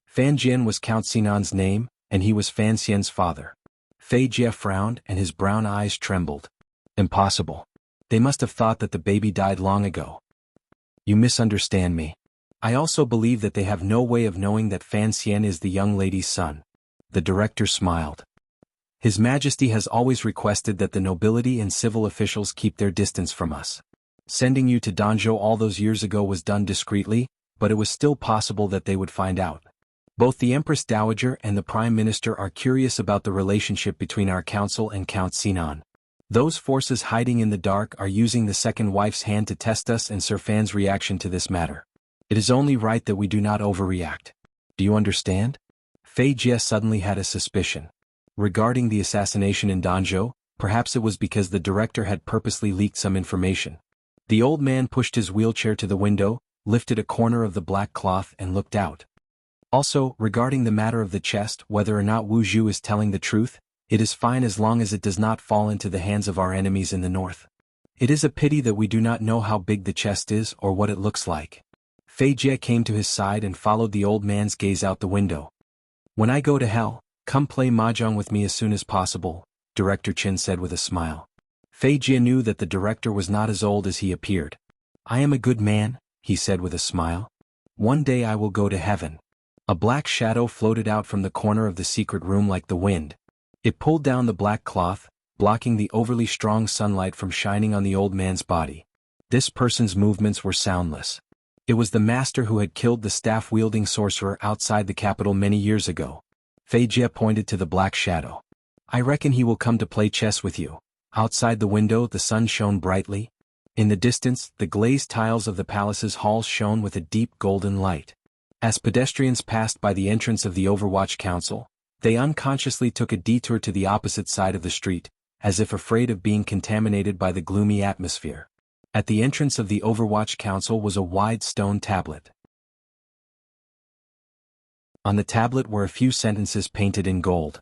Speaker 1: Fan Jian was Count Sinan's name, and he was Fan Xian's father. Fei Jie frowned and his brown eyes trembled. "Impossible. They must have thought that the baby died long ago." "You misunderstand me. I also believe that they have no way of knowing that Fan Xian is the young lady's son." The director smiled. "His Majesty has always requested that the nobility and civil officials keep their distance from us. Sending you to Danzhou all those years ago was done discreetly, but it was still possible that they would find out. Both the Empress Dowager and the Prime Minister are curious about the relationship between our council and Count Sinan. Those forces hiding in the dark are using the second wife's hand to test us and Sir Fan's reaction to this matter. It is only right that we do not overreact. Do you understand?" Fei Jie suddenly had a suspicion. Regarding the assassination in Danzhou, perhaps it was because the director had purposely leaked some information. The old man pushed his wheelchair to the window, lifted a corner of the black cloth and looked out. "Also, regarding the matter of the chest, whether or not Wu Zhu is telling the truth, it is fine as long as it does not fall into the hands of our enemies in the north. It is a pity that we do not know how big the chest is or what it looks like." Fei Jie came to his side and followed the old man's gaze out the window. "When I go to hell, come play mahjong with me as soon as possible," Director Chen said with a smile. Fei Jie knew that the director was not as old as he appeared. "I am a good man," he said with a smile. "One day I will go to heaven." A black shadow floated out from the corner of the secret room like the wind. It pulled down the black cloth, blocking the overly strong sunlight from shining on the old man's body. This person's movements were soundless. It was the master who had killed the staff-wielding sorcerer outside the capital many years ago. Fei Jie pointed to the black shadow. "I reckon he will come to play chess with you." Outside the window the sun shone brightly. In the distance, the glazed tiles of the palace's halls shone with a deep golden light. As pedestrians passed by the entrance of the Overwatch Council, they unconsciously took a detour to the opposite side of the street, as if afraid of being contaminated by the gloomy atmosphere. At the entrance of the Overwatch Council was a wide stone tablet. On the tablet were a few sentences painted in gold.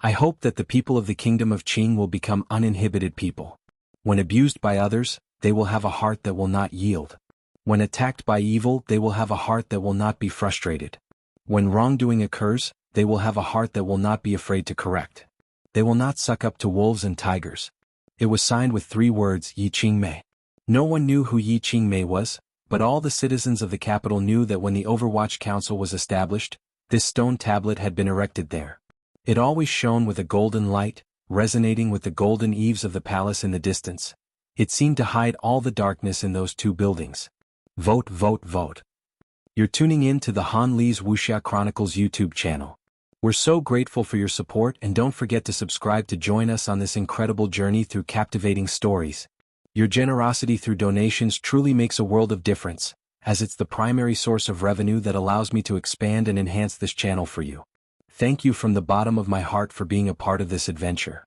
Speaker 1: I hope that the people of the Kingdom of Qing will become uninhibited people. When abused by others, they will have a heart that will not yield. When attacked by evil, they will have a heart that will not be frustrated. When wrongdoing occurs, they will have a heart that will not be afraid to correct. They will not suck up to wolves and tigers. It was signed with 3 words, Yi Qingmei. No one knew who Yi Qingmei was, but all the citizens of the capital knew that when the Overwatch Council was established, this stone tablet had been erected there. It always shone with a golden light, resonating with the golden eaves of the palace in the distance. It seemed to hide all the darkness in those 2 buildings. Vote, vote, vote. You're tuning in to the Han Li's Wuxia Chronicles YouTube channel. We're so grateful for your support, and don't forget to subscribe to join us on this incredible journey through captivating stories. Your generosity through donations truly makes a world of difference, as it's the primary source of revenue that allows me to expand and enhance this channel for you. Thank you from the bottom of my heart for being a part of this adventure.